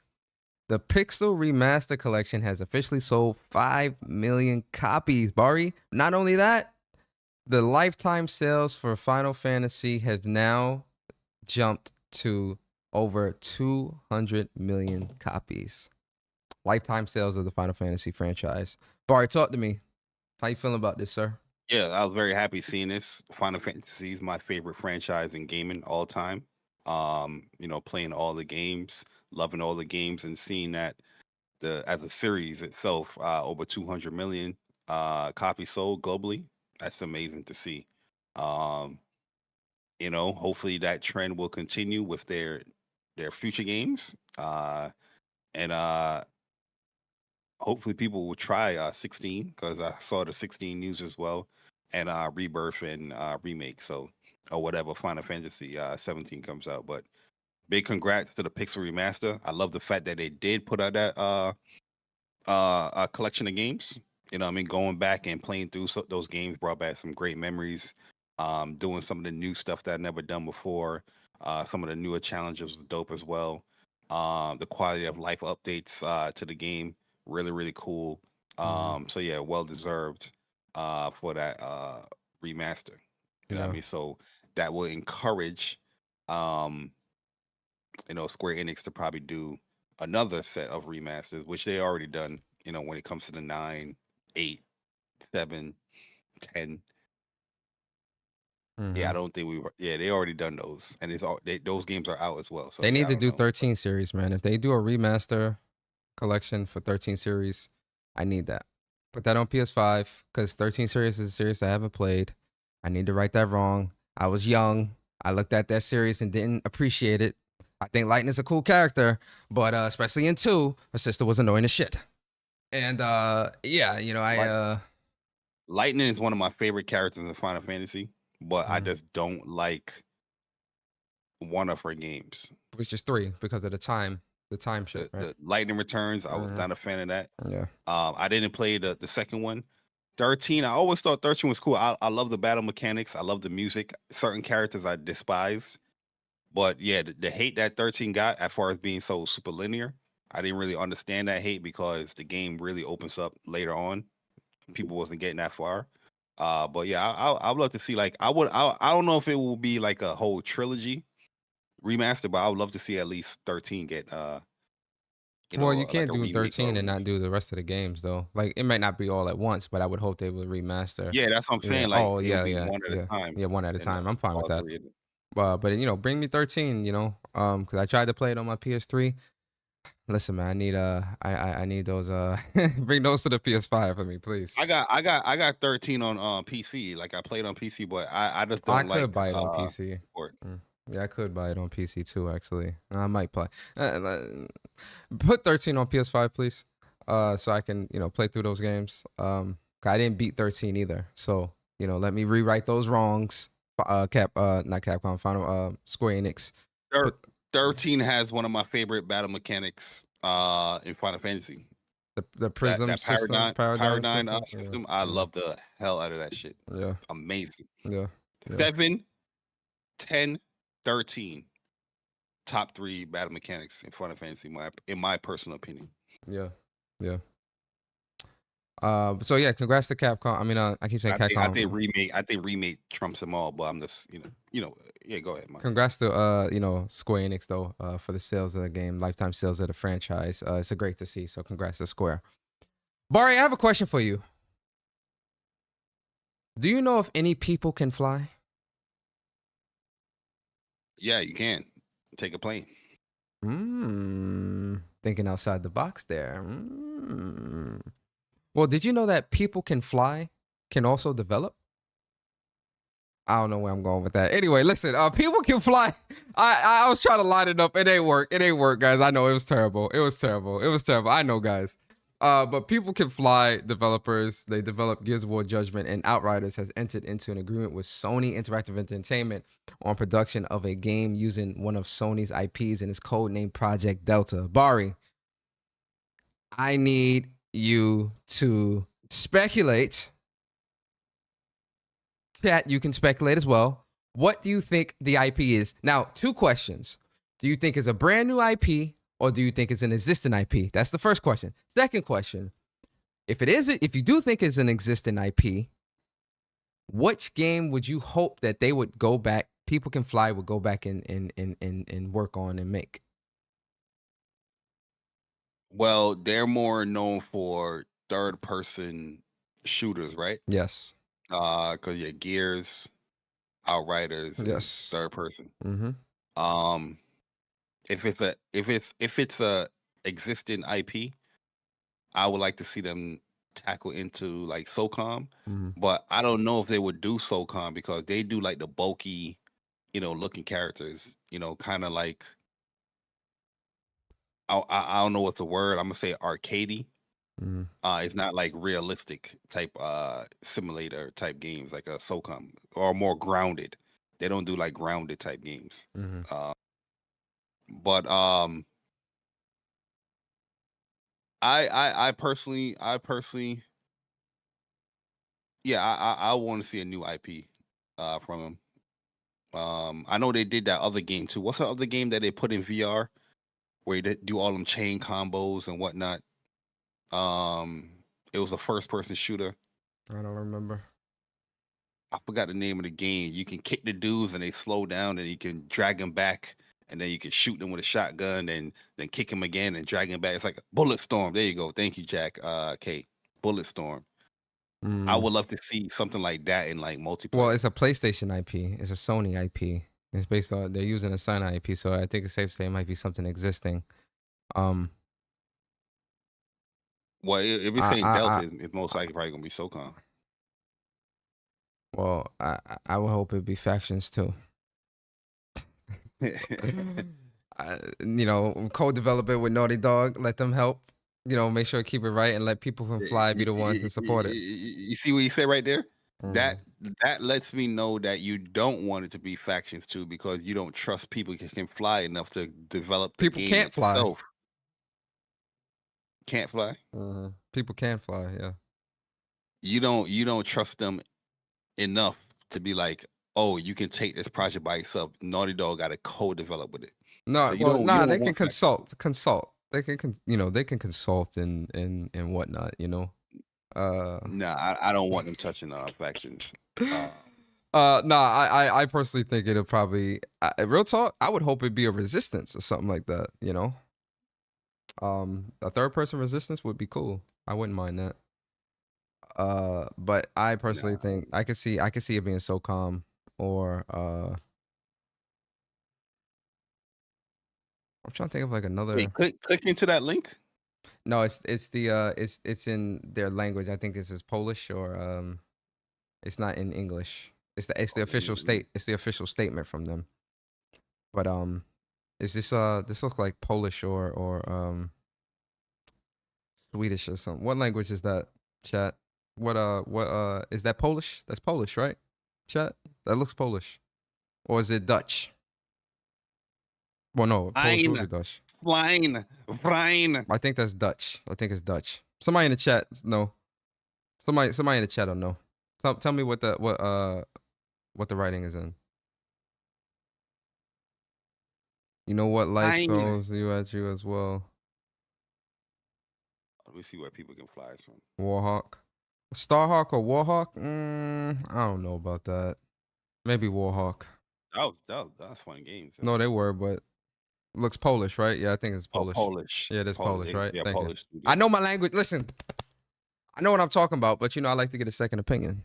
The Pixel Remaster Collection has officially sold 5 million copies, Bari. Not only that, the lifetime sales for Final Fantasy have now jumped to over 200 million copies. Lifetime sales of the Final Fantasy franchise. Bari, talk to me. How you feeling about this, sir? Yeah, I was very happy seeing this. Final Fantasy is my favorite franchise in gaming all time. Playing all the games, loving all the games, and seeing that as a series itself, over 200 million copies sold globally. That's amazing to see. Hopefully that trend will continue with their future games. And hopefully people will try 16, because I saw the 16 news as well, and Rebirth and Remake, or whatever Final Fantasy 17 comes out. But big congrats to the Pixel Remaster. I love the fact that they did put out that a collection of games. Going back and playing through those games brought back some great memories. Doing some of the new stuff that I've never done before. Some of the newer challenges were dope as well. The quality of life updates to the game, really, really cool. So yeah, well deserved for that remaster. You know what I mean? So that will encourage Square Enix to probably do another set of remasters, which they already done, when it comes to the 9, 8, 7, 10. Yeah, I don't think they already done those, and those games are out as well. So they need I to don't do know. 13 series, man. If they do a remaster collection for 13 series, I need that. Put that on PS5, because 13 series is a series I haven't played. I need to right that wrong. I was young. I looked at that series and didn't appreciate it. I think Lightning's a cool character, but especially in 2, her sister was annoying as shit. And Lightning is one of my favorite characters in Final Fantasy, but I just don't like one of her games. Which is 3, because of the time shit, right? The Lightning Returns, I was not a fan of that. Yeah. I didn't play the second one. 13, I always thought 13 was cool. I love the battle mechanics. I love the music. Certain characters I despised. But yeah, the hate that 13 got as far as being so super linear, I didn't really understand that hate, because the game really opens up later on. People wasn't getting that far. But yeah, I would love to see, like, I don't know if it will be like a whole trilogy remaster, but I would love to see at least 13 get Well, you can't like a do remake 13 or and not do the rest of the games, though. Like, it might not be all at once, but I would hope they would remaster. Yeah, that's what I'm saying. Yeah. Like, Oh, it yeah, would be yeah, one at yeah. a time. Yeah, one at a time. I'm fine with all that. 3 of them. But bring me 13, because I tried to play it on my PS3. Listen, man, I need those bring those to the PS5 for me, please. I got 13 on PC. Like, I played on PC, but I just don't like. I could buy it on PC. Support. Yeah, I could buy it on PC too, actually. I might play. Put 13 on PS5, please. So I can, play through those games. I didn't beat 13 either. So, let me rewrite those wrongs. Not Capcom, Final Square Enix. 13 has one of my favorite battle mechanics in Final Fantasy. The prism that system, paradigm system. system. I love the hell out of that shit. Yeah. Amazing. Yeah. 7, 10, 13. Top 3 battle mechanics in Final Fantasy, in my personal opinion. Yeah. Yeah. So yeah, congrats to Capcom. I mean, I keep saying Capcom. I think remake trumps them all, but I'm just, yeah, go ahead, Mike. Congrats to Square Enix though, for the sales of the game, lifetime sales of the franchise. It's a great to see. So congrats to Square. Bari, I have a question for you. Do you know if any people can fly? Yeah, you can. Take a plane. Thinking outside the box there. Well, did you know that people can fly can also develop? I don't know where I'm going with that. Anyway, listen, people can fly. I was trying to line it up. It ain't work. It ain't work, guys. I know it was terrible. It was terrible. It was terrible. I know, guys. But people can fly developers. They develop Gears of War Judgment, and Outriders has entered into an agreement with Sony Interactive Entertainment on production of a game using one of Sony's IPs and its codenamed Project Delta. Bari, I need you to speculate chat, you can speculate as well. What do you think the IP is? Now, 2 questions. Do you think it's a brand new IP or do you think it's an existing IP? That's the first question. Second question, if you do think it's an existing IP, which game would you hope that they would go back, People Can Fly would go back and work on and make? Well, they're more known for third-person shooters, right? Yes. Because Gears, Outriders, is Yes. third person. Mm-hmm. If it's a existing IP, I would like to see them tackle into like SOCOM, Mm-hmm. but I don't know if they would do SOCOM because they do like the bulky, looking characters, kind of like I don't know what's the word. I'm gonna say arcadey. Mm-hmm. It's not like realistic type simulator type games like a SOCOM or more grounded. They don't do like grounded type games. Mm-hmm. But I personally yeah, I want to see a new IP from them. I know they did that other game too. What's the other game that they put in VR where you do all them chain combos and whatnot? It was a first person shooter. I don't remember. I forgot the name of the game. You can kick the dudes and they slow down, and you can drag them back, and then you can shoot them with a shotgun, and then kick them again and drag them back. It's like a Bullet Storm. There you go. Thank you, Jack. Kate. Bullet Storm. I would love to see something like that in like multiplayer. Well, it's a PlayStation IP. It's a Sony IP. It's based on, they're using a Sony IP, so I think it's safe to say it might be something existing. Well, if it's saying Delta, it's most likely probably gonna be SOCOM. Well, I would hope it'd be Factions too. Co-develop it with Naughty Dog. Let them help. Make sure to keep it right and let People Can Fly be the ones to support it. You see what you said right there? That lets me know that you don't want it to be Factions too, because you don't trust People Can Fly enough to develop the People game can't fly. itself. Can't fly? People can fly, yeah. You don't trust them enough to be like, oh, you can take this project by yourself. Naughty Dog got to co-develop with it. No, so they can consult. They can they can consult and whatnot. Nah, I don't want them touching Factions. I personally think it'll probably real talk. I would hope it'd be a Resistance or something like that. A third person Resistance would be cool. I wouldn't mind that. But I personally think I could see it being SOCOM or I'm trying to think of like another. Wait, click into that link. No, it's in their language. I think this is Polish or it's not in English. It's the official It's the official statement from them. But is this looks like Polish or Swedish or something. What language is that, chat? What is that Polish? That's Polish, right? Chat? That looks Polish. Or is it Dutch? Well, no, Polish would be Dutch. Fine. I think that's Dutch. I think it's Dutch. Somebody in the chat, no. Somebody in the chat don't know. Tell me what the writing is in. You know what life throws you at you as well. Let me see where People Can Fly from. Warhawk. Starhawk or Warhawk? I don't know about that. Maybe Warhawk. That was fun games. No, they were, but looks Polish, right? Yeah, I think it's Polish. Polish. Yeah, it is Polish, right? Yeah, Thank Polish. I know my language. Listen, I know what I'm talking about, but I like to get a second opinion.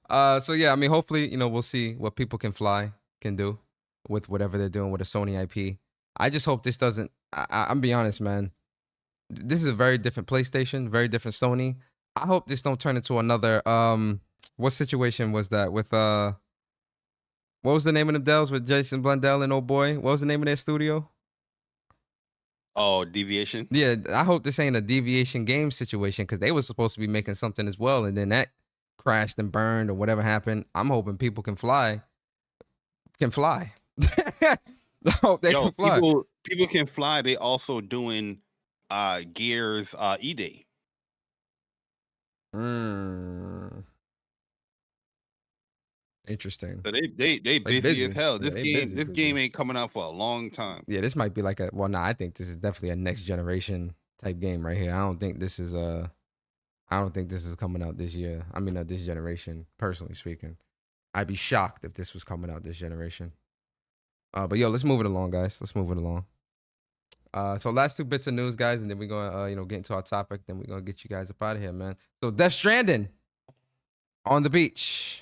So yeah, I mean, hopefully, we'll see what People Can Fly can do with whatever they're doing with a Sony IP. I just hope this doesn't. I'm be honest, man. This is a very different PlayStation, very different Sony. I hope this don't turn into another. What situation was that with what was the name of them Dells with Jason Blundell and old boy? What was the name of their studio? Oh, Deviation. Yeah, I hope this ain't a Deviation game situation because they were supposed to be making something as well, and then that crashed and burned or whatever happened. I'm hoping People Can Fly. I hope they can fly. People Can Fly. They also doing Gears E-Day. Interesting. So they They busy as hell. Yeah, This they game busy. game ain't coming out for a long time. Yeah, this might be like a well, I think this is definitely a next generation type game right here. I don't think this is coming out this year. I mean, this generation. Personally speaking, I'd be shocked if this was coming out this generation. But yo, let's move it along, guys. Let's move it along. So last 2 bits of news, guys, and then we're gonna get into our topic. Then we're gonna get you guys up out of here, man. So Death Stranding on the beach.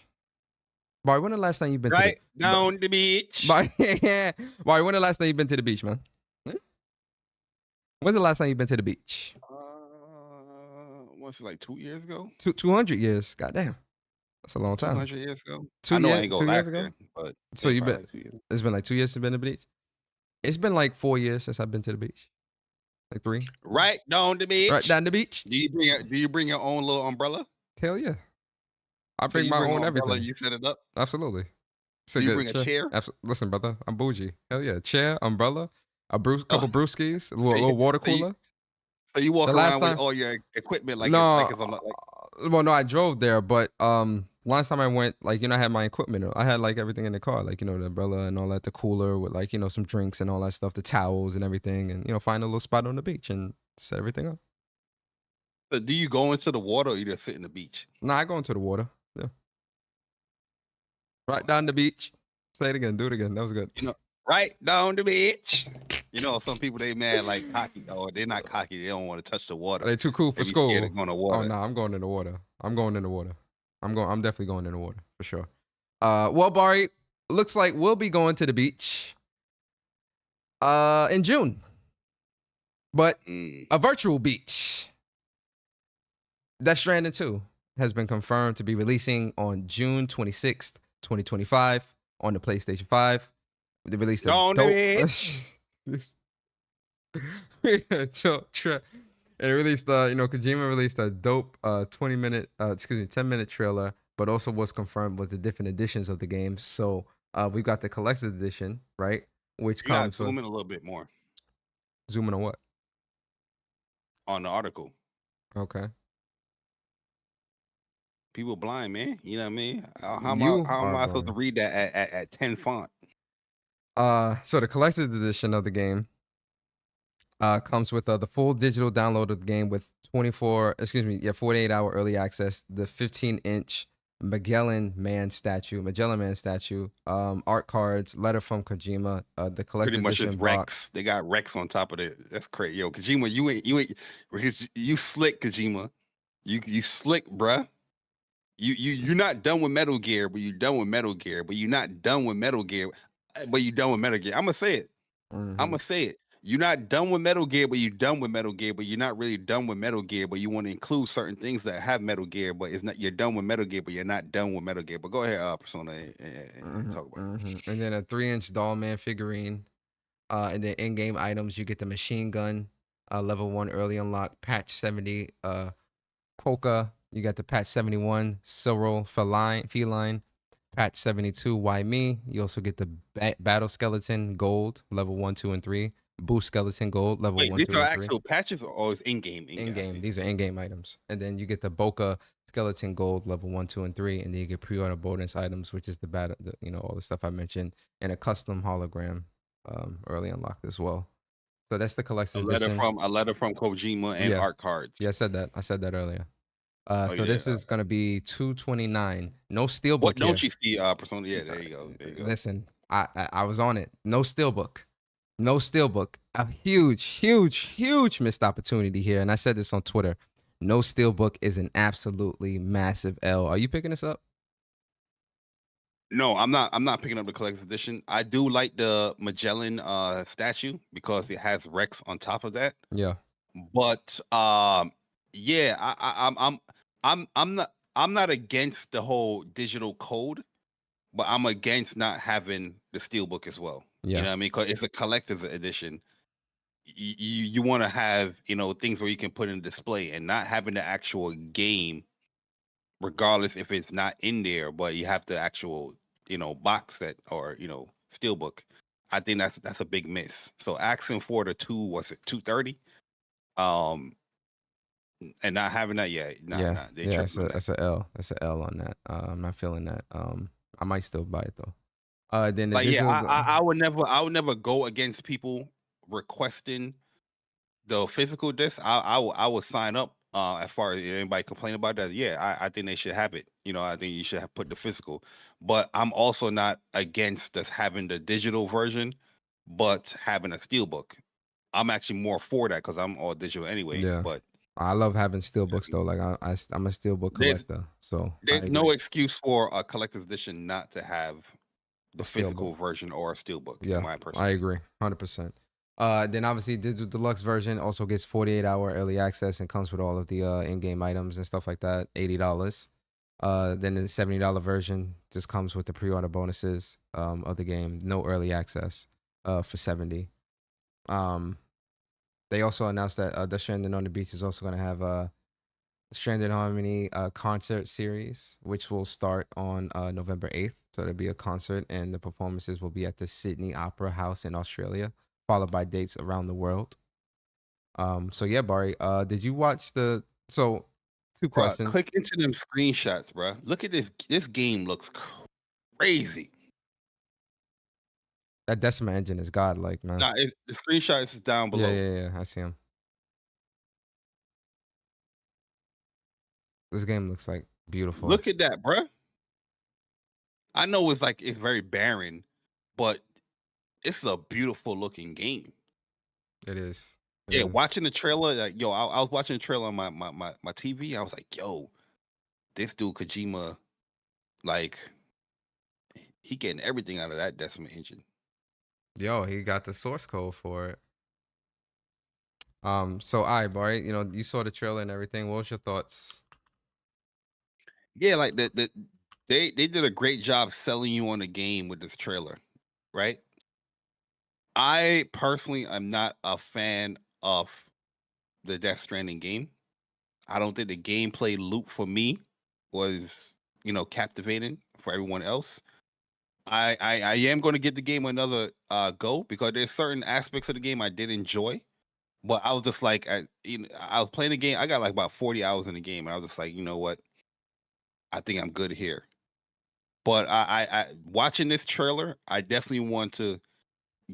Bari, when the last time you've been Right down the beach. Bari, when the last time you've been to the beach, man? When's the last time you've been to the beach? What's it, like 2 years ago? 200 years. Goddamn. That's a long time. 200 years ago. 2 I know years, I ain't go 2 years last ago? year, but So it's you've been, probably 2 years. it's been like 2 years since you've been to the beach? It's been like 4 years since I've been to the beach. Like 3. Right down the beach. Right down the beach? Do you bring your own little umbrella? Hell yeah. I So bring you my bring own an umbrella, everything. you set it up. Absolutely. Do you bring a chair? Listen, brother, I'm bougie. Hell yeah. Chair, umbrella, couple brewskis, a little water cooler. So you walk The last around with time- all your equipment like No, it's like well, no, I drove there, but last time I went, like, I had my equipment. I had like everything in the car, like, the umbrella and all that, the cooler with like, some drinks and all that stuff, the towels and everything, and find a little spot on the beach and set everything up. So do you go into the water or you just sit in the beach? Nah, I go into the water. Yeah. Right down the beach. Say it again. Do it again. That was good. Right down the beach. Some people they mad like cocky, or they're not cocky. They don't want to touch the water. They're too cool for They be school. scared of going to water. Oh no, I'm going in the water. I'm definitely going in the water for sure. Well, Bari, looks like we'll be going to the beach in June. But a virtual beach. Death Stranding 2 has been confirmed to be releasing on June 26th, 2025 on the PlayStation 5. They released On the beach. It released, Kojima released a dope 10-minute trailer, but also was confirmed with the different editions of the game. So we've got the collector's edition, right? Which You gotta comes zoom in a little bit more zoom in on what? on the article. Okay. People blind, man. You know what I mean? How am You I are supposed to blind. read that at 10 font? So the collector's edition of the game comes with the full digital download of the game with 48-hour early access, the 15-inch Magellan Man statue, art cards, letter from Kojima, the collector's Pretty much edition just box. Rex. They got Rex on top of it. That's crazy. Yo, Kojima, you slick, Kojima. You slick, bruh. You're not done with Metal Gear, but you're done with Metal Gear, but you're not done with Metal Gear, but you're done with Metal Gear. I'm gonna say it. Mhm. I'm gonna say it. You're not done with Metal Gear, but you're done with Metal Gear, but you're not really done with Metal Gear, but you want to include certain things that have Metal Gear, but it's not. You're done with Metal Gear, but you're not done with Metal Gear. But go ahead, Persona, and talk about it. And then a 3-inch Doll Man figurine. And then in-game items, you get the machine gun, level 1 early unlock, patch 70, Polka. You got the patch 71, Cyril Feline, patch 72, Why Me. You also get the Battle Skeleton Gold, level 1, 2, and 3. Boost Skeleton Gold, level Wait, 1, these 2, are and 3. actual patches or always in-game? In-game. These are in-game items. And then you get the Boca Skeleton Gold, level 1, 2, and 3. And then you get pre-order bonus items, which is the battle, all the stuff I mentioned. And a custom hologram early unlocked as well. So that's the collector's edition. A letter from Kojima and art cards. Yeah, I said that earlier. So yeah, this is gonna be $229. No steelbook. What here. don't you see, Persona? Yeah, there you go. Listen, I was on it. No steelbook. A huge missed opportunity here. And I said this on Twitter. No steelbook is an absolutely massive L. Are you picking this up? No, I'm not picking up the collector's edition. I do like the Magellan statue because it has Rex on top of that. Yeah. But yeah, I'm not against the whole digital code, but I'm against not having the steelbook as well. Yeah. You know what I mean? Because it's a collector's edition. You want to have things where you can put in display and not having the actual game, regardless if it's not in there, but you have the actual box set or steelbook. I think that's a big miss. So asking for the $230, and not having that, That's an L. That's an L on that. I'm not feeling that. I might still buy it though. Then the Like, yeah, digital. I would never go against people requesting the physical disc. I would sign up. As far as anybody complain about that, yeah, I think they should have it. You know, I think you should have put the physical. But I'm also not against us having the digital version, but having a steelbook. I'm actually more for that because I'm all digital anyway. Yeah, But I love having steelbooks though. Like I'm a steelbook there's collector, so I there's no agree. excuse for a collector's edition not to have A the steelbook. physical version or a steelbook. In Yeah, my I personal, agree, 100%. Then obviously digital deluxe version also gets 48-hour early access and comes with all of the in-game items and stuff like that. $80. Then the $70 version just comes with the pre-order bonuses of the game. No early access for 70. They also announced that the Stranding on the Beach is also going to have a Stranded Harmony concert series, which will start on November 8th. So there'll be a concert, and the performances will be at the Sydney Opera House in Australia, followed by dates around the world. So yeah, Bari, did you watch the? So, two bro. questions. Click into them screenshots, bro. Look at this. This game looks crazy. That Decima engine is godlike, man. Nah, the screenshots is down Yeah, below. yeah, yeah. I see him. This game looks like beautiful. Look at that, bro. I know it's very barren, but it's a beautiful looking game. It is. Yeah, watching the trailer, like yo, I was watching the trailer on my TV. I was like, yo, this dude Kojima, like, he getting everything out of that Decima engine. Yo, he got the source code for it. So Bari, you saw the trailer and everything. What was your thoughts? Yeah, like they did a great job selling you on the game with this trailer, right? I personally am not a fan of the Death Stranding game. I don't think the gameplay loop for me was, captivating for everyone else. I am going to give the game another go because there's certain aspects of the game I did enjoy, but I was just like, I was playing the game. I got like about 40 hours in the game, and I was just like, you know what? I think I'm good here. But I watching this trailer, I definitely want to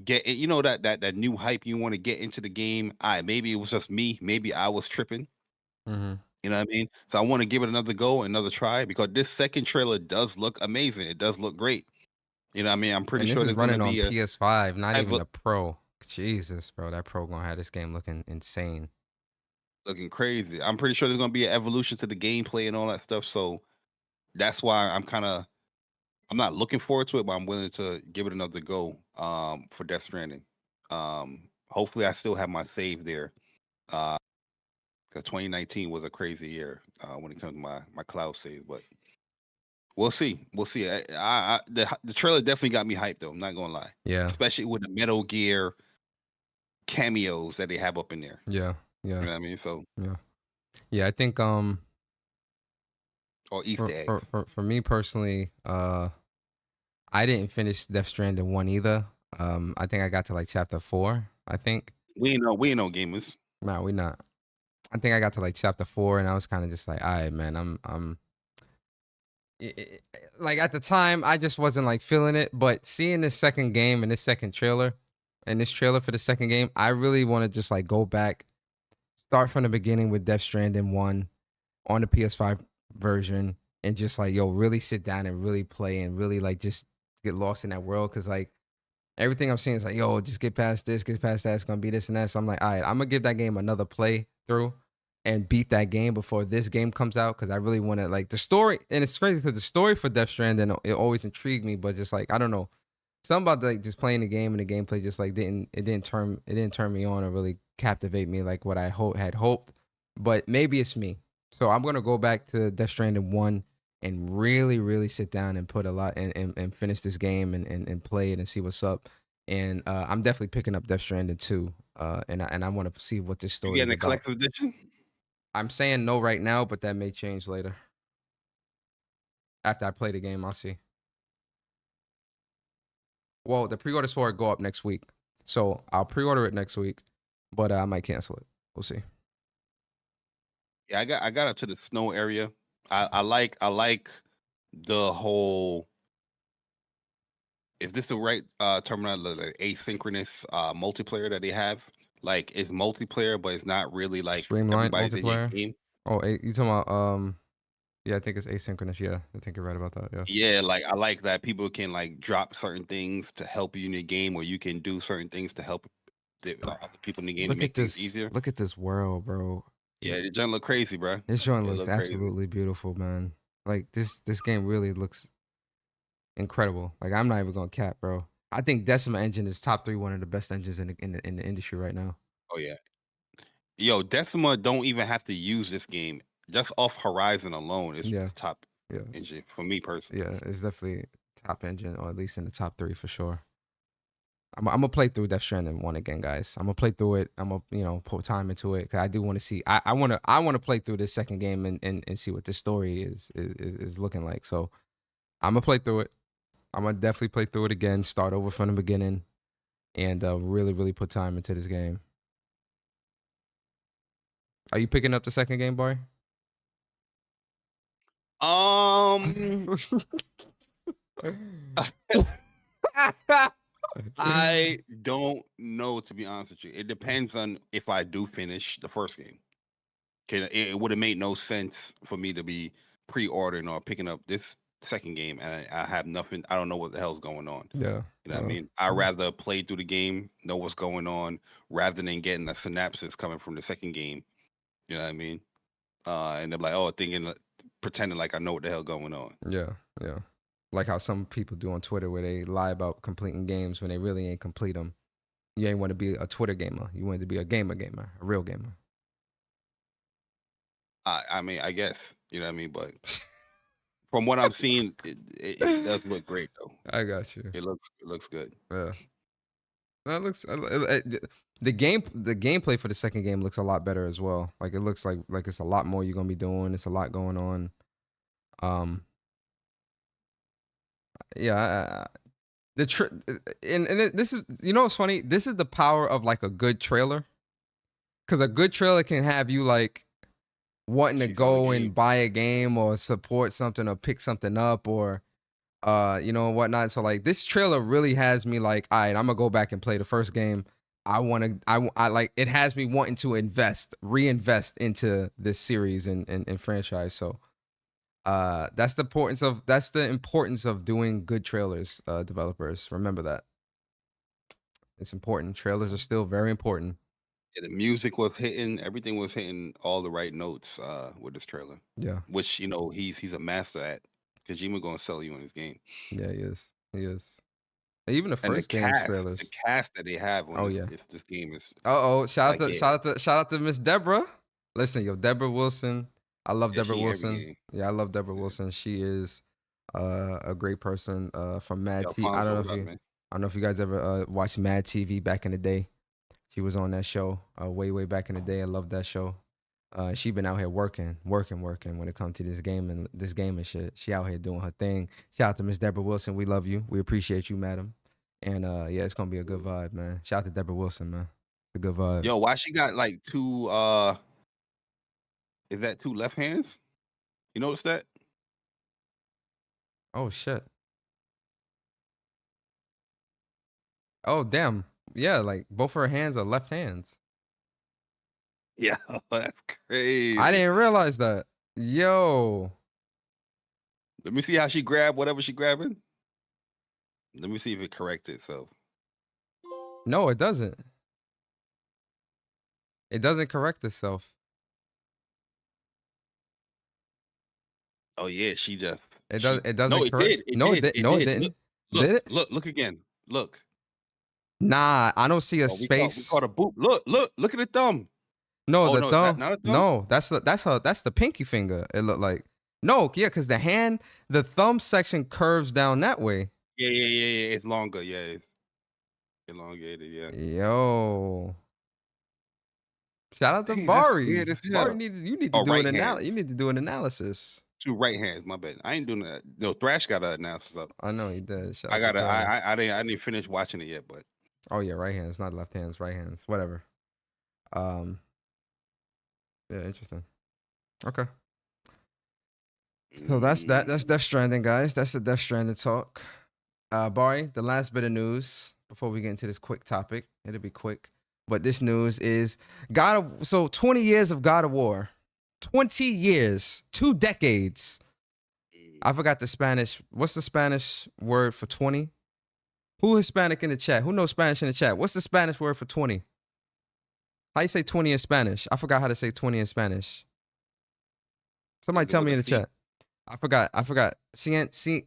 get it. You know that new hype you want to get into the game. Maybe it was just me. Maybe I was tripping. Mm-hmm. You know what I mean? So I want to give it another go, another try because this second trailer does look amazing. It does look great. You know what I mean? I'm pretty And this sure is there's going to running on be a PS5, not type even of a Pro. Jesus, bro, that Pro gonna have this game looking insane. looking crazy. I'm pretty sure there's going to be an evolution to the gameplay and all that stuff. So that's why I'm not looking forward to it, but I'm willing to give it another go for Death Stranding. Hopefully I still have my save there. 2019 was a crazy year when it comes to my cloud save, but we'll see. We'll see. The trailer definitely got me hyped though. I'm not gonna lie. Yeah, Especially with the Metal Gear cameos that they have up in there. yeah, You yeah, know what I mean? So yeah. I think or Easter eggs. for me personally, I didn't finish Death Stranding 1 either. I think I got to like chapter 4. I think. We ain't no gamers. No, we not. I think I got to like chapter 4, and I was kind of just like, all right, man, I'm like at the time I just wasn't like feeling it, but seeing this second game and this second trailer and this trailer for the second game, I really want to just like go back, start from the beginning with Death Stranding 1 on the PS5 version, and just like really sit down and really play and really like just get lost in that world, because like everything I'm seeing is like, just get past this, get past that, it's gonna be this and that. So I'm like, all right, I'm gonna give that game another play through and beat that game before this game comes out, because I really want to like the story. And it's crazy because the story for Death Stranding, it always intrigued me, but just like I don't know, something about like just playing the game and the gameplay just like didn't turn me on or really captivate me like what I had hoped. But maybe it's me. So I'm gonna go back to Death Stranding 1 and really, really sit down and put a lot and finish this game and play it and see what's up. And I'm definitely picking up Death Stranding 2. And I want to see what this You story is getting a about. collector's edition? I'm saying no right now, but that may change later. After I play the game, I'll see. Well, the pre-orders for it go up next week, so I'll pre-order it next week, but I might cancel it. We'll see. Yeah, I got up to the snow area. I like the whole is this the right terminology? Like asynchronous multiplayer that they have? Like it's multiplayer, but it's not really like Streamlined everybody's in your multiplayer. game. Oh, you talking about yeah, I think it's asynchronous. Yeah, I think you're right about that. Yeah. Yeah, like I like that people can like drop certain things to help you in your game, or you can do certain things to help other people in the game to Look make at things this. easier. Look at this world, bro. Yeah, it doesn't look crazy, bro. This joint It looks look crazy. absolutely beautiful, man. Like this game really looks incredible. Like I'm not even gonna cap, bro. I think Decima Engine is top 3, one of the best engines in the industry right now. Oh yeah. Yo, Decima don't even have to use this game. Just off Horizon alone, it's Yeah. the top Yeah. engine for me personally. Yeah, it's definitely top engine, or at least in the top 3 for sure. I'm gonna play through Death Stranding 1 again, guys. I'm gonna play through it. I'm gonna put time into it because I do want to see. I want to play through this second game and see what the story is looking like. So I'm gonna play through it. I'm gonna definitely play through it again, start over from the beginning, and really put time into this game. Are you picking up the second game, Bari? I don't know, to be honest with you. It depends on if I do finish the first game. It would have made no sense for me to be pre-ordering or picking up this second game and I have nothing. I don't know what the hell's going on. Yeah. You know what I mean? I'd rather play through the game, know what's going on, rather than getting the synapses coming from the second game. You know what I mean? And they're like, oh, pretending like I know what the hell going on. Yeah. Like how some people do on Twitter where they lie about completing games when they really ain't complete them. You ain't want to be a Twitter gamer. You want to be a gamer, a real gamer. I mean, I guess, you know what I mean? But from what I'm seeing, it does look great, though. I got you. It looks good. Yeah. That looks the gameplay for the second game looks a lot better as well. Like it looks like it's a lot more you're gonna be doing. It's a lot going on. Yeah. This is, you know what's funny? This is the power of like a good trailer, because a good trailer can have you like wanting to go and buy a game or support something or pick something up or whatnot. So like this trailer really has me like, all right, I'm gonna go back and play the first game. I like, it has me wanting to reinvest into this series and franchise. So that's the importance of doing good trailers, developers. Remember that. It's important. Trailers are still very important. Yeah, the music was hitting, everything was hitting all the right notes with this trailer. Yeah. Which, he's a master at. Kojima gonna sell you in his game. Yeah, he is. Even the first game trailers. The cast that they have on this game is shout out to Miss Deborah. Listen, yo, Deborah Wilson. I love Deborah Wilson. Yeah, I love Deborah Wilson. She is a great person from Mad TV. I don't know if you guys ever watched Mad TV back in the day. She was on that show way back in the day. I love that show. She been out here working when it comes to this game and shit. She out here doing her thing. Shout out to Miss Deborah Wilson. We love you. We appreciate you, madam. And yeah, it's gonna be a good vibe, man. Shout out to Deborah Wilson, man. It's a good vibe. Yo, why she got like two is that two left hands? You notice that? Oh shit. Oh damn. Yeah, like both her hands are left hands. Yeah, that's crazy. I didn't realize that. Yo. Let me see how she grabbed whatever she grabbing. Let me see if it corrects itself. No, it doesn't. It doesn't correct itself. Oh yeah, she just. It doesn't. No, it correct. did. No, it didn't. Look, Did it? Look again. Look. Nah, I don't see a space. We caught a boot. Look at the thumb. No, Oh, the thumb. not a thumb? No, that's the pinky finger. It looked like. No, yeah, because the thumb section curves down that way. Yeah. It's longer. Yeah, it's elongated. Yeah. Yo. Shout out to Bari. Bari you need to do an analysis. You need to do an analysis. Two right hands. My bad. I ain't doing that. No, Thrash got an analysis up. I know he did. I didn't finish watching it yet, but. Oh yeah, right hands, not left hands. Right hands. Whatever. Yeah, interesting. Okay. So that's Death Stranding, guys. That's the Death Stranding talk. Bari, the last bit of news before we get into this quick topic. It'll be quick. But this news is 20 years of God of War. 20 years. 2 decades. I forgot the Spanish. What's the Spanish word for 20? Who Hispanic in the chat? Who knows Spanish in the chat? What's the Spanish word for 20? How you say 20 in Spanish? I forgot how to say 20 in Spanish. Somebody tell me in the chat. I forgot. Ciente.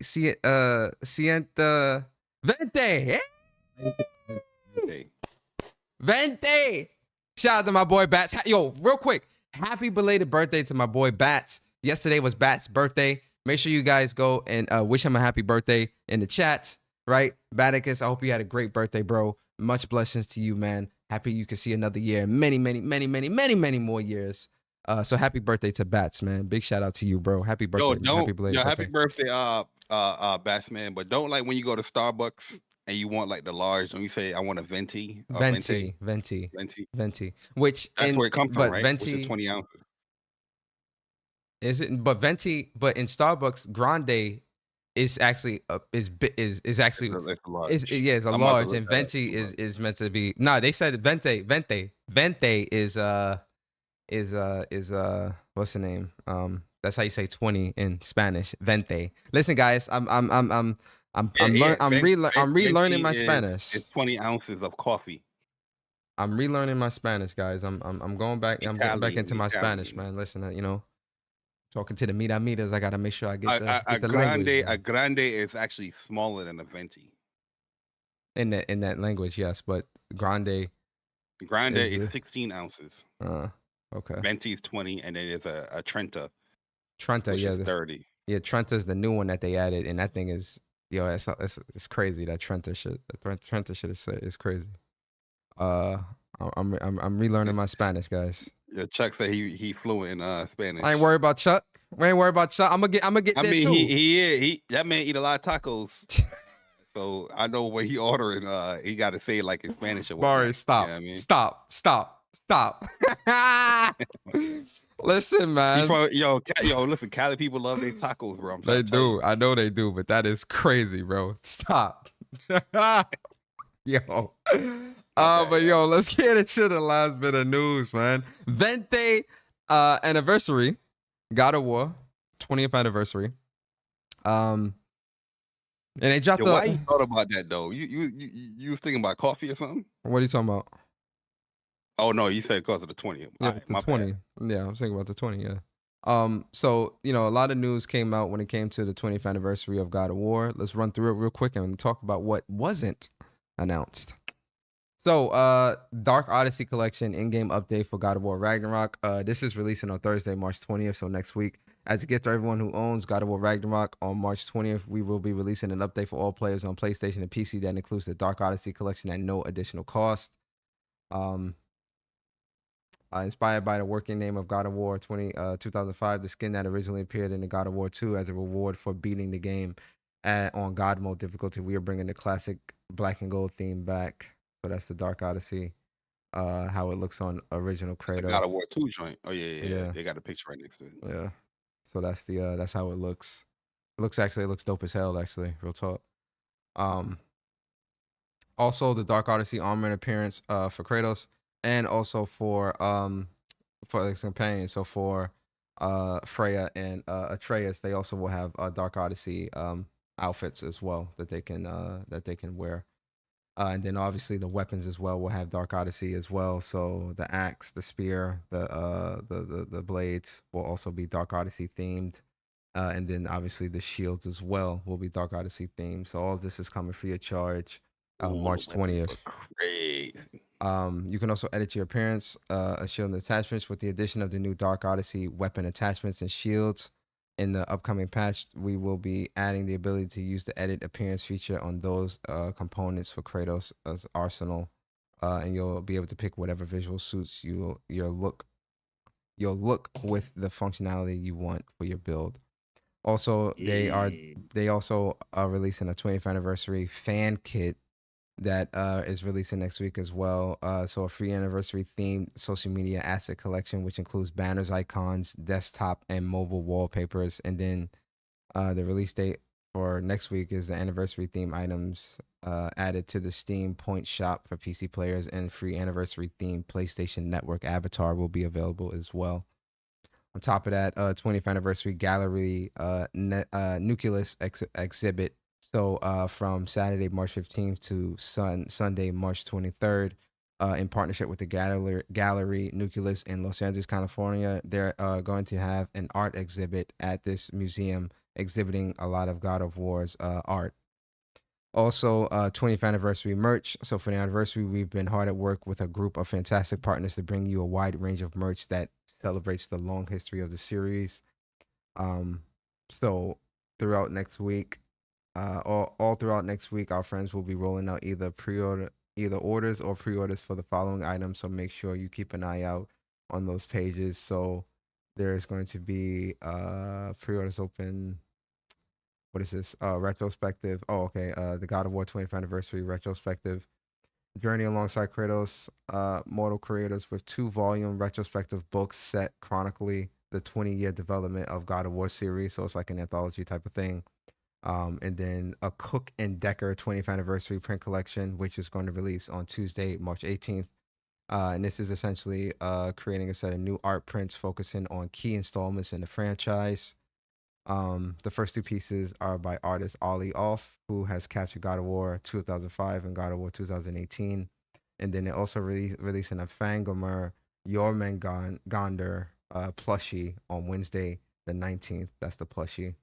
20. Shout out to my boy Bats. Yo, real quick. Happy belated birthday to my boy Bats. Yesterday was Bats' birthday. Make sure you guys go and wish him a happy birthday in the chat, right? Baticus, I hope you had a great birthday, bro. Much blessings to you, man. Happy you can see another year. Many more years. So happy birthday to Bats, man. Big shout out to you, bro. Happy birthday. Happy birthday, Bats, man. But don't like when you go to Starbucks and you want like the large, don't you say I want a venti? Venti. Which that's where it comes from, right? Venti, which is 20 ounces. Is it? But venti, but in Starbucks, grande is actually is actually it's large. It's a large, and venti is meant to be. No, they said venti is what's the name? That's how you say 20 in Spanish. Venti. Listen, guys, I'm relearning my Spanish. It's 20 ounces of coffee. I'm relearning my Spanish, guys. I'm going back. I'm getting back into my Spanish, man. Listen, you know, talking to the meters, I gotta make sure I get the grande. language. A grande is actually smaller than a venti. In that language, yes, but grande is 16 ounces. Okay. Venti is 20, and then there's a Trenta. Trenta, which is 30. Yeah, Trenta's the new one that they added, and that thing is, it's crazy. That Trenta shit is crazy. I'm relearning my Spanish, guys. Yeah, Chuck said he fluent in Spanish. I ain't worried about Chuck. We ain't worried about Chuck. I'm gonna get I there mean, too. he that man eat a lot of tacos. So I know when he ordering, he got to say it like in Spanish or whatnot. Barry, stop. You know what I mean? Stop. Listen, man. Listen, Cali people love their tacos, bro. They do. I know they do, but that is crazy, bro. Stop. Yo. But yo, let's get into the last bit of news, man. 20 anniversary, God of War, 20th anniversary. And they dropped why you thought about that though? You was thinking about coffee or something? What are you talking about? Oh no, you said because of the 20th. Yeah, the 20. Yeah, I'm thinking about the 20, yeah. So, you know, a lot of news came out when it came to the 20th anniversary of God of War. Let's run through it real quick and talk about what wasn't announced. So, Dark Odyssey Collection in-game update for God of War Ragnarok. This is releasing on Thursday, March 20th, so next week. As a gift to everyone who owns God of War Ragnarok, on March 20th, we will be releasing an update for all players on PlayStation and PC that includes the Dark Odyssey Collection at no additional cost. Inspired by the working name of God of War 2005, the skin that originally appeared in the God of War 2 as a reward for beating the game on God mode difficulty. We are bringing the classic black and gold theme back. So that's the Dark Odyssey, how it looks on original Kratos. God of War 2 joint. Oh yeah. They got a picture right next to it. Yeah. So that's that's how it looks. It looks dope as hell, actually. Real talk. Also the Dark Odyssey armor and appearance for Kratos, and also for his companion. So for Freya and Atreus, they also will have Dark Odyssey outfits as well that they can wear. And then obviously the weapons as well will have Dark Odyssey as well. So the axe, the spear, the blades will also be Dark Odyssey themed. And then obviously the shields as well will be Dark Odyssey themed. So all of this is coming free of charge March 20th. Great. You can also edit your appearance, shield and attachments with the addition of the new Dark Odyssey weapon attachments and shields. In the upcoming patch, we will be adding the ability to use the edit appearance feature on those components for Kratos' arsenal, and you'll be able to pick whatever visual suits your look with the functionality you want for your build. Also, they also are releasing a 20th anniversary fan kit that is releasing next week as well. So a free anniversary themed social media asset collection, which includes banners, icons, desktop and mobile wallpapers. And then the release date for next week is the anniversary theme items added to the Steam Point Shop for PC players, and free anniversary themed PlayStation Network avatar will be available as well. On top of that, 20th anniversary gallery Nucleus exhibit. So from Saturday, March 15th to Sunday, March 23rd, in partnership with the gallery Nucleus in Los Angeles, California, they're going to have an art exhibit at this museum exhibiting a lot of God of War's art. Also, 20th anniversary merch. So for the anniversary, we've been hard at work with a group of fantastic partners to bring you a wide range of merch that celebrates the long history of the series. So throughout next week, all throughout next week, our friends will be rolling out either orders or pre-orders for the following items. So make sure you keep an eye out on those pages. So there's going to be pre-orders open. What is this? Retrospective. Oh, okay. The God of War 20th anniversary retrospective. Journey alongside Kratos, mortal creators with 2-volume retrospective books set chronically the 20-year development of God of War series. So it's like an anthology type of thing. And then a Cook and Decker 20th anniversary print collection, which is going to release on Tuesday, March 18th. And this is essentially creating a set of new art prints focusing on key installments in the franchise. The first 2 pieces are by artist Ollie Off, who has captured God of War 2005 and God of War 2018. And then they're also releasing a Fangomer Jormungandr plushie on Wednesday the 19th. That's the plushie.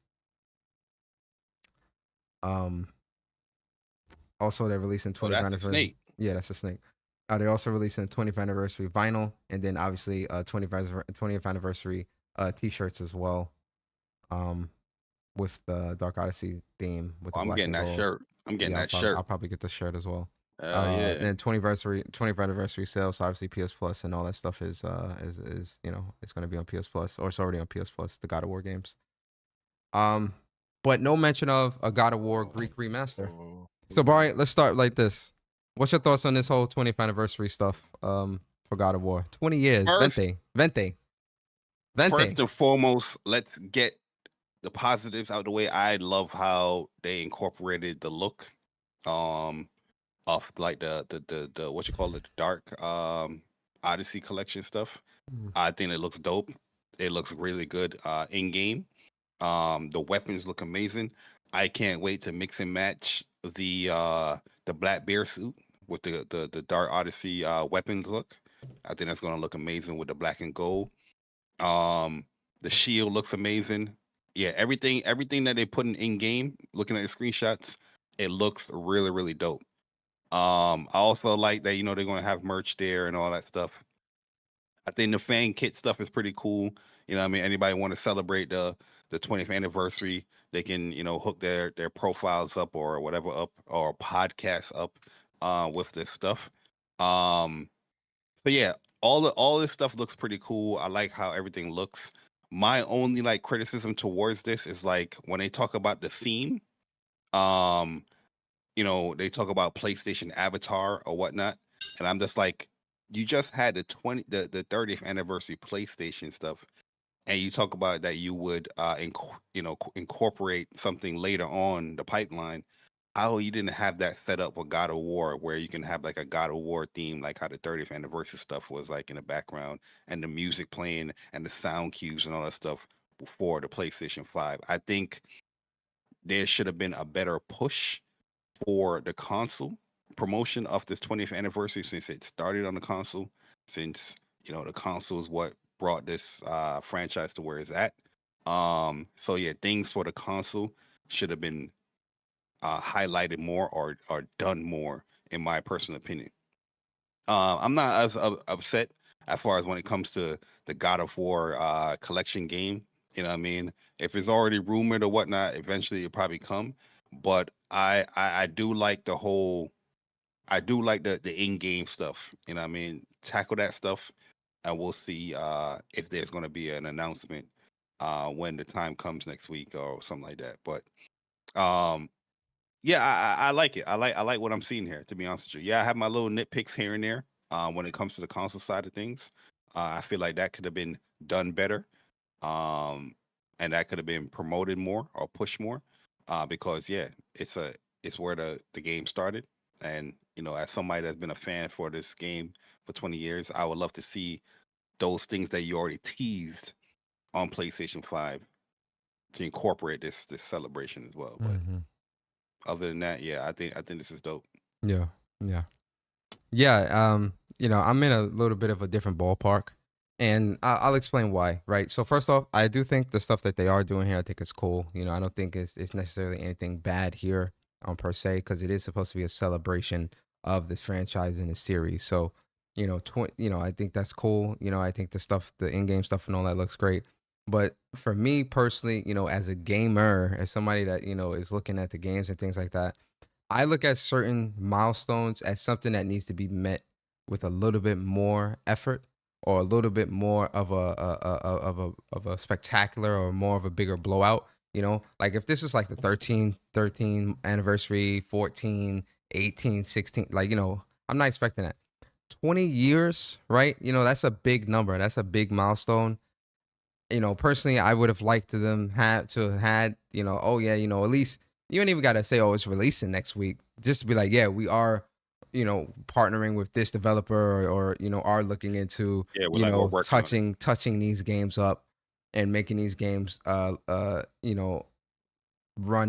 Also, they're releasing 20th anniversary. Snake. Yeah, that's a snake. They're also releasing 20th anniversary vinyl, and then obviously 20th anniversary t-shirts as well. With the Dark Odyssey theme. With the I'm black getting and that gold. shirt. I'm getting that I'll shirt. probably get the shirt as well. Yeah. And then 20th anniversary sales. So obviously PS Plus and all that stuff is it's going to be on PS Plus, or it's already on PS Plus. The God of War games. But no mention of a God of War Greek remaster. So Bari, let's start like this. What's your thoughts on this whole 20th anniversary stuff? For God of War, 20 years. Vente. First and foremost, let's get the positives out of the way. I love how they incorporated the look of like the what you call it, the dark Odyssey collection stuff. I think it looks dope. It looks really good in game. The weapons look amazing. I can't wait to mix and match the black bear suit with the Dark Odyssey weapons look. I think that's gonna look amazing with the black and gold. The shield looks amazing. Yeah, everything that they put in game, looking at the screenshots, it looks really, really dope. I also like that, they're gonna have merch there and all that stuff. I think the fan kit stuff is pretty cool. Anybody want to celebrate the 20th anniversary, they can, hook their profiles up or whatever up, or podcasts up with this stuff. But yeah, all this stuff looks pretty cool. I like how everything looks. My only like criticism towards this is like when they talk about the theme, they talk about PlayStation Avatar or whatnot, and I'm just like, you just had the 30th anniversary PlayStation stuff, and you talk about that you would incorporate something later on the pipeline. How you didn't have that set up with God of War, where you can have like a God of War theme, like how the 30th anniversary stuff was like in the background, and the music playing and the sound cues and all that stuff for the PlayStation 5. I think there should have been a better push for the console promotion of this 20th anniversary, since it started on the console, since the console is what brought this franchise to where it's at. So yeah, things for the console should have been highlighted more or done more, in my personal opinion. I'm not as upset as far as when it comes to the God of War collection game. You know what I mean? If it's already rumored or whatnot, eventually it'll probably come. But I do like the whole, I do like the in-game stuff. You know what I mean? Tackle that stuff, and we'll see if there's going to be an announcement when the time comes next week or something like that. But yeah, I like it. I like what I'm seeing here, to be honest with you. Yeah, I have my little nitpicks here and there when it comes to the console side of things. I feel like that could have been done better, and that could have been promoted more or pushed more. because yeah, it's where the game started, and you know, as somebody that's been a fan for this game for 20 years, I would love to see those things that you already teased on PlayStation 5 to incorporate this celebration as well. But Mhm. other than that, yeah, I think this is dope. Yeah, yeah. Yeah, you know, I'm in a little bit of a different ballpark, and I'll explain why. Right. So first off, I do think the stuff that they are doing here, I think it's cool. You know, I don't think it's necessarily anything bad here, per se, because it is supposed to be a celebration of this franchise and the series. So, you know, I think that's cool. You know, I think the stuff, the in-game stuff, and all that looks great. But for me personally, you know, as a gamer, as somebody that is looking at the games and things like that, I look at certain milestones as something that needs to be met with a little bit more effort or a little bit more of a spectacular or more of a bigger blowout. You know, like if this is like the 13 anniversary, 14, 18, 16, like, I'm not expecting that. 20 years, right? You know, that's a big number. That's a big milestone. You know, personally, I would have liked them have had, oh yeah, at least you ain't even got to say, oh, it's releasing next week. Just to be like, yeah, we are, partnering with this developer or are looking into, Yeah, we're working on it. touching these games up and making these games, run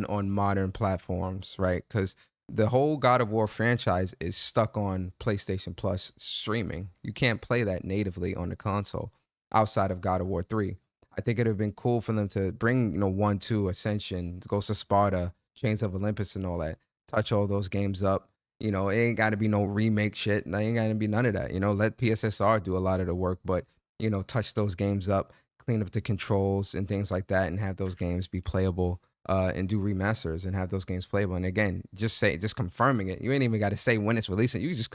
on modern platforms, right? Because the whole God of War franchise is stuck on PlayStation Plus streaming. You can't play that natively on the console outside of God of War 3. I think it'd have been cool for them to bring, 1, 2, Ascension, Ghost of Sparta, Chains of Olympus, and all that. Touch all those games up. You know, it ain't got to be no remake shit. It ain't got to be none of that. You know, let PSSR do a lot of the work, but, touch those games up, clean up the controls and things like that, and have those games be playable. And do remasters and have those games playable. And again, just confirming it. You ain't even got to say when it's releasing. You just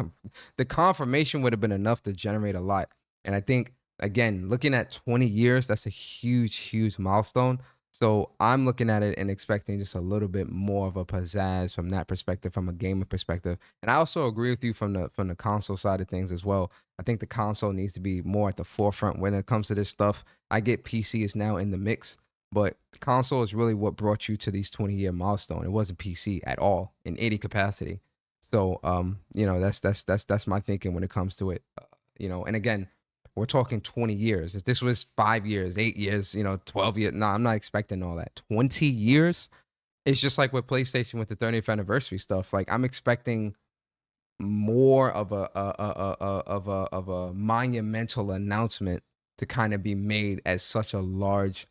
the confirmation would have been enough to generate a lot. And I think, again, looking at 20 years, that's a huge, huge milestone. So I'm looking at it and expecting just a little bit more of a pizzazz from that perspective, from a gamer perspective. And I also agree with you from the console side of things as well. I think the console needs to be more at the forefront when it comes to this stuff. I get PC is now in the mix, but console is really what brought you to these 20-year milestone. It wasn't PC at all in any capacity. So, that's my thinking when it comes to it. And again, we're talking 20 years. If this was 5 years, 8 years, 12 years, no, I'm not expecting all that. 20 years, it's just like with PlayStation with the 30th anniversary stuff. Like I'm expecting more of a monumental announcement to kind of be made as such a large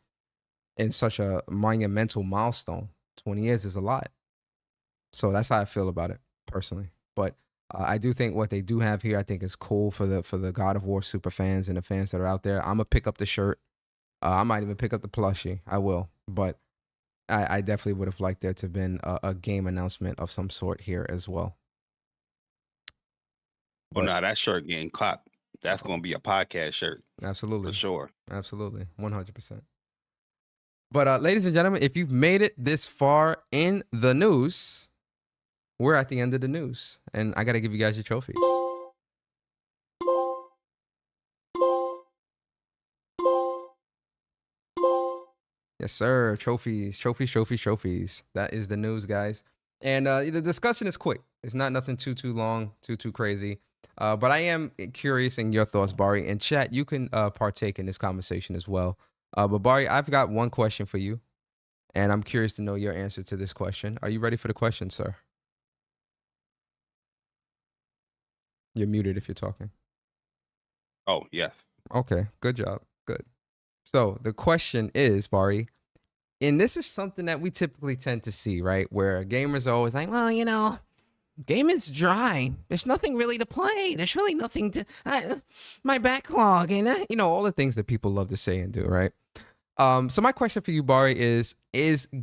and such a monumental milestone. 20 years is a lot. So that's how I feel about it personally. But I do think what they do have here, I think is cool for the God of War super fans and the fans that are out there. I'm gonna pick up the shirt. I might even pick up the plushie. I will. But I definitely would have liked there to have been a game announcement of some sort here as well. Well, now that shirt getting caught. That's going to be a podcast shirt. Absolutely. For sure. Absolutely. 100%. But ladies and gentlemen, if you've made it this far in the news, we're at the end of the news. And I got to give you guys your trophies. Yes, sir. Trophies. That is the news, guys. And the discussion is quick. It's not nothing too long, too crazy. But I am curious in your thoughts, Bari. And chat, you can partake in this conversation as well. But Bari, I've got one question for you. And I'm curious to know your answer to this question. Are you ready for the question, sir? You're muted if you're talking. Oh, yes. Okay, good job. Good. So the question is, Bari, and this is something that we typically tend to see, right? Where gamers are always like, well, gaming's dry. There's nothing really to play. There's really nothing to my backlog and all the things that people love to say and do, right? So my question for you, Bari, is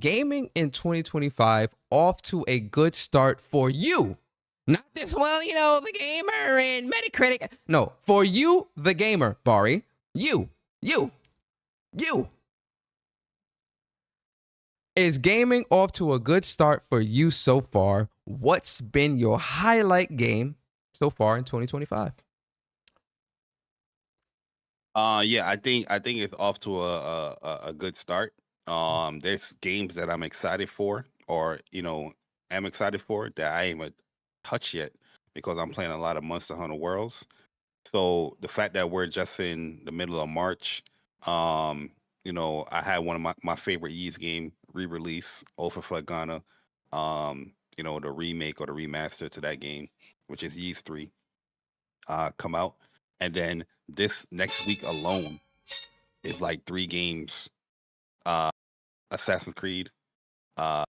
gaming in 2025 off to a good start for you? Not this, the gamer and Metacritic. No, for you, the gamer, Bari. You. Is gaming off to a good start for you so far? What's been your highlight game so far in 2025? Yeah, I think it's off to a good start. There's games that I'm excited for or am excited for that I ain't even touched yet because I'm playing a lot of Monster Hunter Worlds. So the fact that we're just in the middle of March, I had one of my favorite Yeez game re-release, Ofa Flagana, the remake or the remaster to that game, which is Yeez 3, come out. And then this next week alone is like 3 games. Assassin's Creed,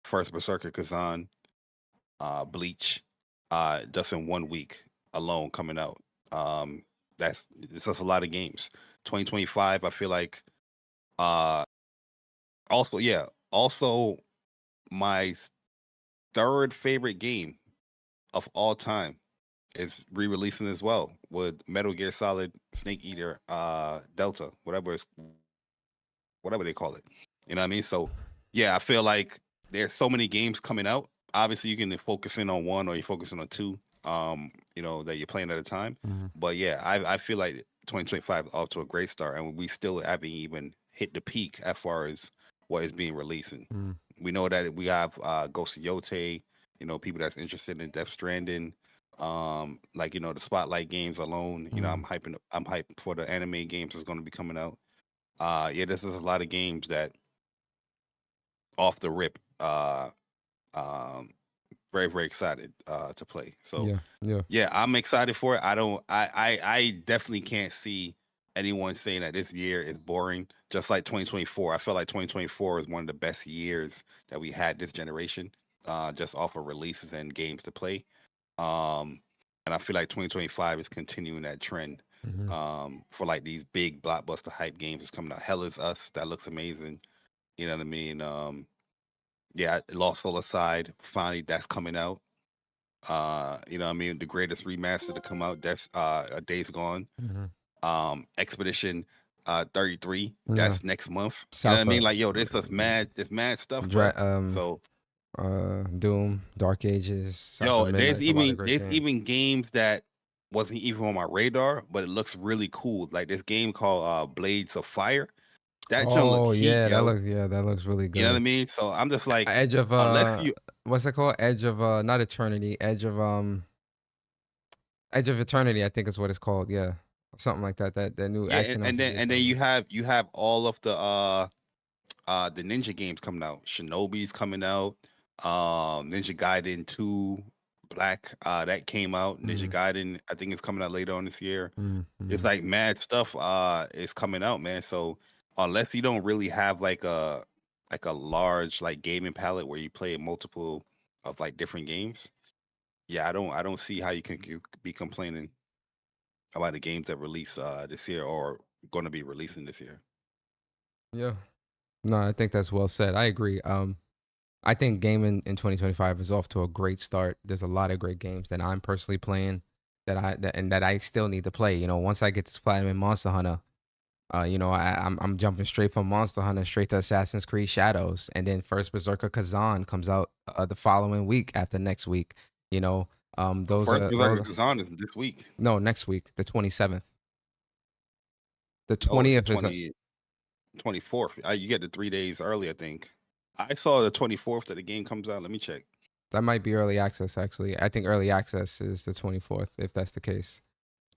First Berserker Kazan, Bleach, just in 1 week alone coming out. It's just a lot of games. 2025, I feel like. Also my third favorite game of all time is re-releasing as well with Metal Gear Solid Snake Eater Delta, whatever they call it. You know what I mean? So yeah, I feel like there's so many games coming out. Obviously, you can focus in on one or you're focusing on two, that you're playing at a time. Mm-hmm. But yeah, I feel like 2025 is off to a great start, and we still haven't even hit the peak as far as what is being releasing. Mm-hmm. We know that we have Ghost of Yote, people that's interested in Death Stranding, the Spotlight games alone. I'm hyped for the anime games that's going to be coming out. There's a lot of games that off the rip, very, very excited to play. So yeah, I'm excited for it. I definitely can't see anyone saying that this year is boring. Just like 2024, I feel like 2024 is one of the best years that we had this generation, just off of releases and games to play. And I feel like 2025 is continuing that trend. For like these big blockbuster hype games that's coming out. Hell is Us, that looks amazing. You know what I mean? Lost Soul Aside, finally that's coming out. The greatest remaster to come out, that's Days Gone. Expedition 33, that's next month. You know what I mean? Like, this is mad stuff. So Doom, Dark Ages. There's even games that wasn't even on my radar, but it looks really cool. Like this game called Blades of Fire. That that looks really good. You know what I mean? So I'm just like Edge of what's it called? Edge of not Eternity, Edge of Eternity, I think is what it's called. Yeah. Something like that. That new action. And then you have all of the ninja games coming out. Shinobi's coming out. Ninja Gaiden 2 Black, that came out. Ninja Gaiden, I think it's coming out later on this year. It's like mad stuff is coming out, man. So unless you don't really have like a large like gaming palette where you play multiple of like different games, I don't see how you can be complaining about the games that release this year or going to be releasing this year. Yeah. No, I think that's well said. I agree. I think gaming in 2025 is off to a great start. There's a lot of great games that I'm personally playing that I still need to play. Once I get this platinum in Monster Hunter, I'm jumping straight from Monster Hunter straight to Assassin's Creed Shadows, and then First Berserker Kazan comes out the following week after next week. Those Berserker Kazan is this week. No, next week, the 27th. The 20th is 24th. You get the 3 days early, I think. I saw the 24th that the game comes out. Let me check. That might be early access, actually. I think early access is the 24th, if that's the case.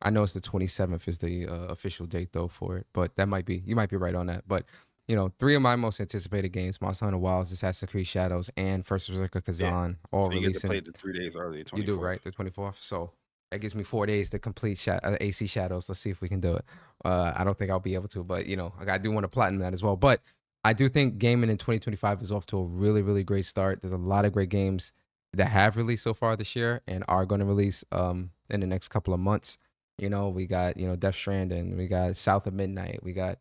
I know it's the 27th is the official date, though, for it. But you might be right on that. But, 3 of my most anticipated games, Monster Hunter Wilds, Assassin's Creed Shadows, and First Berserker Kazan, all releasing. You get to play the 3 days early, 24th. You do, right? The 24th. So that gives me 4 days to complete AC Shadows. Let's see if we can do it. I don't think I'll be able to, but, I do want to platinum that as well. But I do think gaming in 2025 is off to a really, really great start. There's a lot of great games that have released so far this year and are going to release in the next couple of months. We got, Death Stranding, we got South of Midnight, we got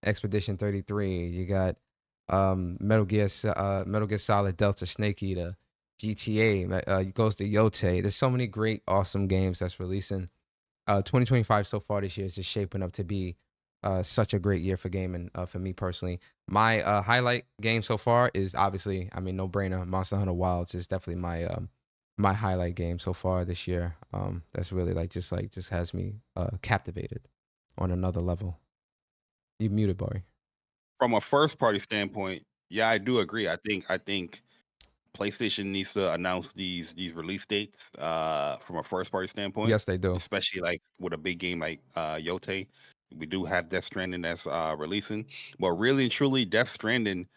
Expedition 33, you got Metal Gear Solid Delta Snake Eater, GTA, Ghost of Yote. There's so many great, awesome games that's releasing. 2025 so far this year is just shaping up to be such a great year for gaming for me personally. My highlight game so far is obviously, no brainer, Monster Hunter Wilds is definitely my highlight game so far this year. That's really just has me captivated on another level. You muted, Bari. From a first party standpoint, yeah, I do agree. I think PlayStation needs to announce these release dates from a first party standpoint. Yes, they do. Especially like with a big game like Yote. We do have Death Stranding that's releasing, but really and truly, Death Stranding,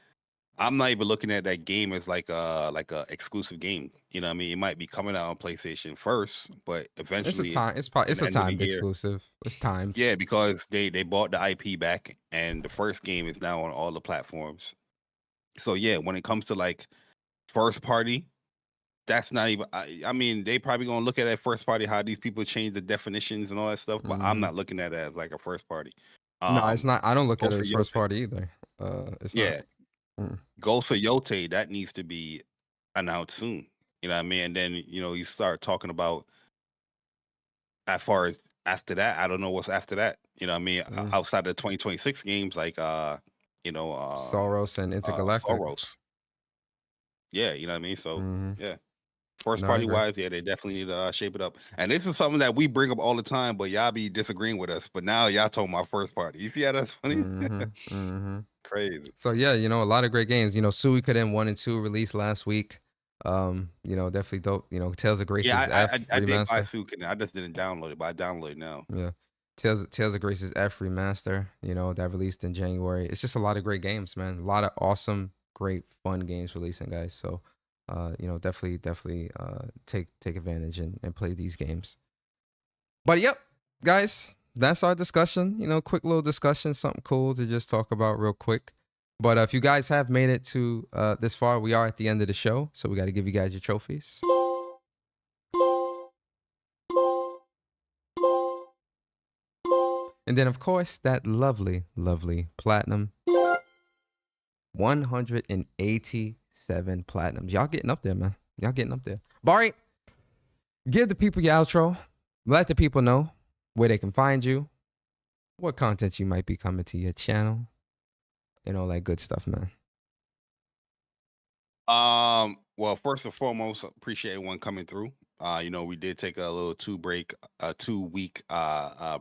I'm not even looking at that game as like a exclusive game. You know what I mean? It might be coming out on PlayStation first, but eventually It's a timed exclusive. It's timed. Yeah, because they bought the IP back, and the first game is now on all the platforms. So yeah, when it comes to like first party, that's not even. I mean, they probably gonna look at that first party how these people change the definitions and all that stuff, but I'm not looking at it as like a first party. No, it's not. I don't look Go at it for as first Yote. party either. It's Yeah, not. Go for Yote. That needs to be announced soon. You know what I mean? And then you start talking about as far as after that. I don't know what's after that. You know what I mean? Outside of the 2026 games, like Soros and Intergalactic. Soros. Yeah, you know what I mean? So yeah. First No, I party agree. wise, yeah, they definitely need to shape it up. And this is something that we bring up all the time, but y'all be disagreeing with us. But now y'all talking about first party. You see how that's funny? Crazy. So yeah, a lot of great games. Suikoden 1 and 2 released last week. Definitely dope. Tales of Grace's F I did buy remaster. Suikoden. I just didn't download it, but I download it now. Yeah. Tales of Grace's F remaster, that released in January. It's just a lot of great games, man. A lot of awesome, great, fun games releasing, guys. So definitely take advantage and play these games. But yep, guys, that's our discussion. Quick little discussion, something cool to just talk about real quick. But if you guys have made it to this far, we are at the end of the show, so we got to give you guys your trophies. And then, of course, that lovely, lovely platinum. 187 platinums. Y'all getting up there, man. Y'all getting up there. Bari, give the people your outro. Let the people know where they can find you, what content you might be coming to your channel, and all that good stuff, man. Well, first and foremost, appreciate everyone coming through. We did take a little 2-week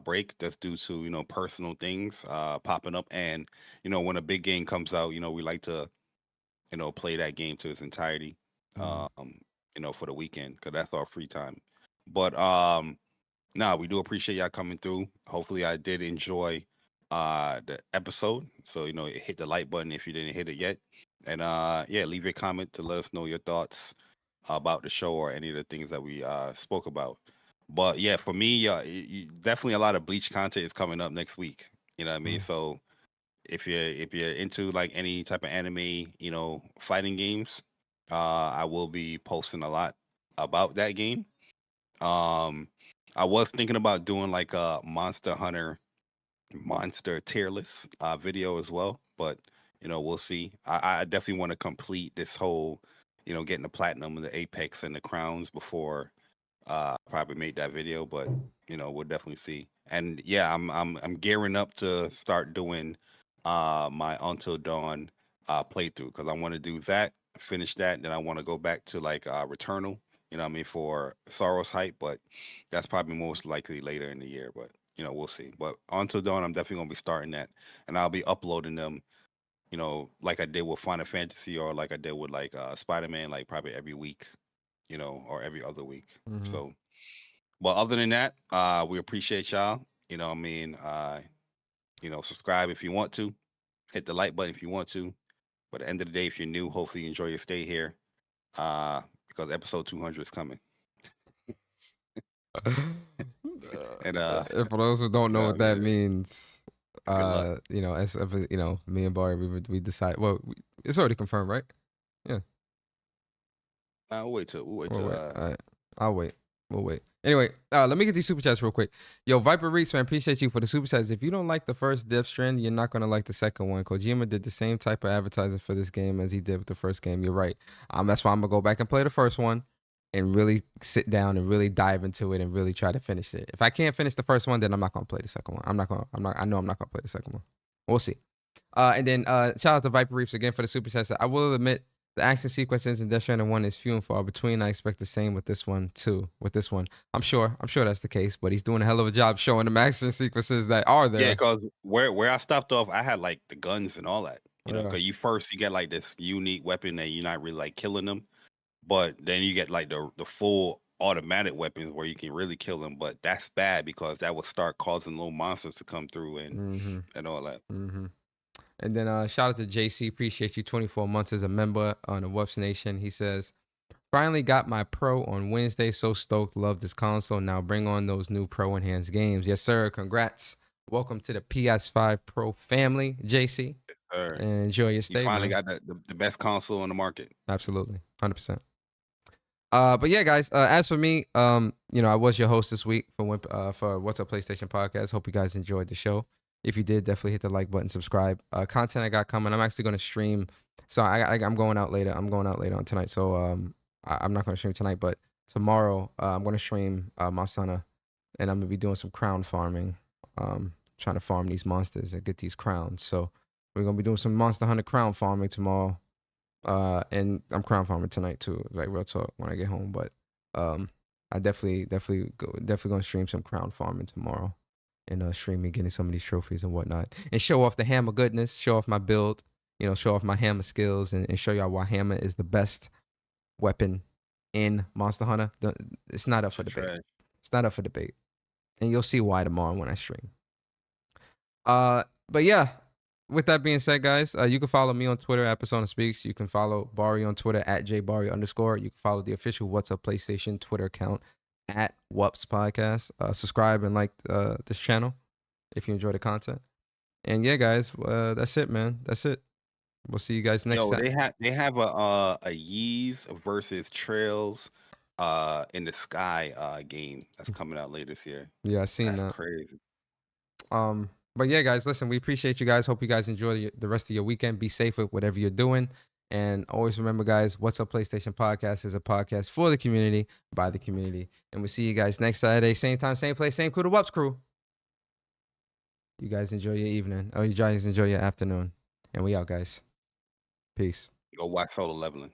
break that's due to personal things popping up, and when a big game comes out, we like to play that game to its entirety for the weekend, because that's our free time. But we do appreciate y'all coming through. Hopefully I did enjoy the episode, so hit the like button if you didn't hit it yet, and leave your comment to let us know your thoughts about the show or any of the things that we spoke about. But yeah, for me, definitely a lot of Bleach content is coming up next week. You know what I mean? So if you're into like any type of anime, fighting games, I will be posting a lot about that game. I was thinking about doing like a Monster Hunter monster tier list video as well, but we'll see. I definitely want to complete this whole getting the platinum and the apex and the crowns before probably make that video, but we'll definitely see. And yeah, I'm gearing up to start doing my Until Dawn playthrough, because I want to do that, finish that, then I want to go back to like Returnal, for Sorrow's hype, but that's probably most likely later in the year, but we'll see. But Until Dawn, I'm definitely gonna be starting that, and I'll be uploading them, like I did with Final Fantasy, or like I did with like Spider-Man, like probably every week, or every other week. So, but other than that, we appreciate y'all. Subscribe if you want to, hit the like button if you want to. But at the end of the day, if you're new, hopefully you enjoy your stay here, because episode 200 is coming. And for those who don't know what that means, luck. as me and Bari, we decide. Well, it's already confirmed, right? Yeah. We'll wait till. All right. I'll wait. We'll wait. Anyway, let me get these super chats real quick. Yo, Viper Reeks, man, appreciate you for the super chats. If you don't like the first Death Strand, you're not gonna like the second one. Kojima did the same type of advertising for this game as he did with the first game. You're right. That's why I'm gonna go back and play the first one and really sit down and really dive into it and really try to finish it. If I can't finish the first one, then I'm not gonna play the second one. I know I'm not gonna play the second one. We'll see. And then shout out to Viper Reefs again for the super chats. I will admit the action sequences in Death Stranding 1 is few and far between. I expect the same with this one too. I'm sure that's the case, but he's doing a hell of a job showing them action sequences that are there. Yeah, because where I stopped off, I had like the guns and all that. Because you get like this unique weapon that you're not really like killing them. but then you get like the full automatic weapons where you can really kill them. But that's bad because that will start causing little monsters to come through and all that. And then shout out to JC. Appreciate you. 24 months as a member on the WUPS Nation. He says, finally got my Pro on Wednesday. So stoked. Love this console. Now bring on those new Pro enhanced games. Yes, sir. Congrats. Welcome to the PS5 Pro family, JC. And enjoy your stay. You finally man. got the best console on the market. Absolutely. 100%. But yeah, guys, as for me, I was your host this week for What's Up PlayStation Podcast. Hope you guys enjoyed the show. If you did, definitely hit the like button, subscribe. Content I got coming. I'm actually going to stream. So I'm going out later. I'm going out later on tonight. So I'm not going to stream tonight, but tomorrow I'm going to stream Masana, and I'm going to be doing some crown farming, trying to farm these monsters and get these crowns. So we're going to be doing some Monster Hunter crown farming tomorrow. And I'm crown farming tonight too, like real talk when I get home. But I definitely gonna stream some crown farming tomorrow, and streaming getting some of these trophies and whatnot, and show off the hammer goodness, show off my build, show off my hammer skills, and show y'all why hammer is the best weapon in Monster Hunter. It's not up for debate. It's not up for debate, and you'll see why tomorrow when I stream. But yeah. With that being said, guys, you can follow me on Twitter at Persona Speaks. You can follow Bari on Twitter at @JBari_. You can follow the official What's Up PlayStation Twitter account at WUPS Podcast. Subscribe and like this channel if you enjoy the content. And yeah, guys, that's it, man. That's it. We'll see you guys next time. They have a Yeez versus Trails in the Sky game that's coming out later this year. Yeah, I seen that. That's crazy. But yeah, guys, listen, we appreciate you guys. Hope you guys enjoy the rest of your weekend. Be safe with whatever you're doing. And always remember, guys, What's Up PlayStation Podcast is a podcast for the community, by the community. And we'll see you guys next Saturday. Same time, same place, same crew, the WUPS crew. You guys enjoy your evening. Oh, you guys enjoy your afternoon. And we out, guys. Peace. Go watch Solo Leveling.